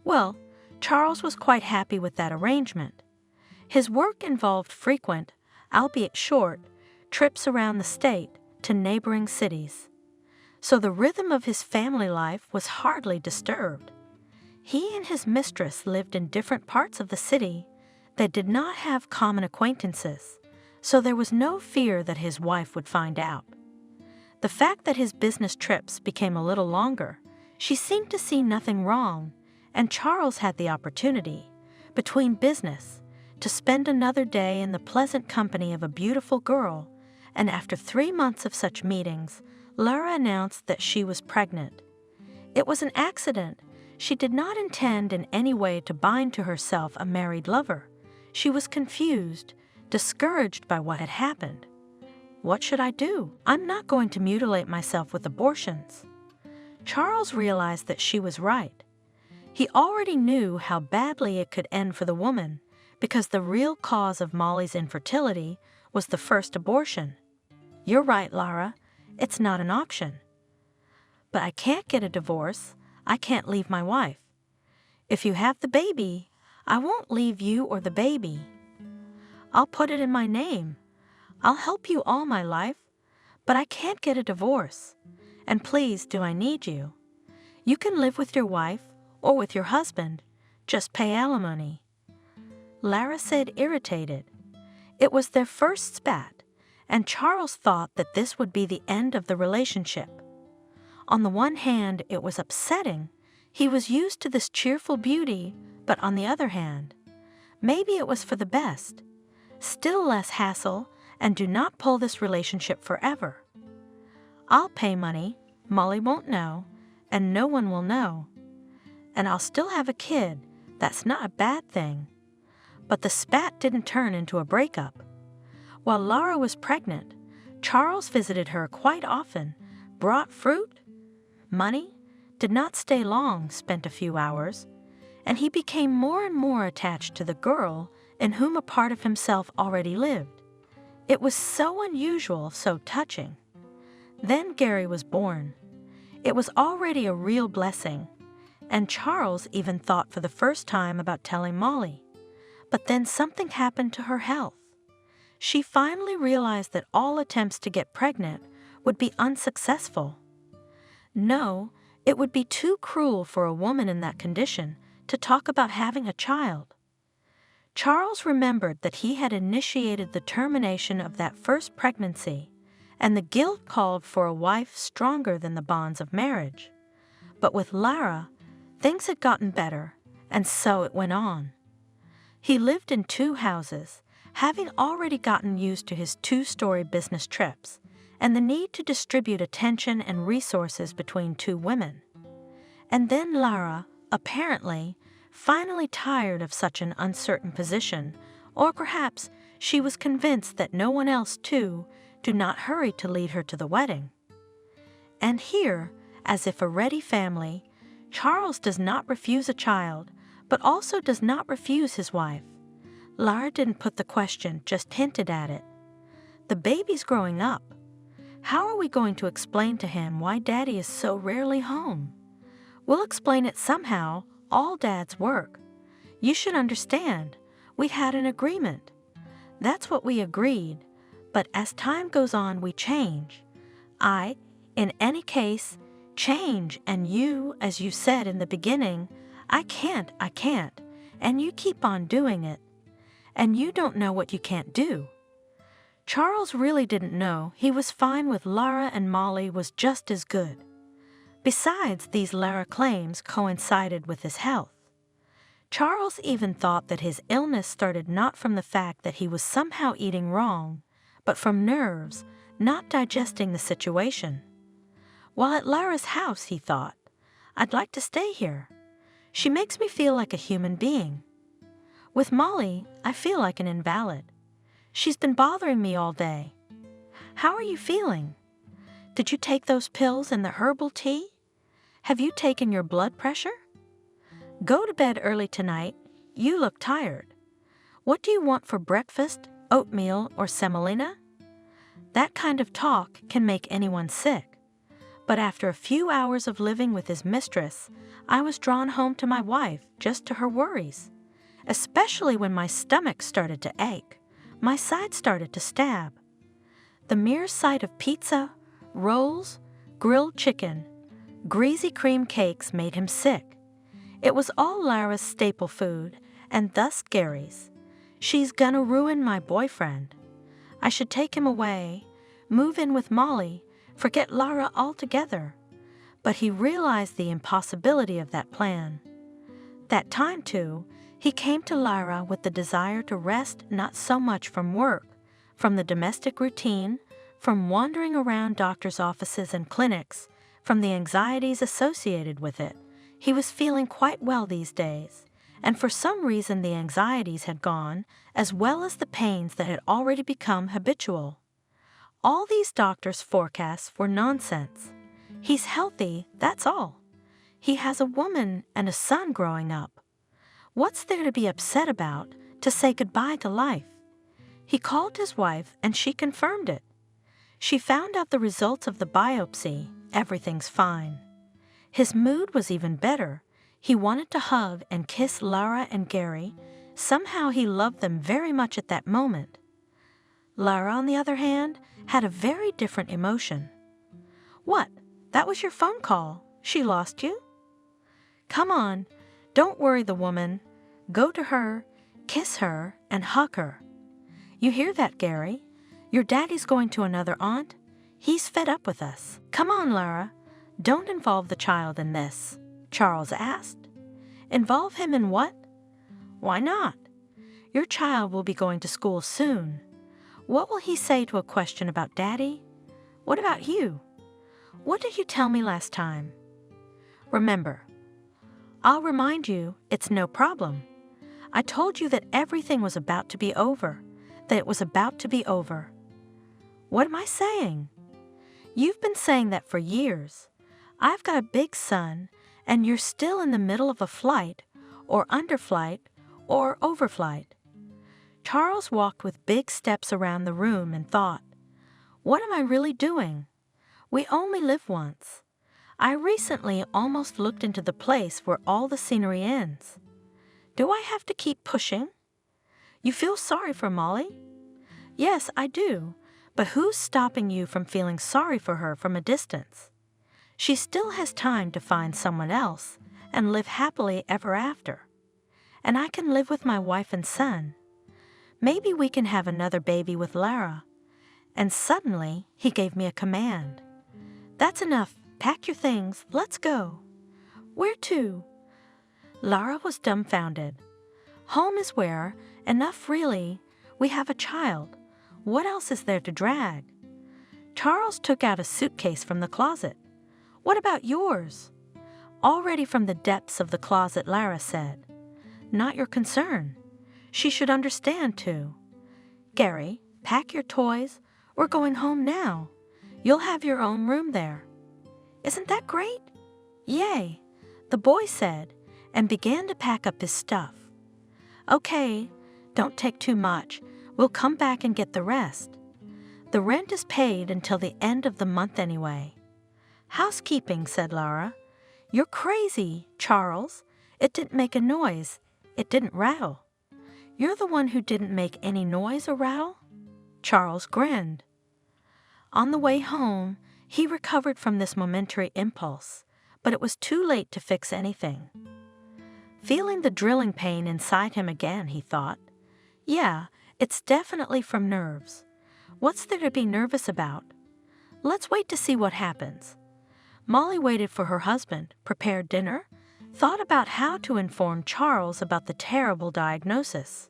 Well, Charles was quite happy with that arrangement. His work involved frequent, albeit short, trips around the state to neighboring cities. So the rhythm of his family life was hardly disturbed. He and his mistress lived in different parts of the city. They did not have common acquaintances, so there was no fear that his wife would find out. The fact that his business trips became a little longer, she seemed to see nothing wrong, and Charles had the opportunity, between business, to spend another day in the pleasant company of a beautiful girl, and after 3 months of such meetings, Lara announced that she was pregnant. It was an accident. She did not intend in any way to bind to herself a married lover. She was confused, discouraged by what had happened. What should I do? I'm not going to mutilate myself with abortions. Charles realized that she was right. He already knew how badly it could end for the woman because the real cause of Molly's infertility was the first abortion. You're right, Lara. It's not an option. But I can't get a divorce. I can't leave my wife. If you have the baby, I won't leave you or the baby. I'll put it in my name. I'll help you all my life, but I can't get a divorce. And please, do I need you? You can live with your wife or with your husband. Just pay alimony. Lara said, irritated. It was their first spat, and Charles thought that this would be the end of the relationship. On the one hand, it was upsetting. He was used to this cheerful beauty, but on the other hand, maybe it was for the best. Still less hassle, and do not pull this relationship forever. I'll pay money, Molly won't know, and no one will know. And I'll still have a kid, that's not a bad thing. But the spat didn't turn into a breakup. While Lara was pregnant, Charles visited her quite often, brought fruit, money, did not stay long, spent a few hours, and he became more and more attached to the girl in whom a part of himself already lived. It was so unusual, so touching. Then Gary was born. It was already a real blessing, and Charles even thought for the first time about telling Molly. But then something happened to her health. She finally realized that all attempts to get pregnant would be unsuccessful. No, it would be too cruel for a woman in that condition to talk about having a child. Charles remembered that he had initiated the termination of that first pregnancy, and the guilt called for a wife stronger than the bonds of marriage. But with Lara, things had gotten better, and so it went on. He lived in 2 houses, having already gotten used to his 2-story business trips, and the need to distribute attention and resources between two women. And then Lara, apparently, finally tired of such an uncertain position, or perhaps she was convinced that no one else, too, do not hurry to lead her to the wedding. And here, as if a ready family, Charles does not refuse a child, but also does not refuse his wife. Lara didn't put the question, just hinted at it. The baby's growing up. How are we going to explain to him why Daddy is so rarely home? We'll explain it somehow. All dads work. You should understand. We had an agreement. That's what we agreed. But as time goes on, we change. In any case, change, and you, as you said in the beginning, I can't, and you keep on doing it. And you don't know what you can't do. Charles really didn't know. He was fine with Lara, and Molly was just as good. Besides, these Lara claims coincided with his health. Charles even thought that his illness started not from the fact that he was somehow eating wrong, but from nerves, not digesting the situation. While at Lara's house, he thought, I'd like to stay here. She makes me feel like a human being. With Molly, I feel like an invalid. She's been bothering me all day. How are you feeling? Did you take those pills and the herbal tea? Have you taken your blood pressure? Go to bed early tonight. You look tired. What do you want for breakfast, oatmeal or semolina? That kind of talk can make anyone sick. But after a few hours of living with his mistress, I was drawn home to my wife just to her worries, especially when my stomach started to ache, my side started to stab. The mere sight of pizza, rolls, grilled chicken, greasy cream cakes made him sick. It was all Lara's staple food, and thus Gary's. She's gonna ruin my boyfriend. I should take him away, move in with Molly, forget Lara altogether. But he realized the impossibility of that plan. That time, too, he came to Lara with the desire to rest not so much from work, from the domestic routine, from wandering around doctors' offices and clinics, from the anxieties associated with it. He was feeling quite well these days, and for some reason the anxieties had gone, as well as the pains that had already become habitual. All these doctors' forecasts were nonsense. He's healthy, that's all. He has a woman and a son growing up. What's there to be upset about, to say goodbye to life? He called his wife, and she confirmed it. She found out the results of the biopsy. Everything's fine. His mood was even better. He wanted to hug and kiss Lara and Gary. Somehow he loved them very much at that moment. Lara, on the other hand, had a very different emotion. What? That was your phone call. She lost you? Come on, don't worry the woman. Go to her, kiss her, and hug her. You hear that, Gary? Your daddy's going to another aunt. He's fed up with us. Come on, Lara. Don't involve the child in this, Charles asked. Involve him in what? Why not? Your child will be going to school soon. What will he say to a question about Daddy? What about you? What did you tell me last time? Remember, I'll remind you, it's no problem. I told you that everything was about to be over, that it was about to be over. What am I saying? You've been saying that for years. I've got a big son, and you're still in the middle of a flight, or underflight, or overflight. Charles walked with big steps around the room and thought, what am I really doing? We only live once. I recently almost looked into the place where all the scenery ends. Do I have to keep pushing? You feel sorry for Molly? Yes, I do, but who's stopping you from feeling sorry for her from a distance? She still has time to find someone else and live happily ever after. And I can live with my wife and son. Maybe we can have another baby with Lara. And suddenly, he gave me a command. That's enough. Pack your things. Let's go. Where to? Lara was dumbfounded. Home is where, enough really. We have a child. What else is there to drag? Charles took out a suitcase from the closet. "What about yours?" Already from the depths of the closet, Lara said, "Not your concern. She should understand, too. Gary, pack your toys. We're going home now. You'll have your own room there." "Isn't that great?" "Yay," the boy said, and began to pack up his stuff. "Okay, don't take too much. We'll come back and get the rest. The rent is paid until the end of the month anyway." "Housekeeping," said Lara. "You're crazy, Charles. It didn't make a noise. It didn't rattle." "You're the one who didn't make any noise or rattle?" Charles grinned. On the way home, he recovered from this momentary impulse, but it was too late to fix anything. Feeling the drilling pain inside him again, he thought, "Yeah, it's definitely from nerves. What's there to be nervous about? Let's wait to see what happens." Molly waited for her husband, prepared dinner, thought about how to inform Charles about the terrible diagnosis.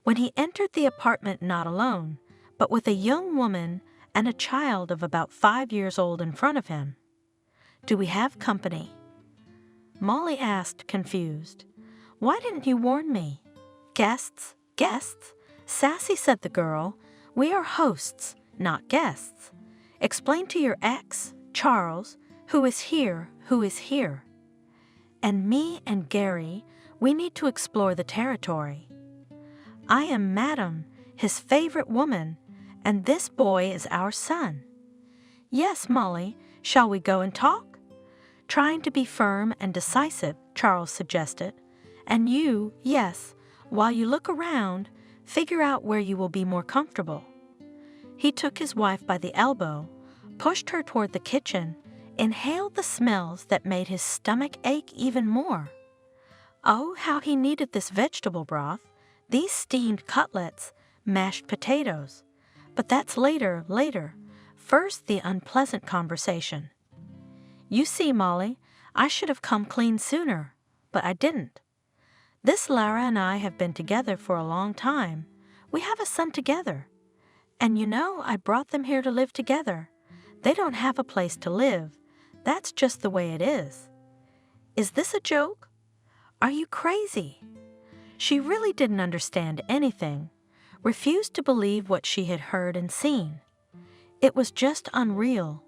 When he entered the apartment not alone, but with a young woman and a child of about 5 years old in front of him. "Do we have company?" Molly asked, confused. "Why didn't you warn me?" "Guests, guests," Sassy said the girl. "We are hosts, not guests. Explain to your ex, Charles, who is here. And me and Gary, we need to explore the territory. I am Madam, his favorite woman, and this boy is our son." "Yes, Molly, shall we go and talk?" Trying to be firm and decisive, Charles suggested. "And you, yes, while you look around, figure out where you will be more comfortable." He took his wife by the elbow, pushed her toward the kitchen, inhaled the smells that made his stomach ache even more. Oh, how he needed this vegetable broth, these steamed cutlets, mashed potatoes. But that's later. First, the unpleasant conversation. "You see, Molly, I should have come clean sooner, but I didn't. This Lara and I have been together for a long time. We have a son together. And you know, I brought them here to live together. They don't have a place to live. That's just the way it is. Is this a joke? Are you crazy?" She really didn't understand anything, refused to believe what she had heard and seen. It was just unreal.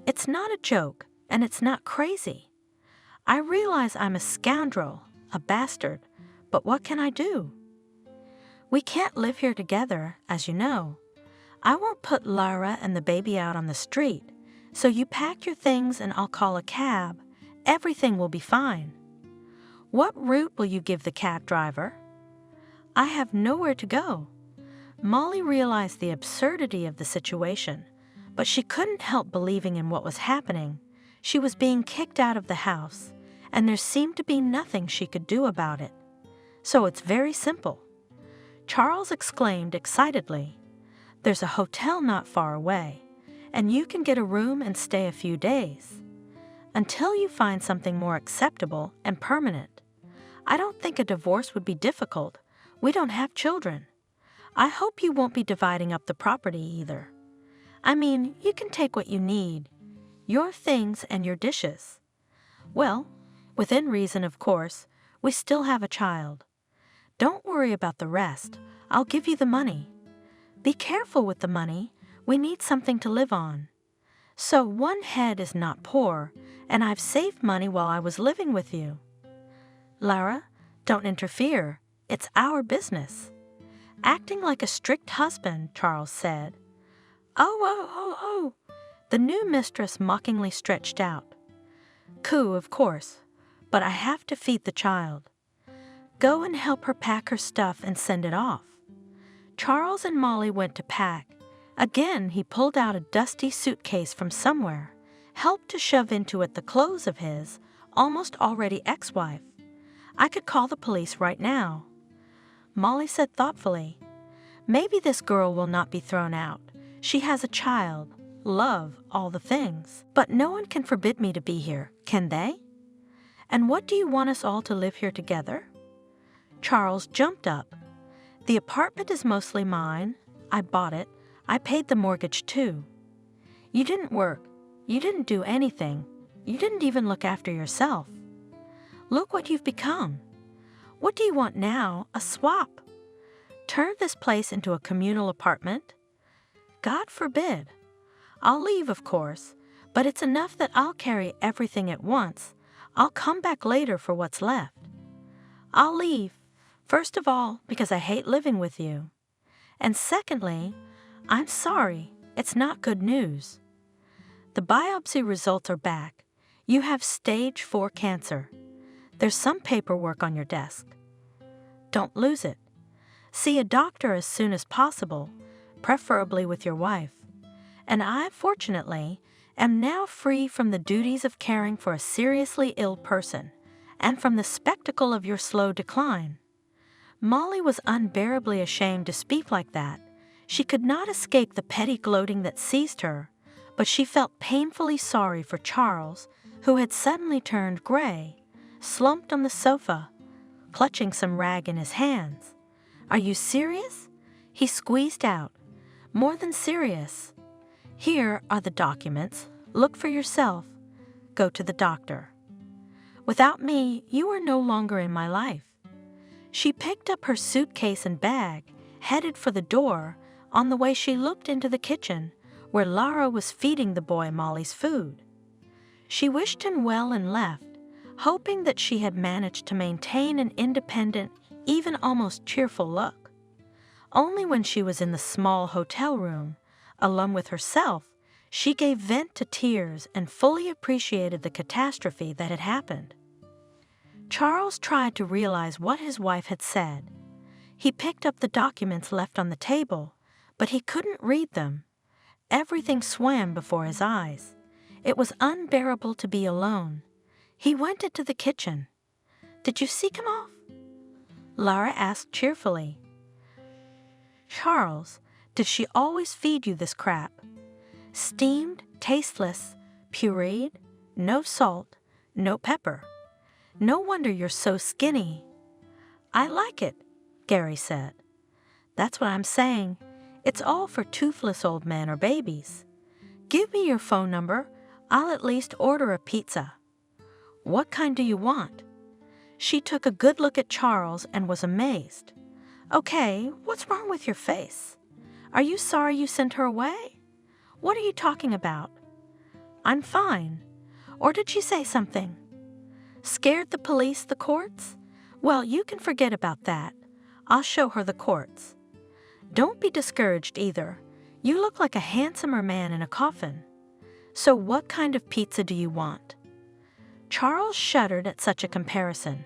"It's not a joke, and it's not crazy. I realize I'm a scoundrel, a bastard, but what can I do? We can't live here together, as you know. I won't put Lara and the baby out on the street, so you pack your things and I'll call a cab. Everything will be fine." "What route will you give the cab driver?" "I have nowhere to go." Molly realized the absurdity of the situation, but she couldn't help believing in what was happening. She was being kicked out of the house, and there seemed to be nothing she could do about it. "So it's very simple." Charles exclaimed excitedly. "There's a hotel not far away, and you can get a room and stay a few days. Until you find something more acceptable and permanent. I don't think a divorce would be difficult. We don't have children. I hope you won't be dividing up the property either. I mean, you can take what you need, your things and your dishes. Well, within reason, of course, we still have a child. Don't worry about the rest. I'll give you the money. Be careful with the money. We need something to live on. So one head is not poor, and I've saved money while I was living with you. Lara, don't interfere. It's our business." Acting like a strict husband, Charles said. Oh. The new mistress mockingly stretched out. "Coo, of course, but I have to feed the child. Go and help her pack her stuff and send it off." Charles and Molly went to pack. Again, he pulled out a dusty suitcase from somewhere, helped to shove into it the clothes of his, almost already ex-wife. "I could call the police right now." Molly said thoughtfully, "Maybe this girl will not be thrown out. She has a child, love, all the things. But no one can forbid me to be here, can they? And what do you want us all to live here together?" Charles jumped up. "The apartment is mostly mine. I bought it. I paid the mortgage too." You didn't work. You didn't do anything. You didn't even look after yourself. Look what you've become. What do you want now? A swap? Turn this place into a communal apartment? God forbid. I'll leave, of course, but it's enough that I'll carry everything at once. I'll come back later for what's left. I'll leave, first of all, because I hate living with you. And secondly, I'm sorry, it's not good news. The biopsy results are back. You have stage 4 cancer. There's some paperwork on your desk. Don't lose it. See a doctor as soon as possible, preferably with your wife. And I, fortunately, am now free from the duties of caring for a seriously ill person and from the spectacle of your slow decline. Molly was unbearably ashamed to speak like that. She could not escape the petty gloating that seized her, but she felt painfully sorry for Charles, who had suddenly turned gray, slumped on the sofa, clutching some rag in his hands. Are you serious? He squeezed out. More than serious. Here are the documents. Look for yourself. Go to the doctor. Without me, you are no longer in my life. She picked up her suitcase and bag, headed for the door. On the way, she looked into the kitchen, where Lara was feeding the boy Molly's food. She wished him well and left, hoping that she had managed to maintain an independent, even almost cheerful look. Only when she was in the small hotel room, alone with herself, she gave vent to tears and fully appreciated the catastrophe that had happened. Charles tried to realize what his wife had said. He picked up the documents left on the table, but he couldn't read them. Everything swam before his eyes. It was unbearable to be alone. He went into the kitchen. Did you seek him off? Lara asked cheerfully. Charles, did she always feed you this crap? Steamed, tasteless, pureed, no salt, no pepper. No wonder you're so skinny. I like it, Gary said. That's what I'm saying. It's all for toothless old men or babies. Give me your phone number. I'll at least order a pizza. What kind do you want? She took a good look at Charles and was amazed. Okay, what's wrong with your face? Are you sorry you sent her away? What are you talking about? I'm fine. Or did she say something? Scared the police, the courts? Well, you can forget about that. I'll show her the courts. Don't be discouraged either. You look like a handsomer man in a coffin. So what kind of pizza do you want? Charles shuddered at such a comparison.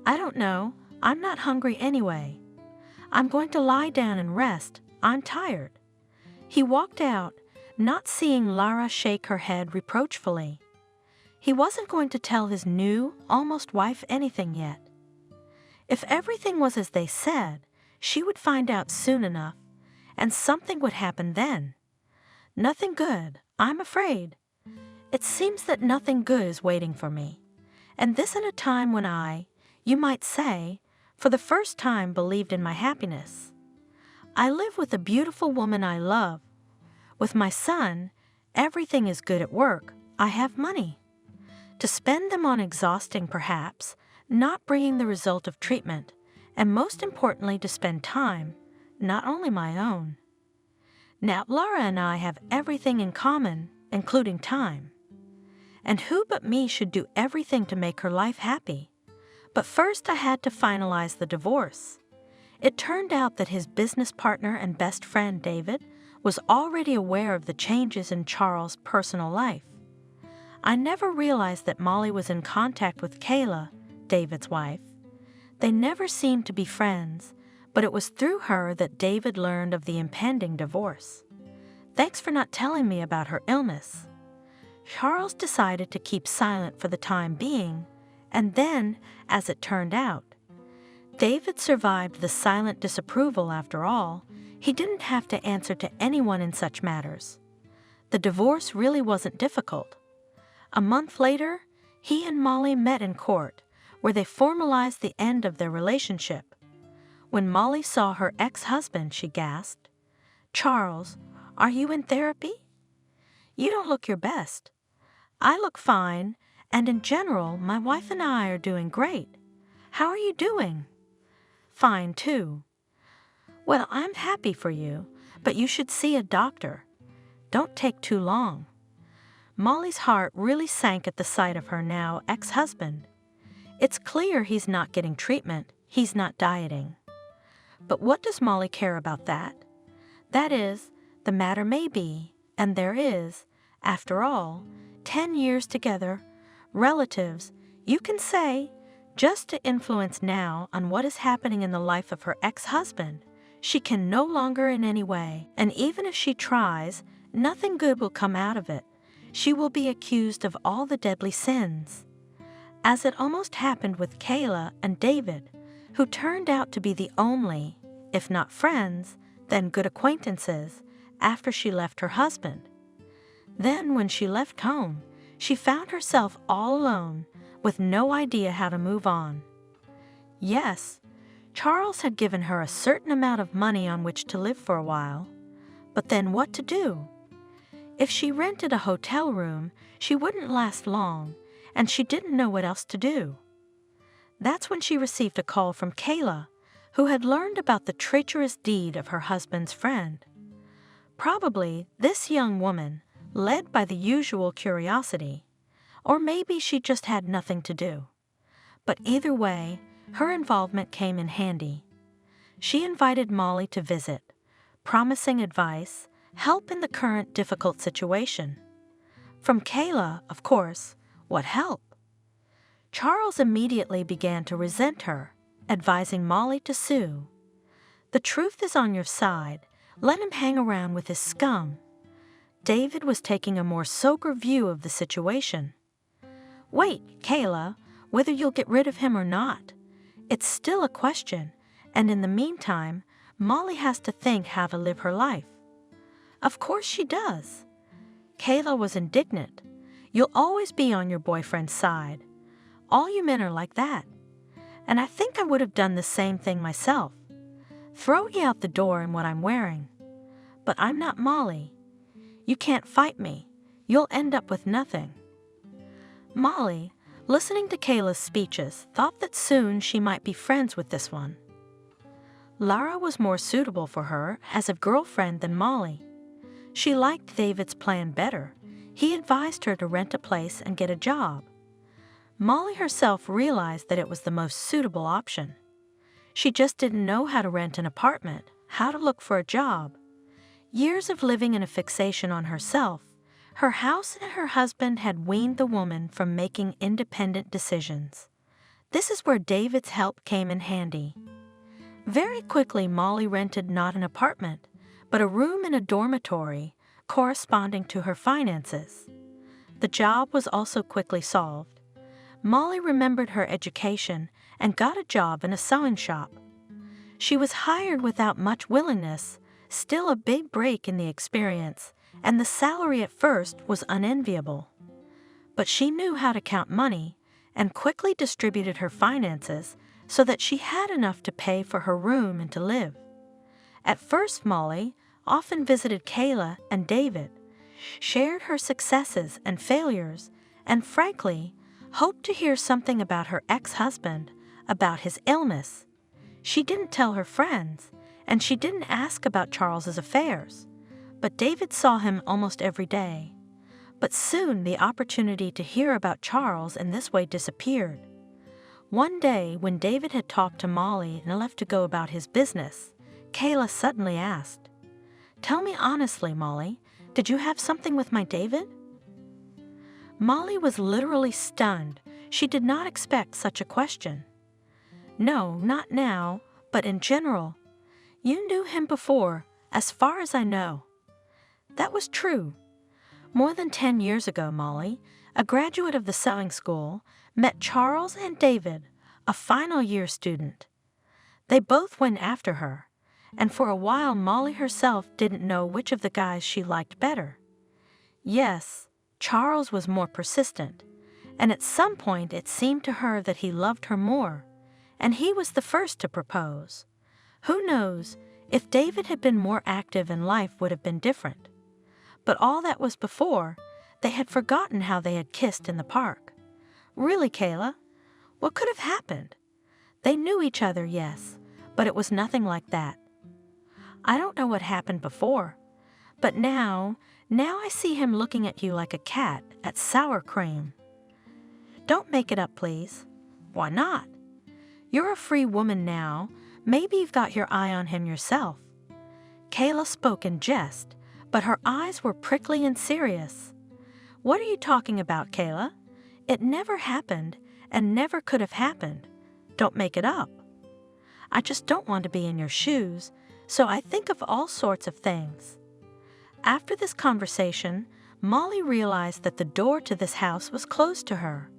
I don't know. I'm not hungry anyway. I'm going to lie down and rest. I'm tired. He walked out, not seeing Lara shake her head reproachfully. He wasn't going to tell his new, almost wife anything yet. If everything was as they said, she would find out soon enough, and something would happen then. Nothing good, I'm afraid. It seems that nothing good is waiting for me, and this in a time when I, you might say, for the first time believed in my happiness. I live with a beautiful woman I love. With my son, everything is good at work. I have money. To spend them on exhausting, perhaps, not bringing the result of treatment, and most importantly to spend time, not only my own. Now Lara and I have everything in common, including time. And who but me should do everything to make her life happy? But first I had to finalize the divorce. It turned out that his business partner and best friend, David, was already aware of the changes in Charles' personal life. I never realized that Molly was in contact with Kayla, David's wife. They never seemed to be friends, but it was through her that David learned of the impending divorce. Thanks for not telling me about her illness. Charles decided to keep silent for the time being, and then, as it turned out, David survived the silent disapproval after all. He didn't have to answer to anyone in such matters. The divorce really wasn't difficult. A month later, he and Molly met in court, where they formalized the end of their relationship. When Molly saw her ex-husband, she gasped, "Charles, are you in therapy?" You don't look your best. I look fine, and in general, my wife and I are doing great. How are you doing? Fine, too. Well, I'm happy for you, but you should see a doctor. Don't take too long. Molly's heart really sank at the sight of her now ex-husband. It's clear he's not getting treatment, he's not dieting. But what does Molly care about that? That is, the matter may be, and there is, after all, 10 years together, relatives, you can say, just to influence now on what is happening in the life of her ex-husband. She can no longer in any way, and even if she tries, nothing good will come out of it. She will be accused of all the deadly sins. As it almost happened with Kayla and David, who turned out to be the only, if not friends, then good acquaintances, after she left her husband. Then when she left home, she found herself all alone, with no idea how to move on. Yes, Charles had given her a certain amount of money on which to live for a while, but then what to do? If she rented a hotel room, she wouldn't last long, and she didn't know what else to do. That's when she received a call from Kayla, who had learned about the treacherous deed of her husband's friend. Probably this young woman, led by the usual curiosity, or maybe she just had nothing to do. But either way, her involvement came in handy. She invited Molly to visit, promising advice, help in the current difficult situation. From Kayla, of course, what help? Charles immediately began to resent her, advising Molly to sue. The truth is on your side. Let him hang around with his scum. David was taking a more sober view of the situation. Wait, Kayla, whether you'll get rid of him or not. It's still a question, and in the meantime, Molly has to think how to live her life. Of course she does. Kayla was indignant. You'll always be on your boyfriend's side. All you men are like that. And I think I would have done the same thing myself. Throw you out the door in what I'm wearing. But I'm not Molly. You can't fight me. You'll end up with nothing. Molly, listening to Kayla's speeches, thought that soon she might be friends with this one. Lara was more suitable for her as a girlfriend than Molly. She liked David's plan better. He advised her to rent a place and get a job. Molly herself realized that it was the most suitable option. She just didn't know how to rent an apartment, how to look for a job. Years of living in a fixation on herself, her house and her husband had weaned the woman from making independent decisions. This is where David's help came in handy. Very quickly, Molly rented not an apartment, but a room in a dormitory corresponding to her finances. The job was also quickly solved. Molly remembered her education and got a job in a sewing shop. She was hired without much willingness, still a big break in the experience, and the salary at first was unenviable. But she knew how to count money and quickly distributed her finances so that she had enough to pay for her room and to live. At first, Molly often visited Kayla and David, shared her successes and failures, and frankly, hoped to hear something about her ex-husband, about his illness. She didn't tell her friends, and she didn't ask about Charles's affairs, but David saw him almost every day. But soon the opportunity to hear about Charles in this way disappeared. One day, when David had talked to Molly and left to go about his business, Kayla suddenly asked, "Tell me honestly, Molly, did you have something with my David?" Molly was literally stunned. She did not expect such a question. "No, not now, but in general. You knew him before, as far as I know." That was true. More than 10 years ago, Molly, a graduate of the sewing school, met Charles and David, a final year student. They both went after her, and for a while Molly herself didn't know which of the guys she liked better. Yes, Charles was more persistent, and at some point it seemed to her that he loved her more, and he was the first to propose. Who knows, if David had been more active in life would have been different. But all that was before, they had forgotten how they had kissed in the park. Really, Kayla, what could have happened? They knew each other, yes, but it was nothing like that. I don't know what happened before, but now I see him looking at you like a cat at sour cream. Don't make it up, please. Why not? You're a free woman now. Maybe you've got your eye on him yourself. Kayla spoke in jest, but her eyes were prickly and serious. What are you talking about, Kayla? It never happened and never could have happened. Don't make it up. I just don't want to be in your shoes, so I think of all sorts of things. After this conversation, Molly realized that the door to this house was closed to her.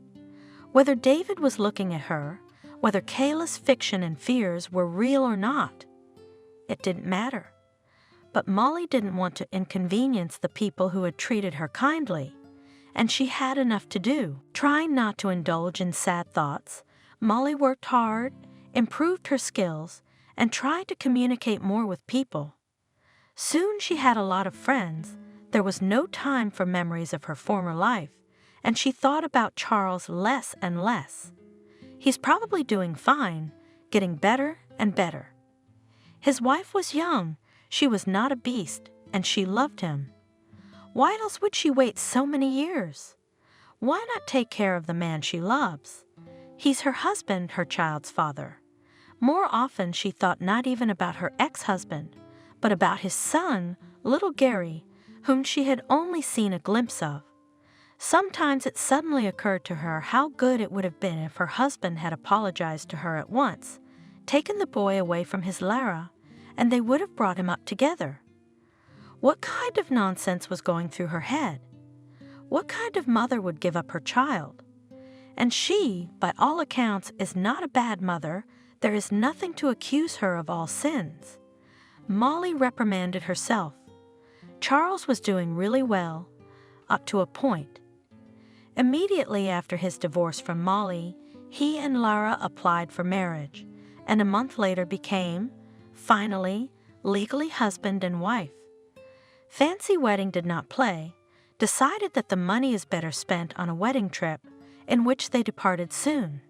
Whether David was looking at her, whether Kayla's fiction and fears were real or not, it didn't matter. But Molly didn't want to inconvenience the people who had treated her kindly, and she had enough to do. Trying not to indulge in sad thoughts, Molly worked hard, improved her skills, and tried to communicate more with people. Soon she had a lot of friends. There was no time for memories of her former life, and she thought about Charles less and less. He's probably doing fine, getting better and better. His wife was young, she was not a beast, and she loved him. Why else would she wait so many years? Why not take care of the man she loves? He's her husband, her child's father. More often she thought not even about her ex-husband, but about his son, little Gary, whom she had only seen a glimpse of. Sometimes it suddenly occurred to her how good it would have been if her husband had apologized to her at once, taken the boy away from his Lara, and they would have brought him up together. What kind of nonsense was going through her head? What kind of mother would give up her child? And she, by all accounts, is not a bad mother. There is nothing to accuse her of all sins. Molly reprimanded herself. Charles was doing really well, up to a point. Immediately after his divorce from Molly, he and Lara applied for marriage, and a month later became, finally, legally husband and wife. Fancy Wedding did not play, decided that the money is better spent on a wedding trip, in which they departed soon.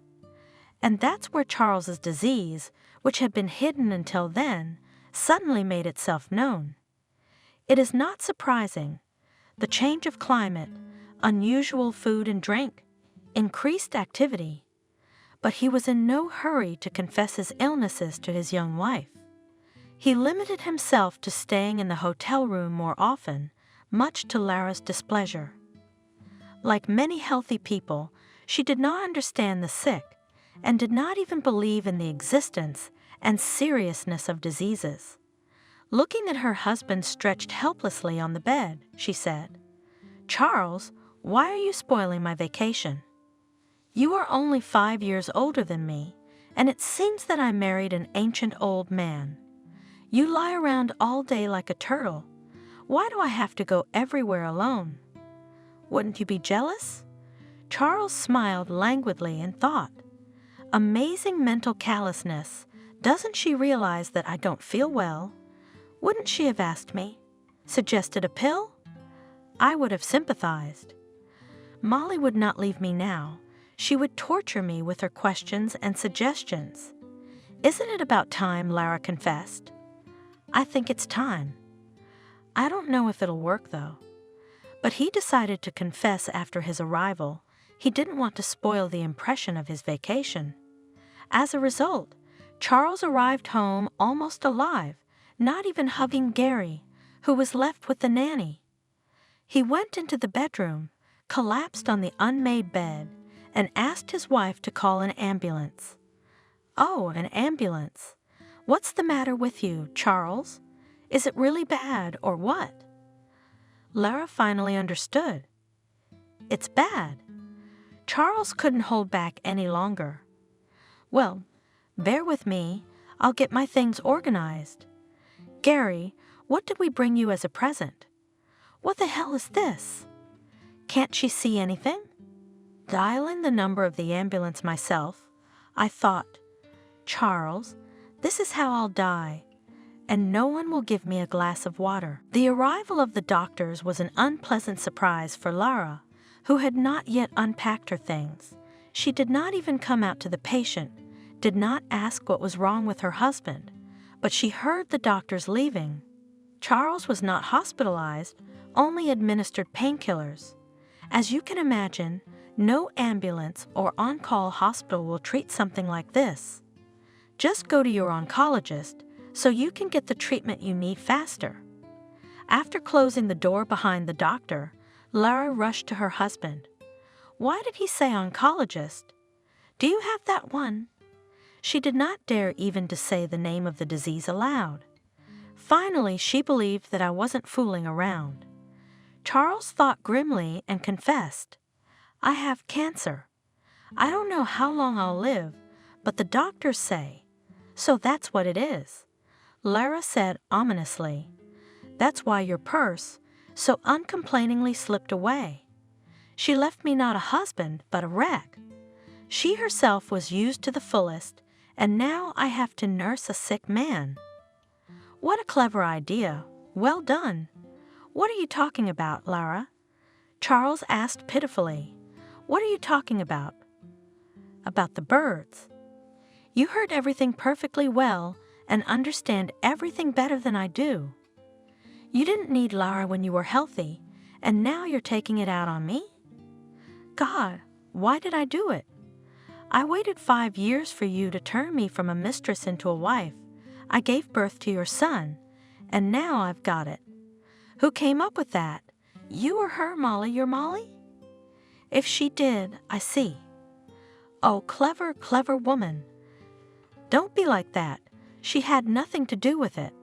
And that's where Charles's disease, which had been hidden until then, suddenly made itself known. It is not surprising. The change of climate, unusual food and drink, increased activity. But he was in no hurry to confess his illnesses to his young wife. He limited himself to staying in the hotel room more often, much to Lara's displeasure. Like many healthy people, she did not understand the sick, and did not even believe in the existence and seriousness of diseases. Looking at her husband stretched helplessly on the bed, she said, "Charles, why are you spoiling my vacation? You are only 5 years older than me, and it seems that I married an ancient old man. You lie around all day like a turtle. Why do I have to go everywhere alone? Wouldn't you be jealous?" Charles smiled languidly and thought, "Amazing mental callousness. Doesn't she realize that I don't feel well? Wouldn't she have asked me? Suggested a pill? I would have sympathized. Molly would not leave me now. She would torture me with her questions and suggestions. Isn't it about time Lara confessed? I think it's time. I don't know if it'll work, though." But he decided to confess after his arrival. He didn't want to spoil the impression of his vacation. As a result, Charles arrived home almost alive, not even hugging Gary, who was left with the nanny. He went into the bedroom, collapsed on the unmade bed, and asked his wife to call an ambulance. "Oh, an ambulance. What's the matter with you, Charles? Is it really bad, or what?" Lara finally understood. It's bad. Charles couldn't hold back any longer. "Well, bear with me. I'll get my things organized. Gary, what did we bring you as a present? What the hell is this? Can't she see anything?" Dialing the number of the ambulance myself, I thought, "Charles, this is how I'll die. and no one will give me a glass of water. The arrival of the doctors was an unpleasant surprise for Lara, who had not yet unpacked her things. She did not even come out to the patient, did not ask what was wrong with her husband, but she heard the doctors leaving. Charles was not hospitalized, only administered painkillers. As you can imagine, no ambulance or on-call hospital will treat something like this. Just go to your oncologist so you can get the treatment you need faster. After closing the door behind the doctor, Lara rushed to her husband. Why did he say oncologist? Do you have that one? She did not dare even to say the name of the disease aloud. Finally, she believed that I wasn't fooling around. Charles thought grimly and confessed, I have cancer. I don't know how long I'll live, but the doctors say. So that's what it is. Lara said ominously. That's why your purse so uncomplainingly slipped away. She left me not a husband, but a wreck. She herself was used to the fullest, and now I have to nurse a sick man. What a clever idea. Well done. What are you talking about, Lara? Charles asked pitifully. What are you talking about? About the birds. You heard everything perfectly well and understand everything better than I do. You didn't need Lara when you were healthy, and now you're taking it out on me? God, why did I do it? I waited 5 years for you to turn me from a mistress into a wife. I gave birth to your son, and now I've got it. Who came up with that? You or her, Molly, your Molly? If she did, I see. Oh, clever, clever woman. Don't be like that. She had nothing to do with it.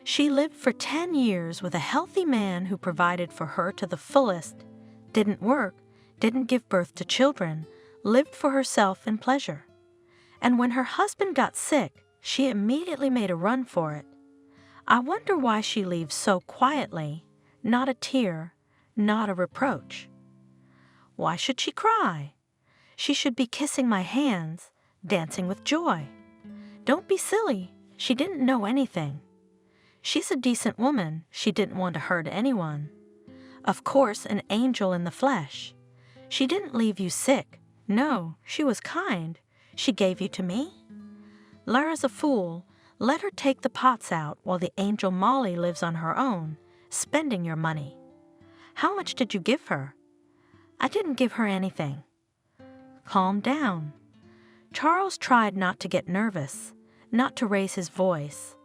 She lived for 10 years with a healthy man who provided for her to the fullest, didn't work, didn't give birth to children, lived for herself in pleasure. And when her husband got sick, she immediately made a run for it. I wonder why she leaves so quietly, not a tear, not a reproach. Why should she cry? She should be kissing my hands, dancing with joy. Don't be silly. She didn't know anything. She's a decent woman. She didn't want to hurt anyone. Of course, an angel in the flesh. She didn't leave you sick. No, she was kind. She gave you to me. Lara's a fool. Let her take the pots out while the angel Molly lives on her own, spending your money. How much did you give her? I didn't give her anything. Calm down. Charles tried not to get nervous, not to raise his voice.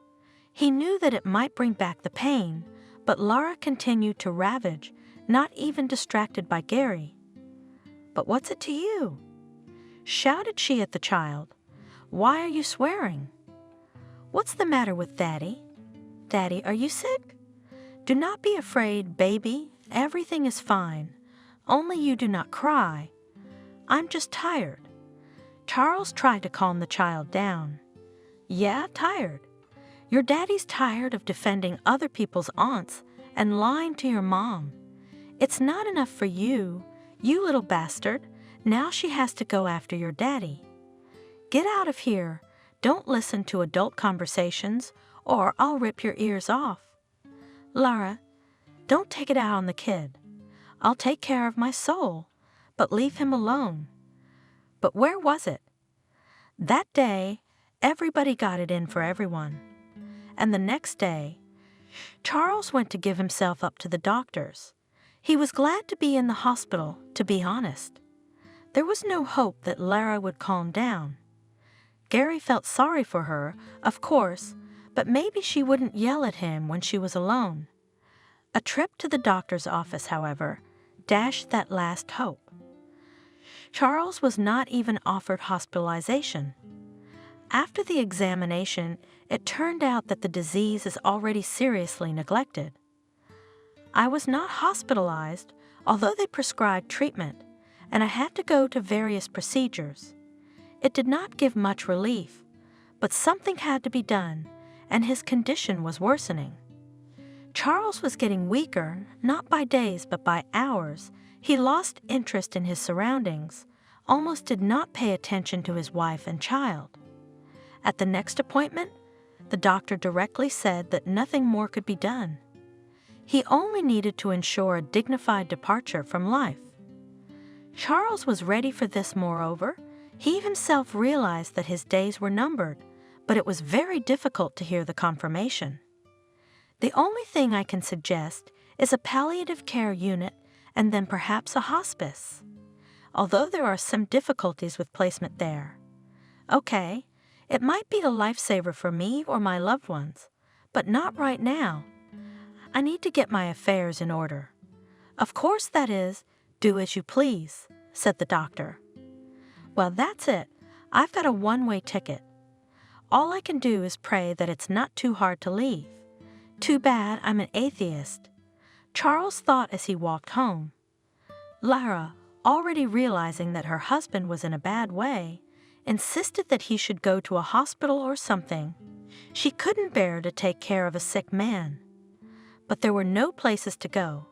He knew that it might bring back the pain, but Lara continued to ravage, not even distracted by Gary. But what's it to you? Shouted she at the child. Why are you swearing? What's the matter with Daddy? Daddy, are you sick? Do not be afraid, baby. Everything is fine. Only you do not cry. I'm just tired. Charles tried to calm the child down. Yeah, tired. Your daddy's tired of defending other people's aunts and lying to your mom. It's not enough for you, you little bastard. Now she has to go after your daddy. Get out of here. Don't listen to adult conversations or I'll rip your ears off. Lara, don't take it out on the kid. I'll take care of my soul, but leave him alone. But where was it? That day, everybody got it in for everyone. And the next day, Charles went to give himself up to the doctors. He was glad to be in the hospital, to be honest. There was no hope that Lara would calm down. Gary felt sorry for her, of course, but maybe she wouldn't yell at him when she was alone. A trip to the doctor's office, however, dashed that last hope. Charles was not even offered hospitalization. After the examination, it turned out that the disease is already seriously neglected. I was not hospitalized, although they prescribed treatment, and I had to go to various procedures. It did not give much relief, but something had to be done, and his condition was worsening. Charles was getting weaker, not by days but by hours. He lost interest in his surroundings, almost did not pay attention to his wife and child. At the next appointment, The doctor directly said that nothing more could be done. He only needed to ensure a dignified departure from life. Charles was ready for this. Moreover, he himself realized that his days were numbered, but it was very difficult to hear the confirmation. The only thing I can suggest is a palliative care unit and then perhaps a hospice, although there are some difficulties with placement there. Okay, it might be a lifesaver for me or my loved ones, but not right now. I need to get my affairs in order. Of course, that is, do as you please, said the doctor. Well, that's it. I've got a one-way ticket. All I can do is pray that it's not too hard to leave. Too bad I'm an atheist, Charles thought as he walked home. Lara, already realizing that her husband was in a bad way, insisted that he should go to a hospital or something. She couldn't bear to take care of a sick man. But there were no places to go,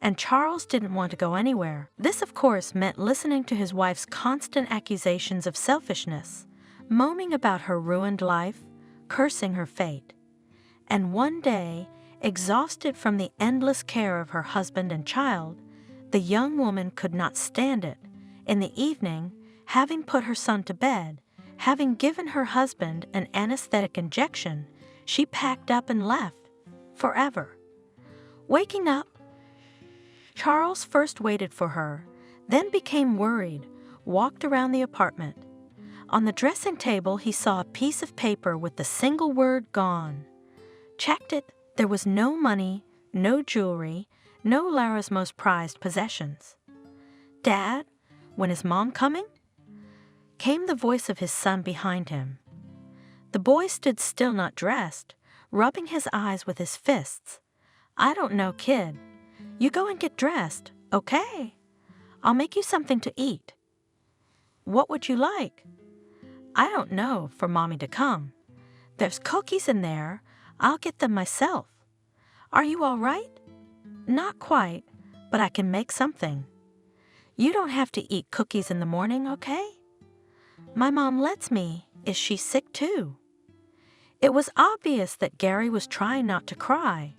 and Charles didn't want to go anywhere. This, of course, meant listening to his wife's constant accusations of selfishness, moaning about her ruined life, cursing her fate. And one day, exhausted from the endless care of her husband and child, the young woman could not stand it. In the evening, having put her son to bed, having given her husband an anesthetic injection, she packed up and left, forever. Waking up, Charles first waited for her, then became worried, walked around the apartment. On the dressing table, he saw a piece of paper with the single word "gone." Checked it. There was no money, no jewelry, no Lara's most prized possessions. "Dad, when is Mom coming?" came the voice of his son behind him. The boy stood still, not dressed, rubbing his eyes with his fists. "I don't know, kid. You go and get dressed, okay? I'll make you something to eat." "What would you like?" "I don't know, for Mommy to come. There's cookies in there. I'll get them myself. Are you all right?" "Not quite, but I can make something." "You don't have to eat cookies in the morning, okay?" "My mom lets me. Is she sick too?" It was obvious that Gary was trying not to cry,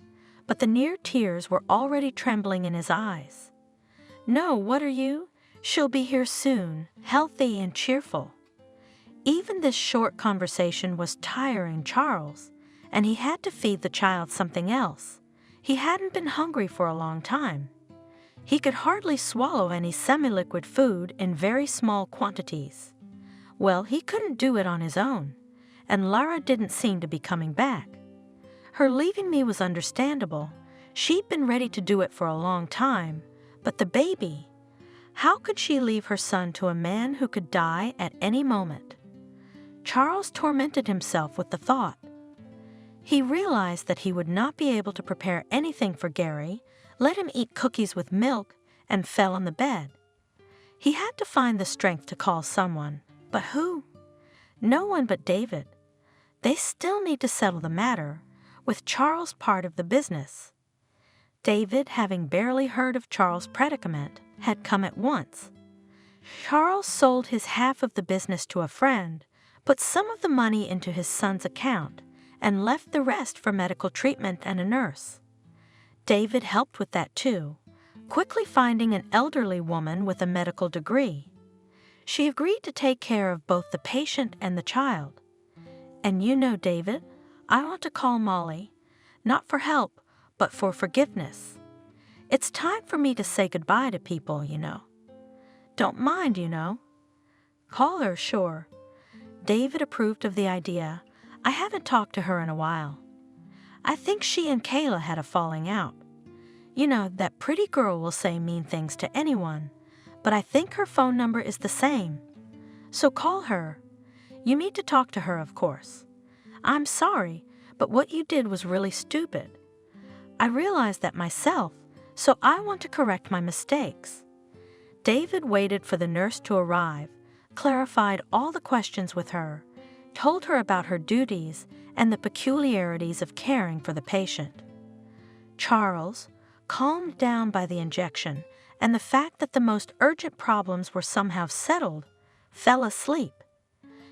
but the near tears were already trembling in his eyes. "No, what are you? She'll be here soon, healthy and cheerful." Even this short conversation was tiring Charles, and he had to feed the child something else. He hadn't been hungry for a long time. He could hardly swallow any semi-liquid food in very small quantities. Well, he couldn't do it on his own, and Lara didn't seem to be coming back. Her leaving me was understandable. She'd been ready to do it for a long time, but the baby, how could she leave her son to a man who could die at any moment? Charles tormented himself with the thought. He realized that he would not be able to prepare anything for Gary, let him eat cookies with milk, and fell on the bed. He had to find the strength to call someone, but who? No one but David. They still need to settle the matter, with Charles part of the business. David, having barely heard of Charles' predicament, had come at once. Charles sold his half of the business to a friend, put some of the money into his son's account, and left the rest for medical treatment and a nurse. David helped with that too, quickly finding an elderly woman with a medical degree. She agreed to take care of both the patient and the child. "And you know, David, I want to call Molly, not for help, but for forgiveness. It's time for me to say goodbye to people, you know." "Don't mind, you know." "Call her, sure." David approved of the idea. "I haven't talked to her in a while. I think she and Kayla had a falling out. You know, that pretty girl will say mean things to anyone, but I think her phone number is the same. So call her. You need to talk to her, of course. I'm sorry, but what you did was really stupid. I realized that myself, so I want to correct my mistakes." David waited for the nurse to arrive, clarified all the questions with her, told her about her duties and the peculiarities of caring for the patient. Charles, calmed down by the injection and the fact that the most urgent problems were somehow settled, fell asleep.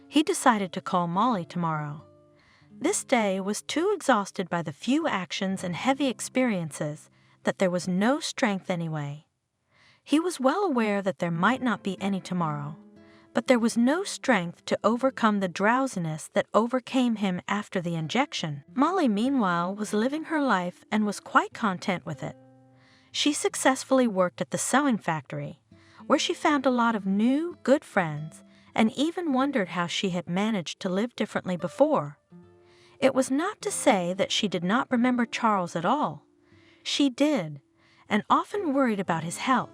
He decided to call Molly tomorrow. This day was too exhausted by the few actions and heavy experiences that there was no strength anyway. He was well aware that there might not be any tomorrow, but there was no strength to overcome the drowsiness that overcame him after the injection. Molly, meanwhile, was living her life and was quite content with it. She successfully worked at the sewing factory, where she found a lot of new, good friends, and even wondered how she had managed to live differently before. It was not to say that she did not remember Charles at all. She did, and often worried about his health,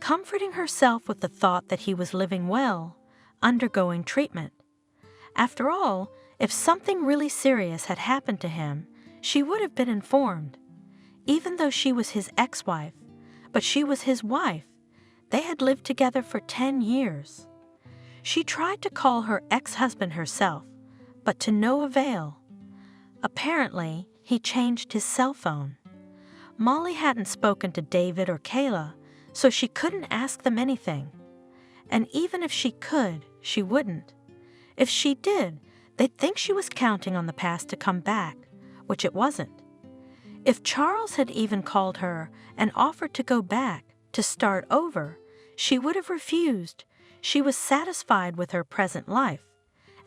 comforting herself with the thought that he was living well, undergoing treatment. After all, if something really serious had happened to him, she would have been informed. Even though she was his ex-wife, but she was his wife. They had lived together for 10 years. She tried to call her ex-husband herself, but to no avail. Apparently, he changed his cell phone. Molly hadn't spoken to David or Kayla, so she couldn't ask them anything. And even if she could, she wouldn't. If she did, they'd think she was counting on the past to come back, which it wasn't. If Charles had even called her and offered to go back, to start over, she would have refused. She was satisfied with her present life.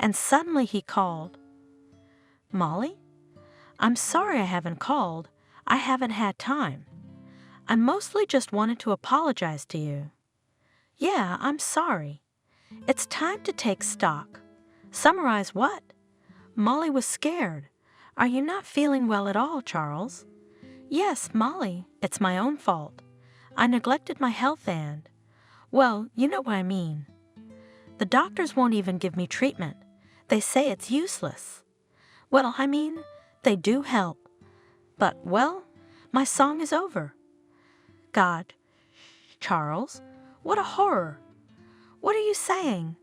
And suddenly he called. "Molly? I'm sorry I haven't called. I haven't had time. I mostly just wanted to apologize to you." "Yeah, I'm sorry. It's time to take stock." "Summarize what?" Molly was scared. "Are you not feeling well at all, Charles?" "Yes, Molly, it's my own fault. I neglected my health and, well, you know what I mean. The doctors won't even give me treatment. They say it's useless. Well, I mean, they do help. But, well, my song is over." "God, Charles, what a horror. What are you saying?"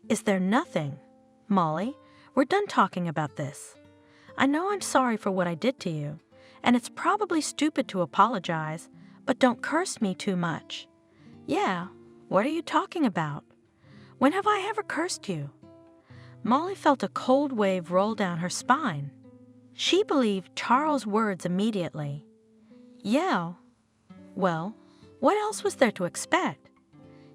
"Is there nothing? Molly, we're done talking about this. I know I'm sorry for what I did to you, and it's probably stupid to apologize, but don't curse me too much." "Yeah, what are you talking about? When have I ever cursed you?" Molly felt a cold wave roll down her spine. She believed Charles' words immediately. "Yeah, well, what else was there to expect?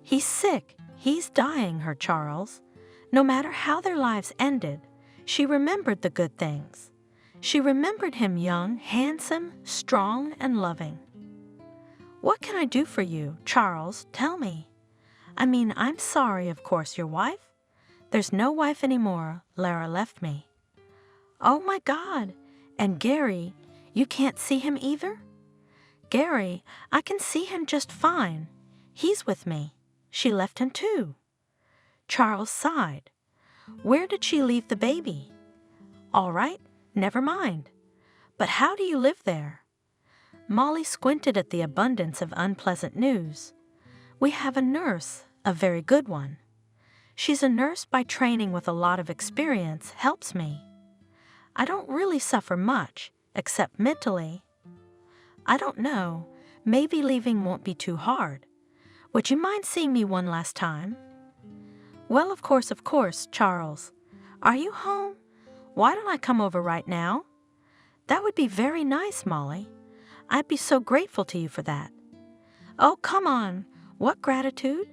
He's sick, he's dying, her Charles." No matter how their lives ended, she remembered the good things. She remembered him young, handsome, strong, and loving. "What can I do for you, Charles? Tell me. I mean, I'm sorry, of course, your wife? There's no wife anymore. Lara left me." "Oh, my God. And Gary, you can't see him either?" "Gary, I can see him just fine. He's with me. She left him too." Charles sighed. "Where did she leave the baby?" "All right, never mind. But how do you live there?" Molly squinted at the abundance of unpleasant news. "We have a nurse, a very good one. She's a nurse by training with a lot of experience, helps me. I don't really suffer much, except mentally. I don't know, maybe leaving won't be too hard. Would you mind seeing me one last time?" Well, of course, Charles. Are you home? Why don't I come over right now?" "That would be very nice, Molly. I'd be so grateful to you for that." "Oh, come on. What gratitude?"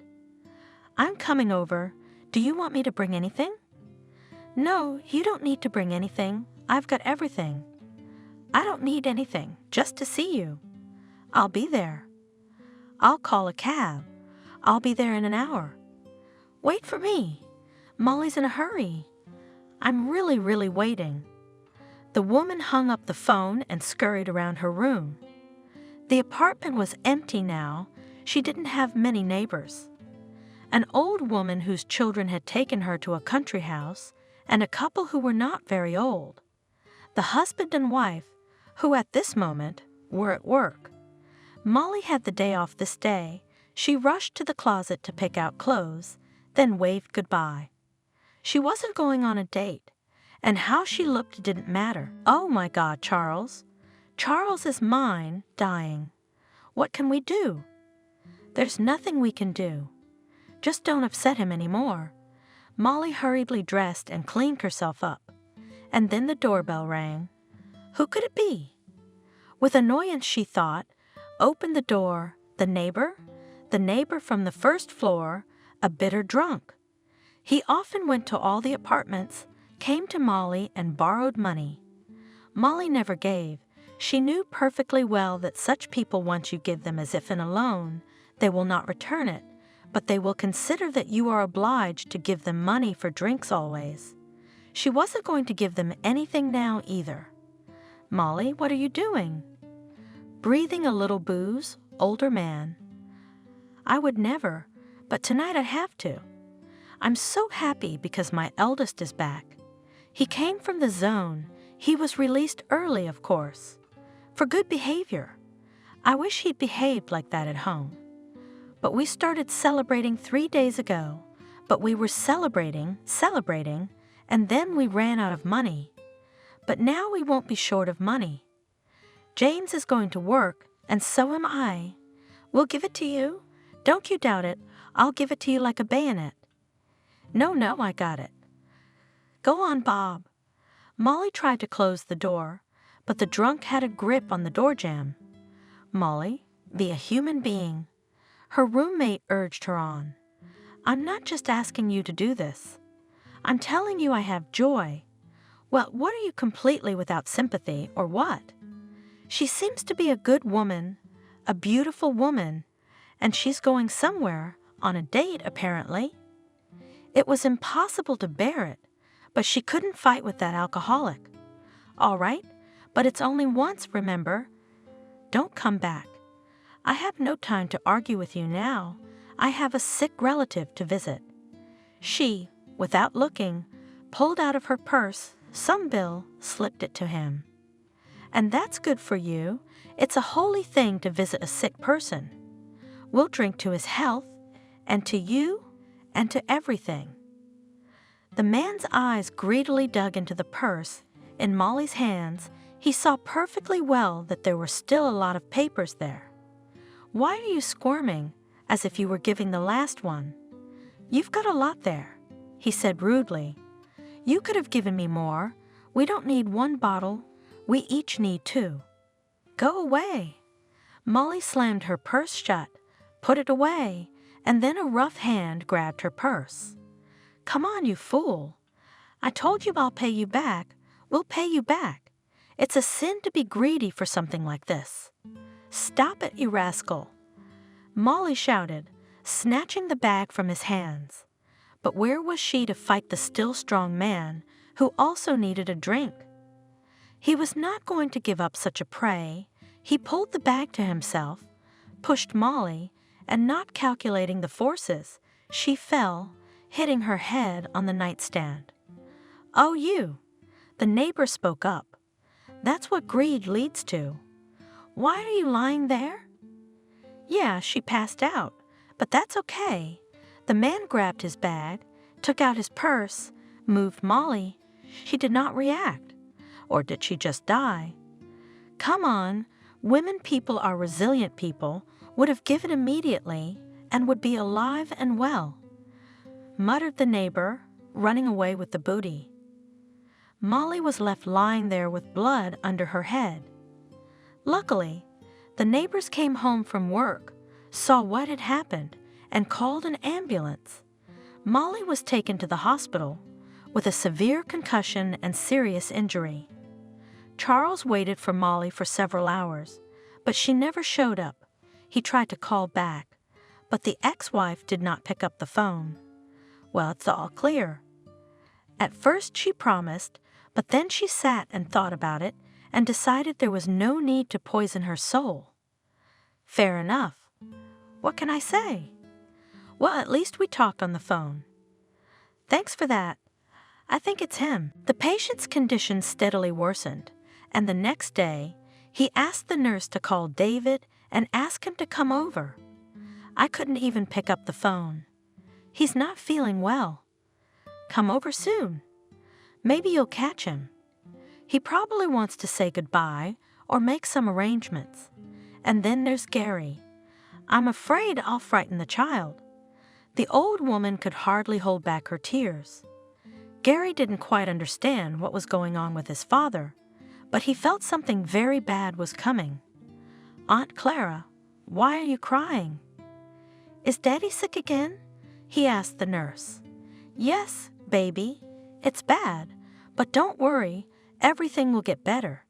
"I'm coming over. Do you want me to bring anything?" "No, you don't need to bring anything. I've got everything." "I don't need anything, just to see you." "I'll be there." "I'll call a cab. I'll be there in an hour." "Wait for me. Molly's in a hurry. I'm really waiting." The woman hung up the phone and scurried around her room. The apartment was empty now. She didn't have many neighbors. An old woman whose children had taken her to a country house, and a couple who were not very old. The husband and wife, who at this moment were at work. Molly had the day off this day. She rushed to the closet to pick out clothes, then waved goodbye. She wasn't going on a date, and how she looked didn't matter. "Oh my God, Charles. Charles is mine, dying. What can we do?" "There's nothing we can do. Just don't upset him any more." Molly hurriedly dressed and cleaned herself up. and then the doorbell rang. Who could it be? With annoyance, she thought, opened the door. The neighbor from the first floor, a bitter drunk. He often went to all the apartments, came to Molly and borrowed money. Molly never gave. She knew perfectly well that such people, once you give them as if in a loan, they will not return it, but they will consider that you are obliged to give them money for drinks always. She wasn't going to give them anything now either. "Molly, what are you doing?" "Breathing a little booze, older man." "I would never, but tonight I have to. I'm so happy because my eldest is back. He came from the zone. He was released early, of course. For good behavior. I wish he'd behaved like that at home. But we started celebrating 3 days ago. But we were celebrating, and then we ran out of money. But now we won't be short of money. James is going to work, and so am I. We'll give it to you. Don't you doubt it. I'll give it to you like a bayonet." No, I got it." "Go on, Bob." Molly tried to close the door, but the drunk had a grip on the door jamb. "Molly, be a human being." Her roommate urged her on. "I'm not just asking you to do this. I'm telling you I have joy. Well, what are you, completely without sympathy, or what? She seems to be a good woman, a beautiful woman, and she's going somewhere, on a date apparently." It was impossible to bear it, but she couldn't fight with that alcoholic. "All right, but it's only once, remember. Don't come back. I have no time to argue with you now. I have a sick relative to visit." She, without looking, pulled out of her purse some bill, slipped it to him. "And that's good for you. It's a holy thing to visit a sick person. We'll drink to his health, and to you, and to everything." The man's eyes greedily dug into the purse. In Molly's hands, he saw perfectly well that there were still a lot of papers there. "Why are you squirming, as if you were giving the last one? You've got a lot there," he said rudely. "You could have given me more. We don't need one bottle. We each need 2. Go away." Molly slammed her purse shut, put it away, and then a rough hand grabbed her purse. "Come on, you fool. I told you I'll pay you back. We'll pay you back. It's a sin to be greedy for something like this. Stop it, you rascal." Molly shouted, snatching the bag from his hands. But where was she to fight the still strong man, who also needed a drink? He was not going to give up such a prey. He pulled the bag to himself, pushed Molly, and not calculating the forces, she fell, hitting her head on the nightstand. "Oh, you!" The neighbor spoke up. "That's what greed leads to. Why are you lying there?" "Yeah, she passed out, but that's okay." The man grabbed his bag, took out his purse, moved Molly. She did not react. Or did she just die? "Come on, women people are resilient people, would have given immediately, and would be alive and well," muttered the neighbor, running away with the booty. Molly was left lying there with blood under her head. Luckily, the neighbors came home from work, saw what had happened, and called an ambulance. Molly was taken to the hospital with a severe concussion and serious injury. Charles waited for Molly for several hours, but she never showed up. He tried to call back, but the ex-wife did not pick up the phone. Well, it's all clear. At first she promised, but then she sat and thought about it and decided there was no need to poison her soul. Fair enough. What can I say? Well, at least we talked on the phone. Thanks for that. I think it's him. The patient's condition steadily worsened, and the next day, he asked the nurse to call David and ask him to come over. I couldn't even pick up the phone. He's not feeling well. Come over soon. Maybe you'll catch him. He probably wants to say goodbye or make some arrangements. And then there's Gary. I'm afraid I'll frighten the child. The old woman could hardly hold back her tears. Gary didn't quite understand what was going on with his father, but he felt something very bad was coming. "Aunt Clara, why are you crying?" "Is Daddy sick again?" he asked the nurse. "Yes, baby, it's bad, but don't worry, everything will get better."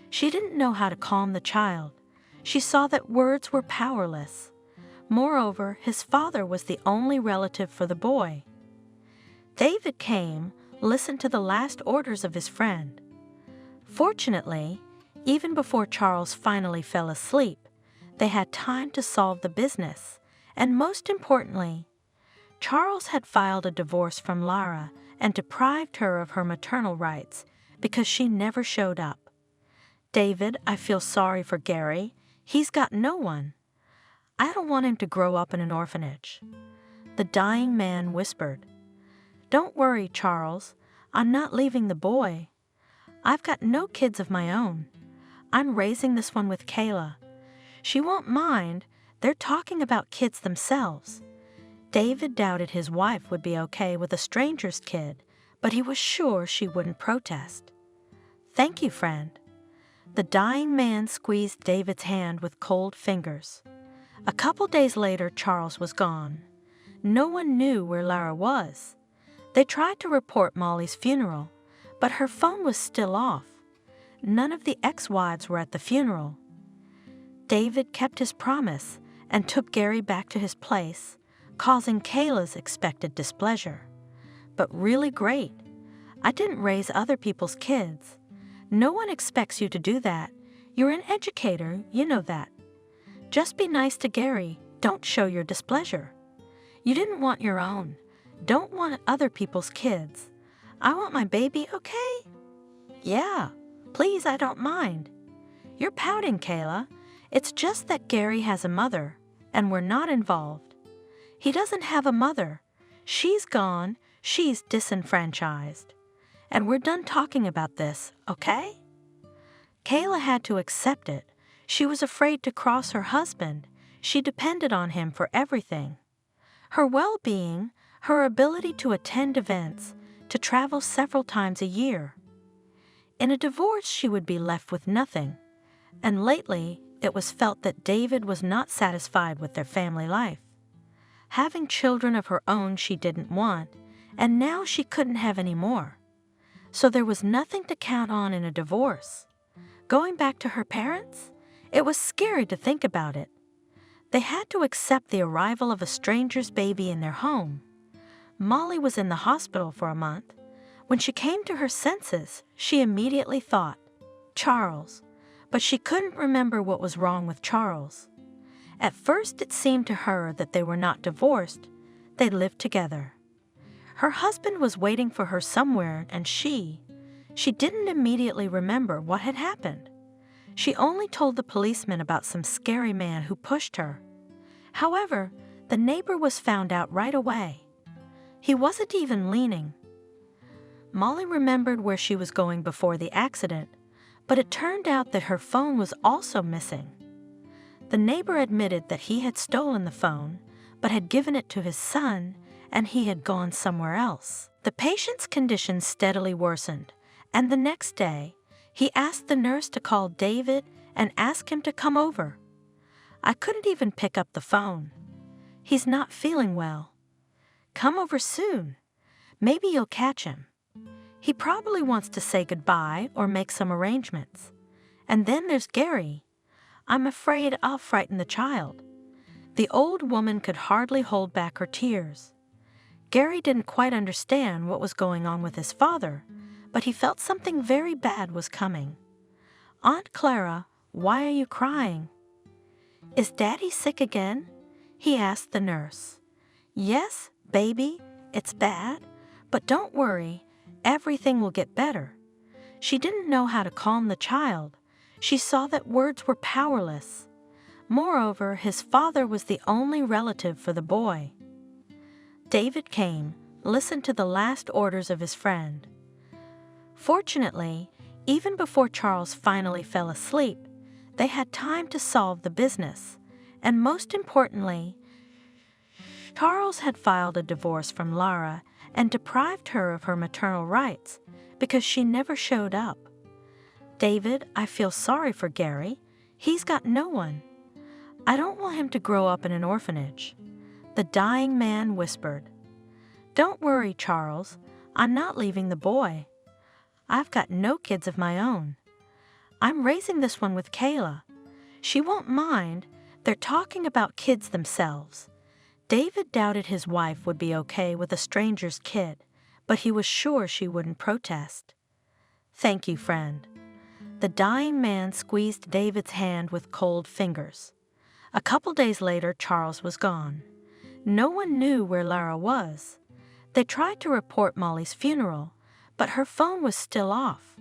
She didn't know how to calm the child. She saw that words were powerless. Moreover, his father was the only relative for the boy. David came, listened to the last orders of his friend. Fortunately, even before Charles finally fell asleep, they had time to solve the business, and most importantly, Charles had filed a divorce from Lara and deprived her of her maternal rights because she never showed up. "David, I feel sorry for Gary. He's got no one. I don't want him to grow up in an orphanage." The dying man whispered. "Don't worry, Charles. I'm not leaving the boy. I've got no kids of my own. I'm raising this one with Kayla. She won't mind. They're talking about kids themselves." David doubted his wife would be okay with a stranger's kid, but he was sure she wouldn't protest. "Thank you, friend." The dying man squeezed David's hand with cold fingers. A couple days later, Charles was gone. No one knew where Lara was. They tried to report Molly's funeral, but her phone was still off. None of the ex-wives were at the funeral. David kept his promise and took Gary back to his place, causing Kayla's expected displeasure. "But really great. I didn't raise other people's kids. No one expects you to do that. You're an educator, you know that. Just be nice to Gary. Don't show your displeasure. You didn't want your own. Don't want other people's kids. I want my baby, okay?" "Yeah, please, I don't mind." "You're pouting, Kayla. It's just that Gary has a mother, and we're not involved. He doesn't have a mother. She's gone. She's disenfranchised. And we're done talking about this, okay?" Kayla had to accept it. She was afraid to cross her husband. She depended on him for everything. Her well-being, her ability to attend events, to travel several times a year. In a divorce, she would be left with nothing. And lately, it was felt that David was not satisfied with their family life. Having children of her own she didn't want, and now she couldn't have any more. So there was nothing to count on in a divorce. Going back to her parents? It was scary to think about it. They had to accept the arrival of a stranger's baby in their home. Molly was in the hospital for a month. When she came to her senses, she immediately thought, Charles, but she couldn't remember what was wrong with Charles. At first it seemed to her that they were not divorced, they lived together. Her husband was waiting for her somewhere and she didn't immediately remember what had happened. She only told the policeman about some scary man who pushed her. However, the neighbor was found out right away. He wasn't even leaning. Molly remembered where she was going before the accident, but it turned out that her phone was also missing. The neighbor admitted that he had stolen the phone, but had given it to his son, and he had gone somewhere else. The patient's condition steadily worsened, and the next day, he asked the nurse to call David and ask him to come over. "I couldn't even pick up the phone. He's not feeling well. Come over soon. Maybe you'll catch him. He probably wants to say goodbye or make some arrangements. And then there's Gary. I'm afraid I'll frighten the child." The old woman could hardly hold back her tears. Gary didn't quite understand what was going on with his father, but he felt something very bad was coming. "Aunt Clara, why are you crying?" "Is Daddy sick again?" he asked the nurse. "Yes, baby, it's bad, but don't worry, everything will get better." She didn't know how to calm the child. She saw that words were powerless. Moreover, his father was the only relative for the boy. David came, listened to the last orders of his friend. Fortunately, even before Charles finally fell asleep, they had time to solve the business, and most importantly, Charles had filed a divorce from Lara and deprived her of her maternal rights because she never showed up. David, I feel sorry for Gary. He's got no one. I don't want him to grow up in an orphanage. The dying man whispered. Don't worry, Charles. I'm not leaving the boy. I've got no kids of my own. I'm raising this one with Kayla. She won't mind. They're talking about kids themselves. David doubted his wife would be okay with a stranger's kid, but he was sure she wouldn't protest. Thank you, friend. The dying man squeezed David's hand with cold fingers. A couple days later, Charles was gone. No one knew where Lara was. They tried to report Molly's funeral, but her phone was still off.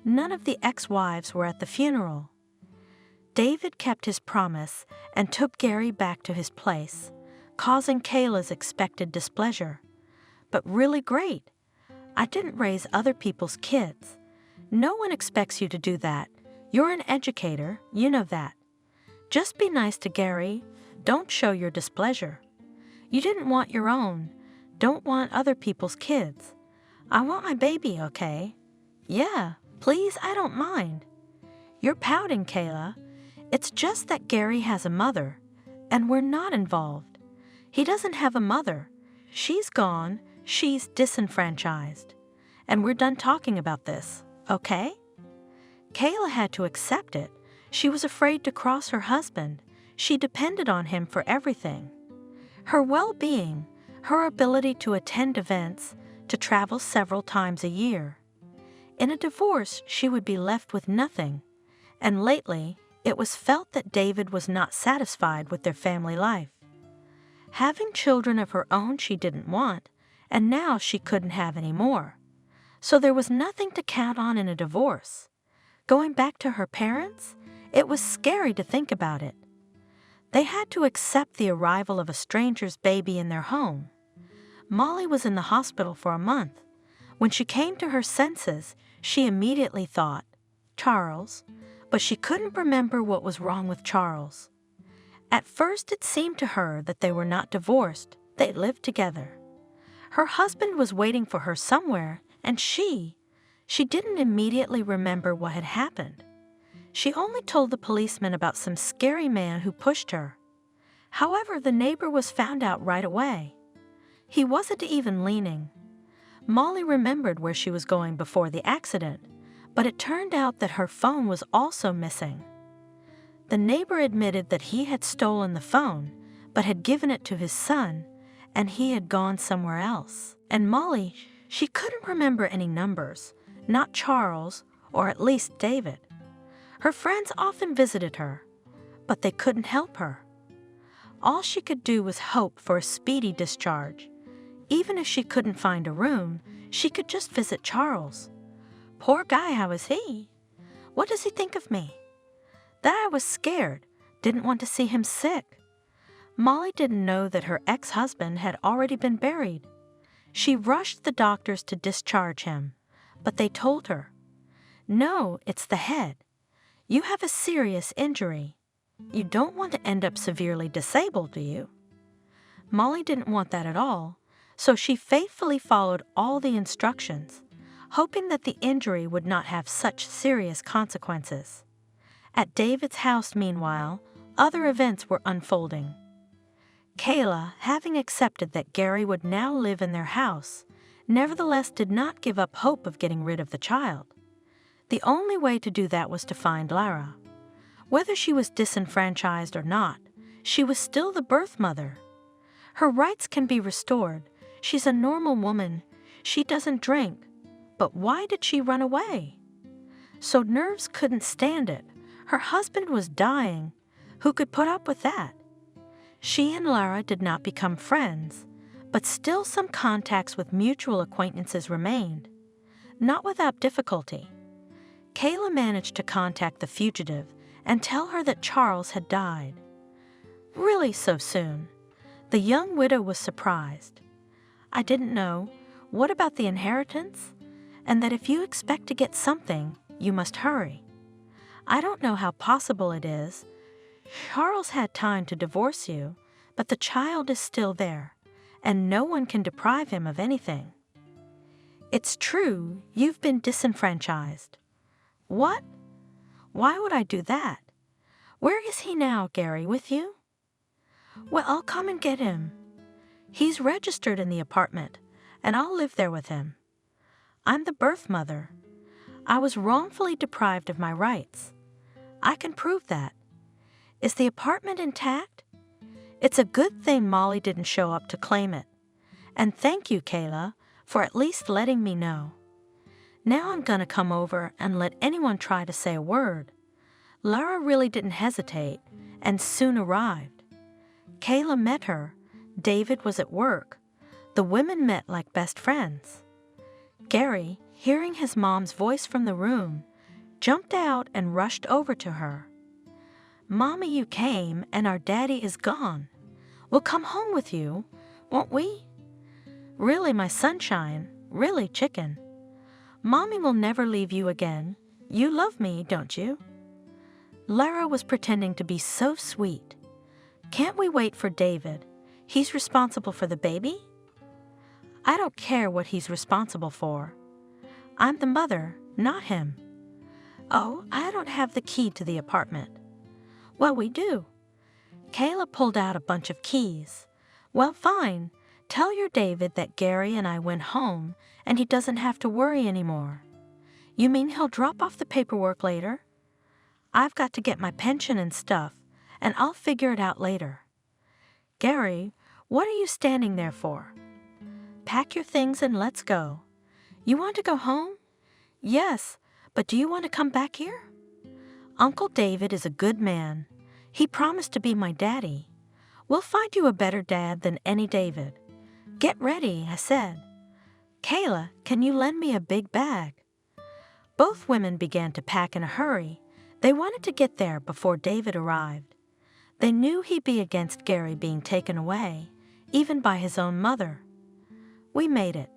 None of the ex-wives were at the funeral. David kept his promise and took Gary back to his place, causing Kayla's expected displeasure. But really great. I didn't raise other people's kids. No one expects you to do that. You're an educator, you know that. Just be nice to Gary. Don't show your displeasure. You didn't want your own. Don't want other people's kids. I want my baby, okay? Yeah, please, I don't mind. You're pouting, Kayla. It's just that Gary has a mother, and we're not involved. He doesn't have a mother. She's gone. She's disenfranchised. And we're done talking about this, okay? Kayla had to accept it. She was afraid to cross her husband. She depended on him for everything. Her well-being, her ability to attend events, to travel several times a year. In a divorce, she would be left with nothing. And lately, it was felt that David was not satisfied with their family life. Having children of her own she didn't want, and now she couldn't have any more. So there was nothing to count on in a divorce. Going back to her parents, it was scary to think about it. They had to accept the arrival of a stranger's baby in their home. Molly was in the hospital for a month. When she came to her senses, she immediately thought, Charles, but she couldn't remember what was wrong with Charles. At first it seemed to her that they were not divorced, they lived together. Her husband was waiting for her somewhere, and she didn't immediately remember what had happened. She only told the policeman about some scary man who pushed her. However, the neighbor was found out right away. He wasn't even leaning. Molly remembered where she was going before the accident, but it turned out that her phone was also missing. The neighbor admitted that he had stolen the phone, but had given it to his son, and he had gone somewhere else. And Molly, she couldn't remember any numbers, not Charles, or at least David. Her friends often visited her, but they couldn't help her. All she could do was hope for a speedy discharge. Even if she couldn't find a room, she could just visit Charles. Poor guy, how is he? What does he think of me? That I was scared, didn't want to see him sick. Molly didn't know that her ex-husband had already been buried. She rushed the doctors to discharge him, but they told her, no, it's the head. You have a serious injury. You don't want to end up severely disabled, do you? Molly didn't want that at all, so she faithfully followed all the instructions, hoping that the injury would not have such serious consequences. At David's house, meanwhile, other events were unfolding. Kayla, having accepted that Gary would now live in their house, nevertheless did not give up hope of getting rid of the child. The only way to do that was to find Lara. Whether she was disenfranchised or not, she was still the birth mother. Her rights can be restored. She's a normal woman. She doesn't drink. But why did she run away? So nerves couldn't stand it. Her husband was dying. Who could put up with that? She and Lara did not become friends, but still some contacts with mutual acquaintances remained. Not without difficulty. Kayla managed to contact the fugitive and tell her that Charles had died. Really so soon? The young widow was surprised. I didn't know. What about the inheritance? And that if you expect to get something, you must hurry. I don't know how possible it is. Charles had time to divorce you, but the child is still there, and no one can deprive him of anything. It's true, you've been disenfranchised. What? Why would I do that? Where is he now, Gary, with you? Well, I'll come and get him. He's registered in the apartment, and I'll live there with him. I'm the birth mother. I was wrongfully deprived of my rights. I can prove that. Is the apartment intact? It's a good thing Molly didn't show up to claim it. And thank you, Kayla, for at least letting me know. Now I'm going to come over and let anyone try to say a word. Lara really didn't hesitate and soon arrived. Kayla met her. David was at work. The women met like best friends. Gary, hearing his mom's voice from the room, jumped out and rushed over to her. Mommy, you came and our daddy is gone. We'll come home with you, won't we? Really, my sunshine, really, chicken. Mommy will never leave you again. You love me, don't you? Lara was pretending to be so sweet. Can't we wait for David? He's responsible for the baby? I don't care what he's responsible for. I'm the mother, not him. Oh, I don't have the key to the apartment. Well, we do. Kayla pulled out a bunch of keys. Well, fine. Tell your David that Gary and I went home and he doesn't have to worry anymore. You mean he'll drop off the paperwork later? I've got to get my pension and stuff, and I'll figure it out later. Gary, what are you standing there for? Pack your things and let's go. You want to go home? Yes, but do you want to come back here? Uncle David is a good man. He promised to be my daddy. We'll find you a better dad than any David. Get ready, I said. Kayla, can you lend me a big bag? Both women began to pack in a hurry. They wanted to get there before David arrived. They knew he'd be against Gary being taken away, even by his own mother. We made it.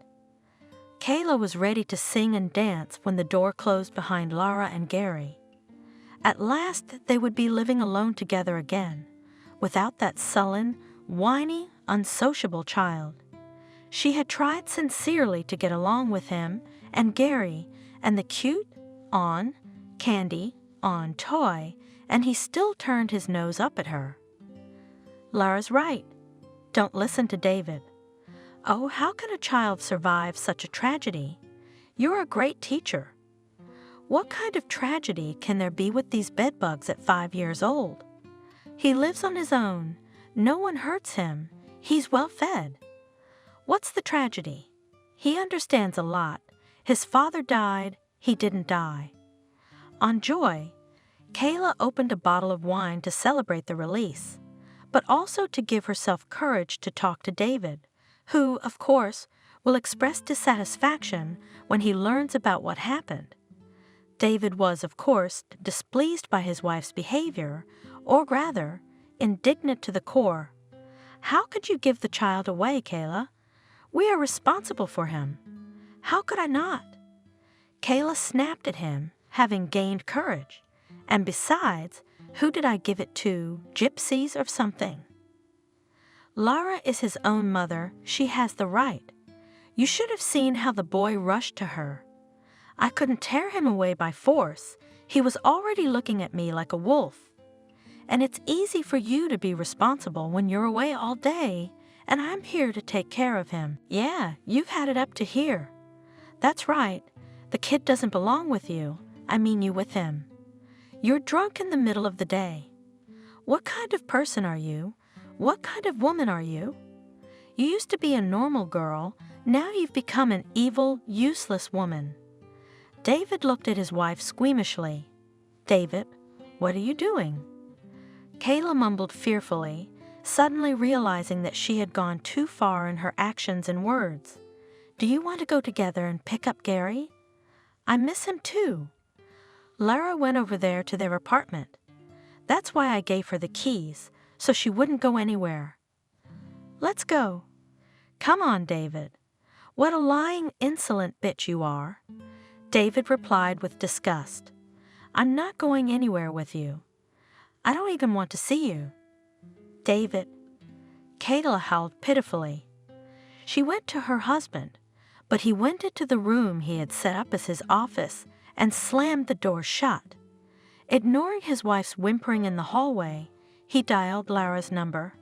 Kayla was ready to sing and dance when the door closed behind Lara and Gary. At last, they would be living alone together again, without that sullen, whiny, unsociable child. She had tried sincerely to get along with him and Gary and the cute, candy, toy, and he still turned his nose up at her. Lara's right. Don't listen to David. Oh, how can a child survive such a tragedy? You're a great teacher. What kind of tragedy can there be with these bedbugs at 5 years old? He lives on his own. No one hurts him. He's well fed. What's the tragedy? He understands a lot. His father died. He didn't die. On Joy, Kayla opened a bottle of wine to celebrate the release, but also to give herself courage to talk to David, who, of course, will express dissatisfaction when he learns about what happened. David was, of course, displeased by his wife's behavior, or rather, indignant to the core. How could you give the child away, Kayla? We are responsible for him. How could I not? Kayla snapped at him, having gained courage. And besides, who did I give it to, gypsies or something? Lara is his own mother. She has the right. You should have seen how the boy rushed to her. I couldn't tear him away by force. He was already looking at me like a wolf. And it's easy for you to be responsible when you're away all day, and I'm here to take care of him. Yeah, you've had it up to here. That's right. The kid doesn't belong with you. I mean you with him. You're drunk in the middle of the day. What kind of person are you? What kind of woman are you? You used to be a normal girl. Now you've become an evil, useless woman. David looked at his wife squeamishly. David, what are you doing? Kayla mumbled fearfully, suddenly realizing that she had gone too far in her actions and words. Do you want to go together and pick up Gary? I miss him too. Lara went over there to their apartment. That's why I gave her the keys, so she wouldn't go anywhere. Let's go. Come on, David. What a lying, insolent bitch you are. David replied with disgust. I'm not going anywhere with you. I don't even want to see you. David. Kayla howled pitifully. She went to her husband, but he went into the room he had set up as his office and slammed the door shut. Ignoring his wife's whimpering in the hallway, he dialed Lara's number.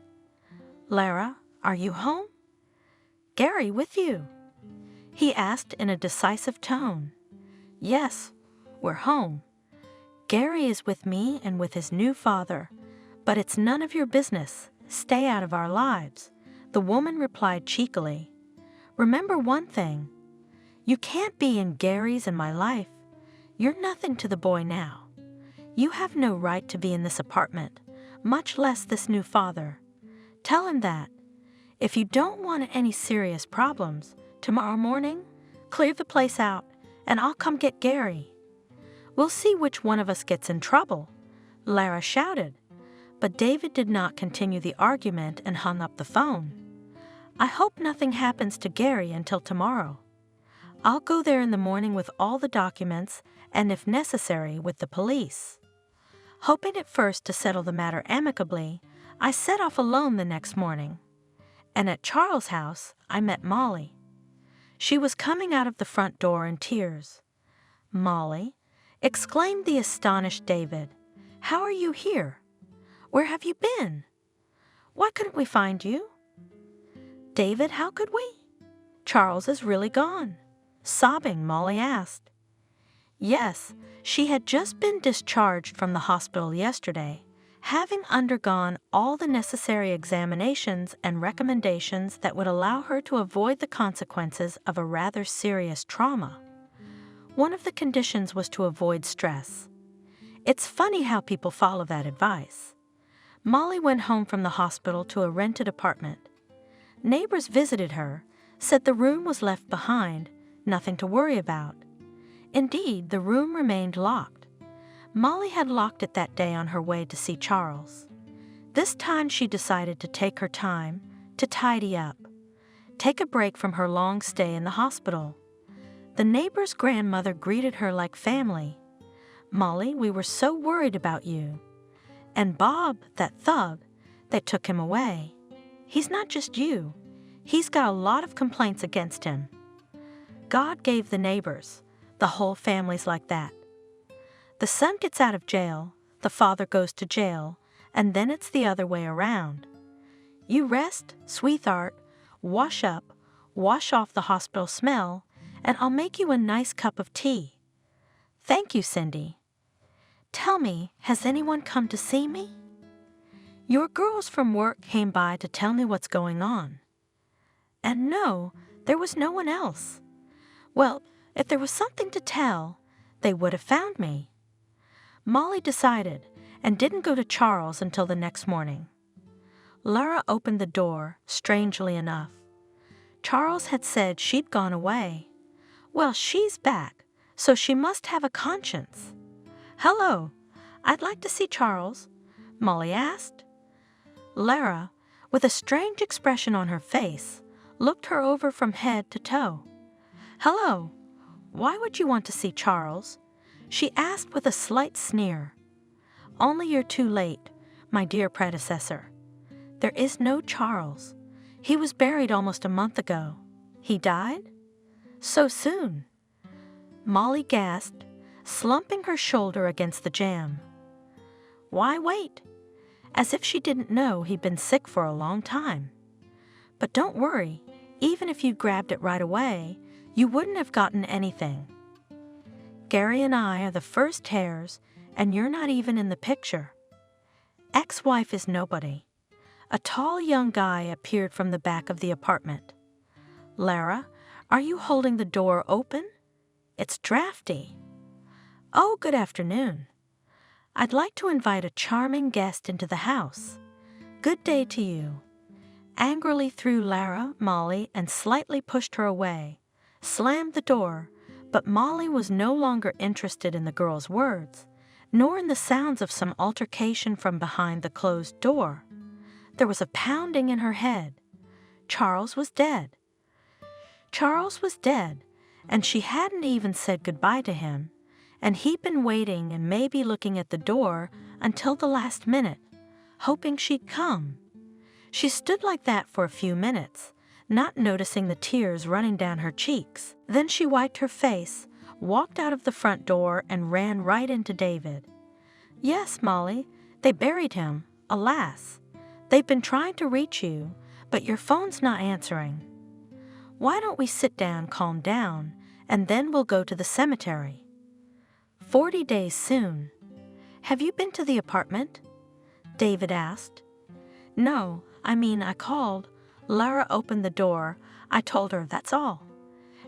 "Lara, are you home?" "Gary with you?" he asked in a decisive tone. "Yes, we're home. Gary is with me and with his new father, but it's none of your business. Stay out of our lives," the woman replied cheekily. "Remember one thing. You can't be in Gary's and my life. You're nothing to the boy now. You have no right to be in this apartment, much less this new father. Tell him that. If you don't want any serious problems, tomorrow morning, clear the place out, and I'll come get Gary. We'll see which one of us gets in trouble," Lara shouted. But David did not continue the argument and hung up the phone. "I hope nothing happens to Gary until tomorrow. I'll go there in the morning with all the documents and, if necessary, with the police." Hoping at first to settle the matter amicably, I set off alone the next morning. And at Charles' house, I met Molly. She was coming out of the front door in tears. "Molly," exclaimed the astonished David, "how are you here? Where have you been? Why couldn't we find you?" "David, how could we? Charles is really gone," sobbing, Molly asked. Yes, she had just been discharged from the hospital yesterday, having undergone all the necessary examinations and recommendations that would allow her to avoid the consequences of a rather serious trauma. One of the conditions was to avoid stress. It's funny how people follow that advice. Molly went home from the hospital to a rented apartment. Neighbors visited her, said the room was left behind, nothing to worry about. Indeed, the room remained locked. Molly had locked it that day on her way to see Charles. This time she decided to take her time, to tidy up, take a break from her long stay in the hospital. The neighbor's grandmother greeted her like family. "Molly, we were so worried about you. And Bob, that thug, they took him away. He's not just you. He's got a lot of complaints against him." God gave the neighbors. The whole family's like that. The son gets out of jail, the father goes to jail, and then it's the other way around. You rest, sweetheart, wash up, wash off the hospital smell, and I'll make you a nice cup of tea. Thank you, Cindy. Tell me, has anyone come to see me? Your girls from work came by to tell me what's going on. And no, there was no one else. Well, if there was something to tell, they would have found me. Molly decided and didn't go to Charles until the next morning. Lara opened the door, strangely enough. Charles had said she'd gone away. Well, she's back, so she must have a conscience. "Hello, I'd like to see Charles," Molly asked. Lara, with a strange expression on her face, looked her over from head to toe. "Hello, why would you want to see Charles?" she asked with a slight sneer. "Only you're too late, my dear predecessor. There is no Charles. He was buried almost a month ago. He died? So soon?" Molly gasped, slumping her shoulder against the jamb. Why wait? As if she didn't know he'd been sick for a long time. But don't worry, even if you grabbed it right away, you wouldn't have gotten anything. Gary and I are the first heirs, and you're not even in the picture. Ex-wife is nobody. A tall young guy appeared from the back of the apartment. "Lara, are you holding the door open? It's drafty." "Oh, good afternoon. I'd like to invite a charming guest into the house. Good day to you." Angrily threw Lara, Molly, and slightly pushed her away, slammed the door, but Molly was no longer interested in the girl's words, nor in the sounds of some altercation from behind the closed door. There was a pounding in her head. Charles was dead. Charles was dead, and she hadn't even said goodbye to him, and he'd been waiting and maybe looking at the door until the last minute, hoping she'd come. She stood like that for a few minutes, not noticing the tears running down her cheeks. Then she wiped her face, walked out of the front door, and ran right into David. "Yes, Molly, they buried him, alas. They've been trying to reach you, but your phone's not answering. Why don't we sit down, calm down, and then we'll go to the cemetery. 40 days soon. Have you been to the apartment?" David asked. "No, I called. Lara opened the door. I told her, that's all.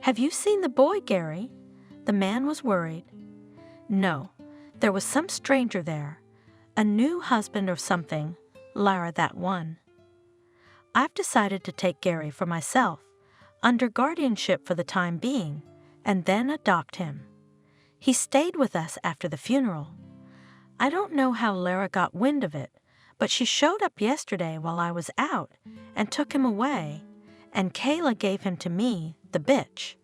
Have you seen the boy, Gary?" The man was worried. "No, there was some stranger there. A new husband or something. Lara, that one. I've decided to take Gary for myself, under guardianship for the time being, and then adopt him. He stayed with us after the funeral. I don't know how Lara got wind of it, but she showed up yesterday while I was out and took him away, and Kayla gave him to me, the bitch.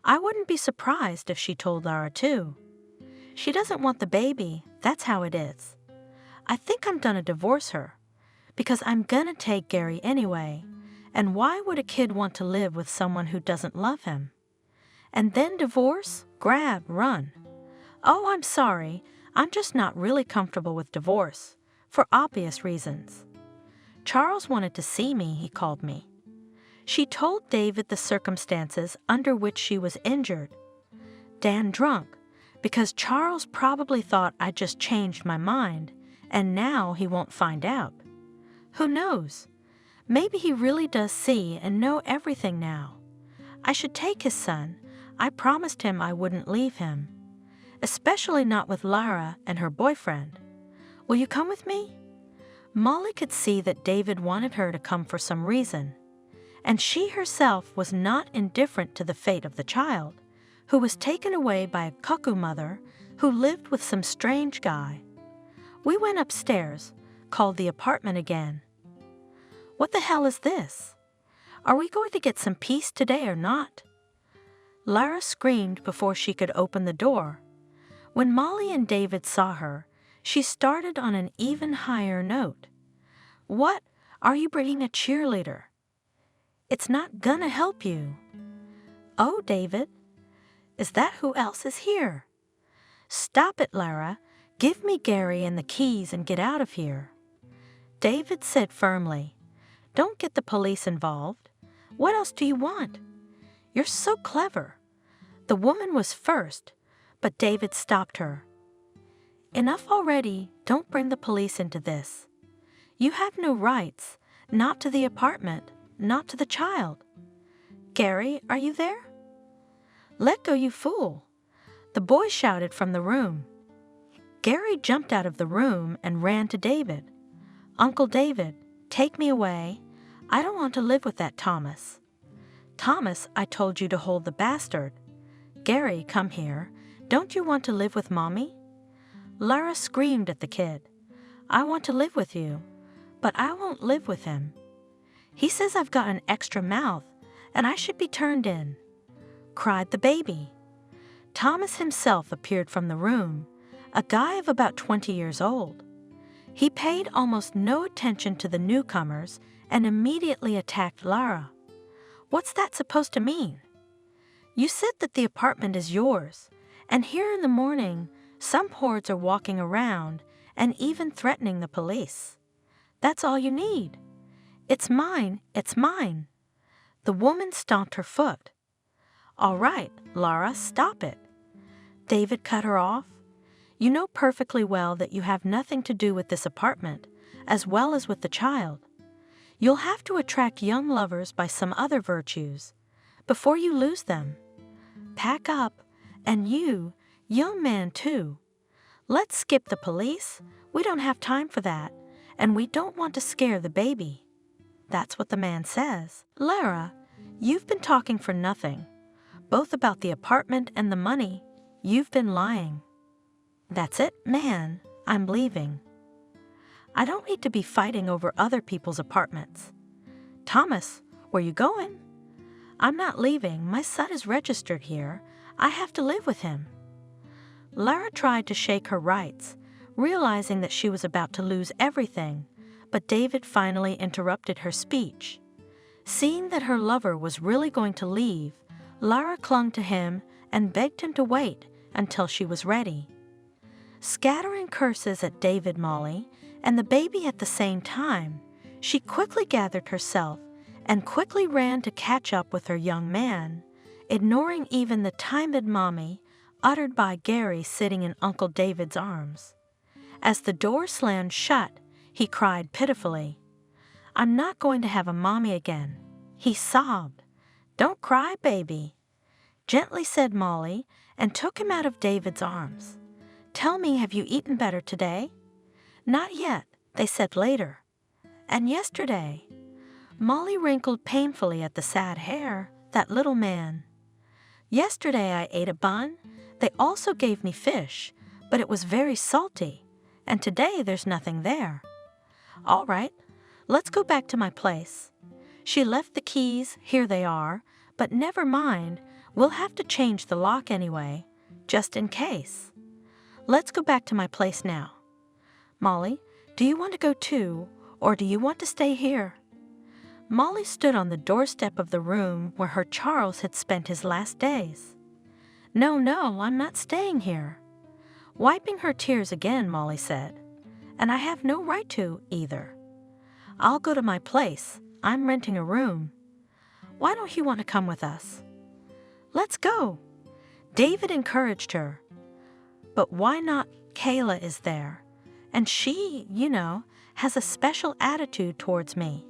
I wouldn't be surprised if she told Lara too. She doesn't want the baby, that's how it is. I think I'm gonna divorce her, because I'm gonna take Gary anyway, and why would a kid want to live with someone who doesn't love him? And then divorce, grab, run. Oh, I'm sorry, I'm just not really comfortable with divorce, for obvious reasons. Charles wanted to see me, he called me. She told David the circumstances under which she was injured. Dan drunk, because Charles probably thought I just changed my mind, and now he won't find out. Who knows? Maybe he really does see and know everything now. I should take his son. I promised him I wouldn't leave him, especially not with Lara and her boyfriend. Will you come with me? Molly could see that David wanted her to come for some reason, and she herself was not indifferent to the fate of the child, who was taken away by a cuckoo mother who lived with some strange guy. We went upstairs, called the apartment again. What the hell is this? Are we going to get some peace today or not? Lara screamed before she could open the door. When Molly and David saw her, she started on an even higher note. What? Are you bringing a cheerleader? It's not gonna help you. Oh, David, is that who else is here? Stop it, Lara. Give me Gary and the keys and get out of here. David said firmly, "Don't get the police involved. What else do you want? You're so clever." The woman was first, but David stopped her. Enough already. Don't bring the police into this. You have no rights, not to the apartment, not to the child. Gary, are you there? Let go, you fool. The boy shouted from the room. Gary jumped out of the room and ran to David. Uncle David, take me away. I don't want to live with that Thomas. Thomas, I told you to hold the bastard. Gary, come here. Don't you want to live with Mommy? Lara screamed at the kid. I want to live with you, but I won't live with him. He says I've got an extra mouth, and I should be turned in, cried the baby. Thomas himself appeared from the room, a guy of about 20 years old. He paid almost no attention to the newcomers and immediately attacked Lara. What's that supposed to mean? You said that the apartment is yours, and here in the morning, some hordes are walking around and even threatening the police. That's all you need. It's mine, it's mine. The woman stomped her foot. All right, Lara, stop it. David cut her off. You know perfectly well that you have nothing to do with this apartment, as well as with the child. You'll have to attract young lovers by some other virtues, before you lose them. Pack up, and you, young man too. Let's skip the police. We don't have time for that, and we don't want to scare the baby. That's what the man says. Lara, you've been talking for nothing. Both about the apartment and the money, you've been lying. That's it, man. I'm leaving. I don't need to be fighting over other people's apartments. Thomas, where you going? I'm not leaving. My son is registered here. I have to live with him. Lara tried to shake her rights, realizing that she was about to lose everything, but David finally interrupted her speech. Seeing that her lover was really going to leave, Lara clung to him and begged him to wait until she was ready. Scattering curses at David, Molly, and the baby at the same time, she quickly gathered herself and quickly ran to catch up with her young man, ignoring even the timid mommy uttered by Gary sitting in Uncle David's arms. As the door slammed shut, he cried pitifully, "I'm not going to have a mommy again." He sobbed. "Don't cry, baby," gently said Molly, and took him out of David's arms. "Tell me, have you eaten better today?" "Not yet," they said later. "And yesterday?" Molly wrinkled painfully at the sad hair, that little man. "Yesterday I ate a bun. They also gave me fish, but it was very salty, and today there's nothing there." "All right, let's go back to my place. She left the keys, here they are, but never mind, we'll have to change the lock anyway, just in case. Let's go back to my place now. Molly, do you want to go too, or do you want to stay here?" Molly stood on the doorstep of the room where her Charles had spent his last days. "No, I'm not staying here." Wiping her tears again, Molly said, "And I have no right to, either. I'll go to my place. I'm renting a room. Why don't you want to come with us?" "Let's go." David encouraged her. "But why not? Kayla is there, and she, has a special attitude towards me."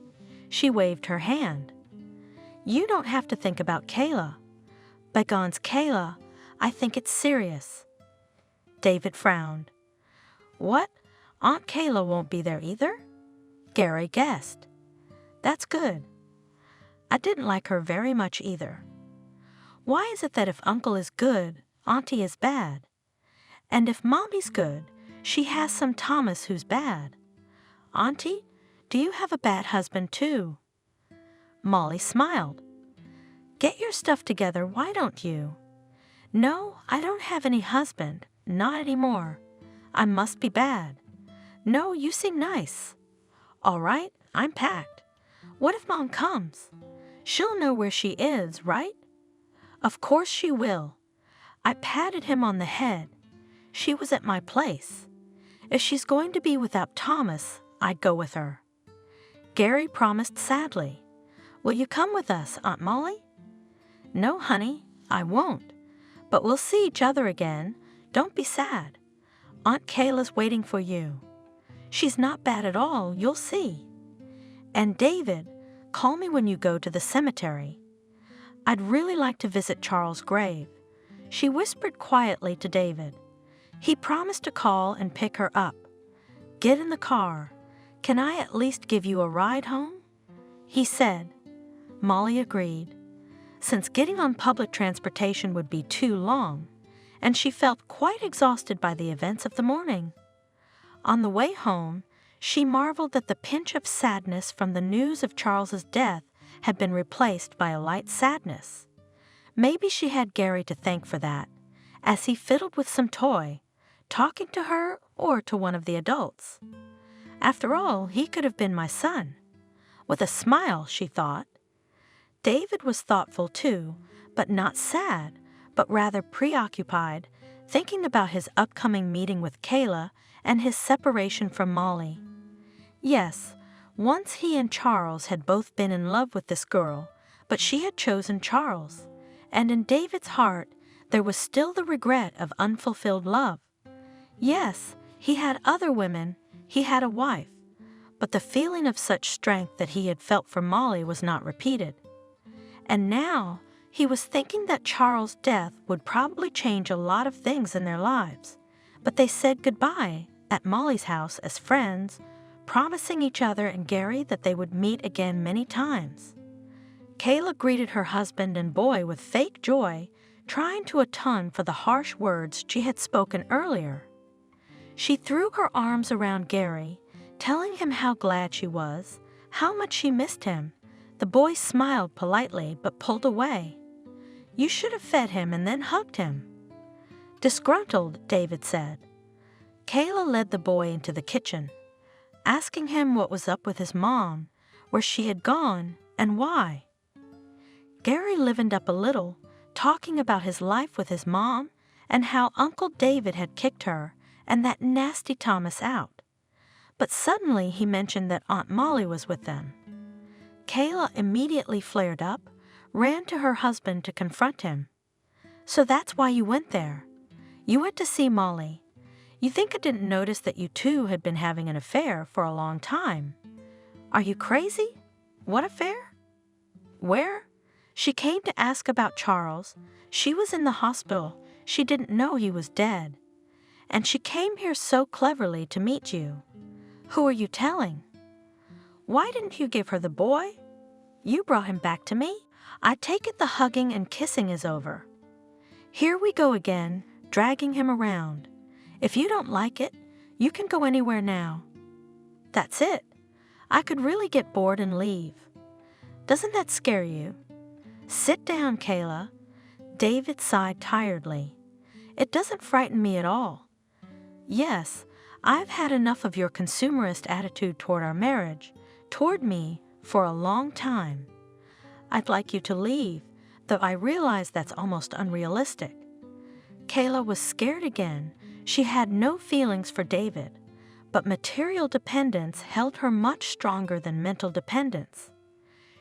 She waved her hand. "You don't have to think about Kayla. Begons Kayla, I think it's serious." David frowned. "What? Aunt Kayla won't be there either?" Gary guessed. "That's good. I didn't like her very much either. Why is it that if Uncle is good, Auntie is bad? And if Mommy's good, she has some Thomas who's bad? Auntie, do you have a bad husband too?" Molly smiled. "Get your stuff together, why don't you?" "No, I don't have any husband, not anymore. I must be bad." "No, you seem nice." "All right, I'm packed. What if Mom comes? She'll know where she is, right?" "Of course she will." I patted him on the head. She was at my place. If she's going to be without Thomas, I'd go with her. Gary promised sadly. "Will you come with us, Aunt Molly?" "No, honey, I won't. But we'll see each other again. Don't be sad. Aunt Kayla's waiting for you. She's not bad at all, you'll see. And David, call me when you go to the cemetery. I'd really like to visit Charles' grave." She whispered quietly to David. He promised to call and pick her up. "Get in the car. Can I at least give you a ride home?" he said. Molly agreed, since getting on public transportation would be too long, and she felt quite exhausted by the events of the morning. On the way home, she marveled that the pinch of sadness from the news of Charles's death had been replaced by a light sadness. Maybe she had Gary to thank for that, as he fiddled with some toy, talking to her or to one of the adults. After all, he could have been my son. With a smile, she thought. David was thoughtful too, but not sad, but rather preoccupied, thinking about his upcoming meeting with Kayla and his separation from Molly. Yes, once he and Charles had both been in love with this girl, but she had chosen Charles, and in David's heart there was still the regret of unfulfilled love. Yes, he had other women, he had a wife, but the feeling of such strength that he had felt for Molly was not repeated. And now he was thinking that Charles' death would probably change a lot of things in their lives, but they said goodbye at Molly's house as friends, promising each other and Gary that they would meet again many times. Kayla greeted her husband and boy with fake joy, trying to atone for the harsh words she had spoken earlier. She threw her arms around Gary, telling him how glad she was, how much she missed him. The boy smiled politely but pulled away. "You should have fed him and then hugged him." Disgruntled, David said. Kayla led the boy into the kitchen, asking him what was up with his mom, where she had gone, and why? Gary livened up a little, talking about his life with his mom and how Uncle David had kicked her and that nasty Thomas out. But suddenly he mentioned that Aunt Molly was with them. Kayla immediately flared up, ran to her husband to confront him. "So that's why you went there. You went to see Molly. You think I didn't notice that you two had been having an affair for a long time. Are you crazy? What affair? Where? She came to ask about Charles. She was in the hospital. She didn't know he was dead. And she came here so cleverly to meet you. Who are you telling? Why didn't you give her the boy? You brought him back to me. I take it the hugging and kissing is over. Here we go again, dragging him around. If you don't like it, you can go anywhere now. That's it. I could really get bored and leave. Doesn't that scare you? Sit down, Kayla." David sighed tiredly. "It doesn't frighten me at all. Yes, I've had enough of your consumerist attitude toward our marriage, toward me, for a long time. I'd like you to leave, though I realize that's almost unrealistic." Kayla was scared again. She had no feelings for David, but material dependence held her much stronger than mental dependence.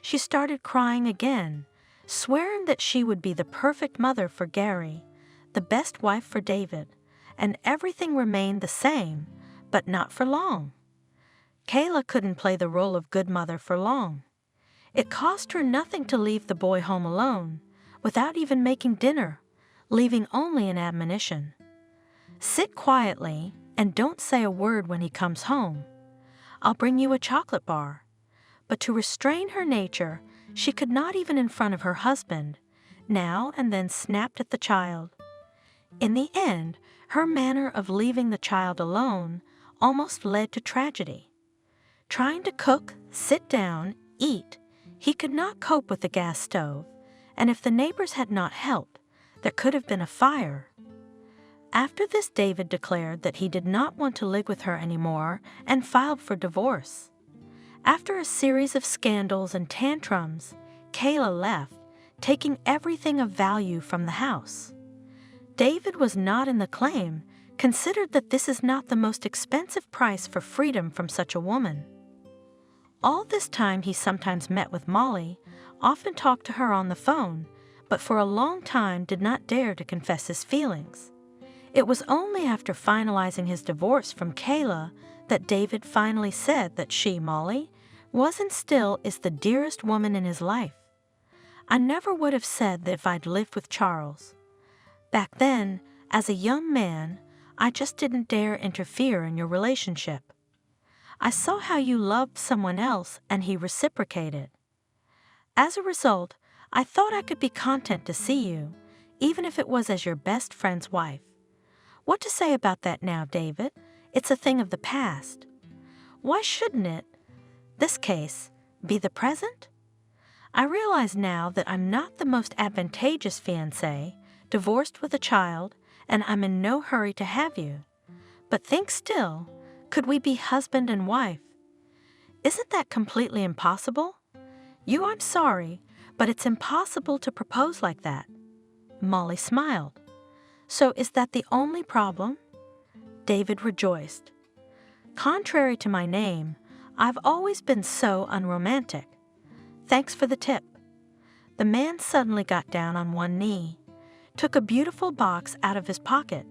She started crying again, swearing that she would be the perfect mother for Gary, the best wife for David, and everything remained the same, but not for long. Kayla couldn't play the role of good mother for long. It cost her nothing to leave the boy home alone, without even making dinner, leaving only an admonition. "Sit quietly and don't say a word when he comes home. I'll bring you a chocolate bar." But to restrain her nature, she could not even in front of her husband, now and then snapped at the child. In the end, her manner of leaving the child alone almost led to tragedy. Trying to cook, sit down, eat, he could not cope with the gas stove, and if the neighbors had not helped, there could have been a fire. After this, David declared that he did not want to live with her anymore and filed for divorce. After a series of scandals and tantrums, Kayla left, taking everything of value from the house. David was not in the claim, considered that this is not the most expensive price for freedom from such a woman. All this time he sometimes met with Molly, often talked to her on the phone, but for a long time did not dare to confess his feelings. It was only after finalizing his divorce from Kayla that David finally said that she, Molly, was and still is the dearest woman in his life. "I never would have said that if I'd lived with Charles. Back then, as a young man, I just didn't dare interfere in your relationship. I saw how you loved someone else and he reciprocated. As a result, I thought I could be content to see you, even if it was as your best friend's wife. What to say about that now, David? It's a thing of the past. Why shouldn't it, this case, be the present? I realize now that I'm not the most advantageous fiancé, divorced with a child, and I'm in no hurry to have you. But think still, could we be husband and wife? Isn't that completely impossible? I'm sorry, but it's impossible to propose like that." Molly smiled. "So is that the only problem?" David rejoiced. "Contrary to my name, I've always been so unromantic. Thanks for the tip." The man suddenly got down on one knee, took a beautiful box out of his pocket,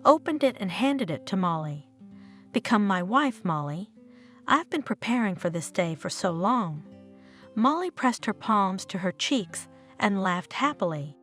opened it and handed it to Molly. "Become my wife, Molly. I've been preparing for this day for so long." Molly pressed her palms to her cheeks and laughed happily.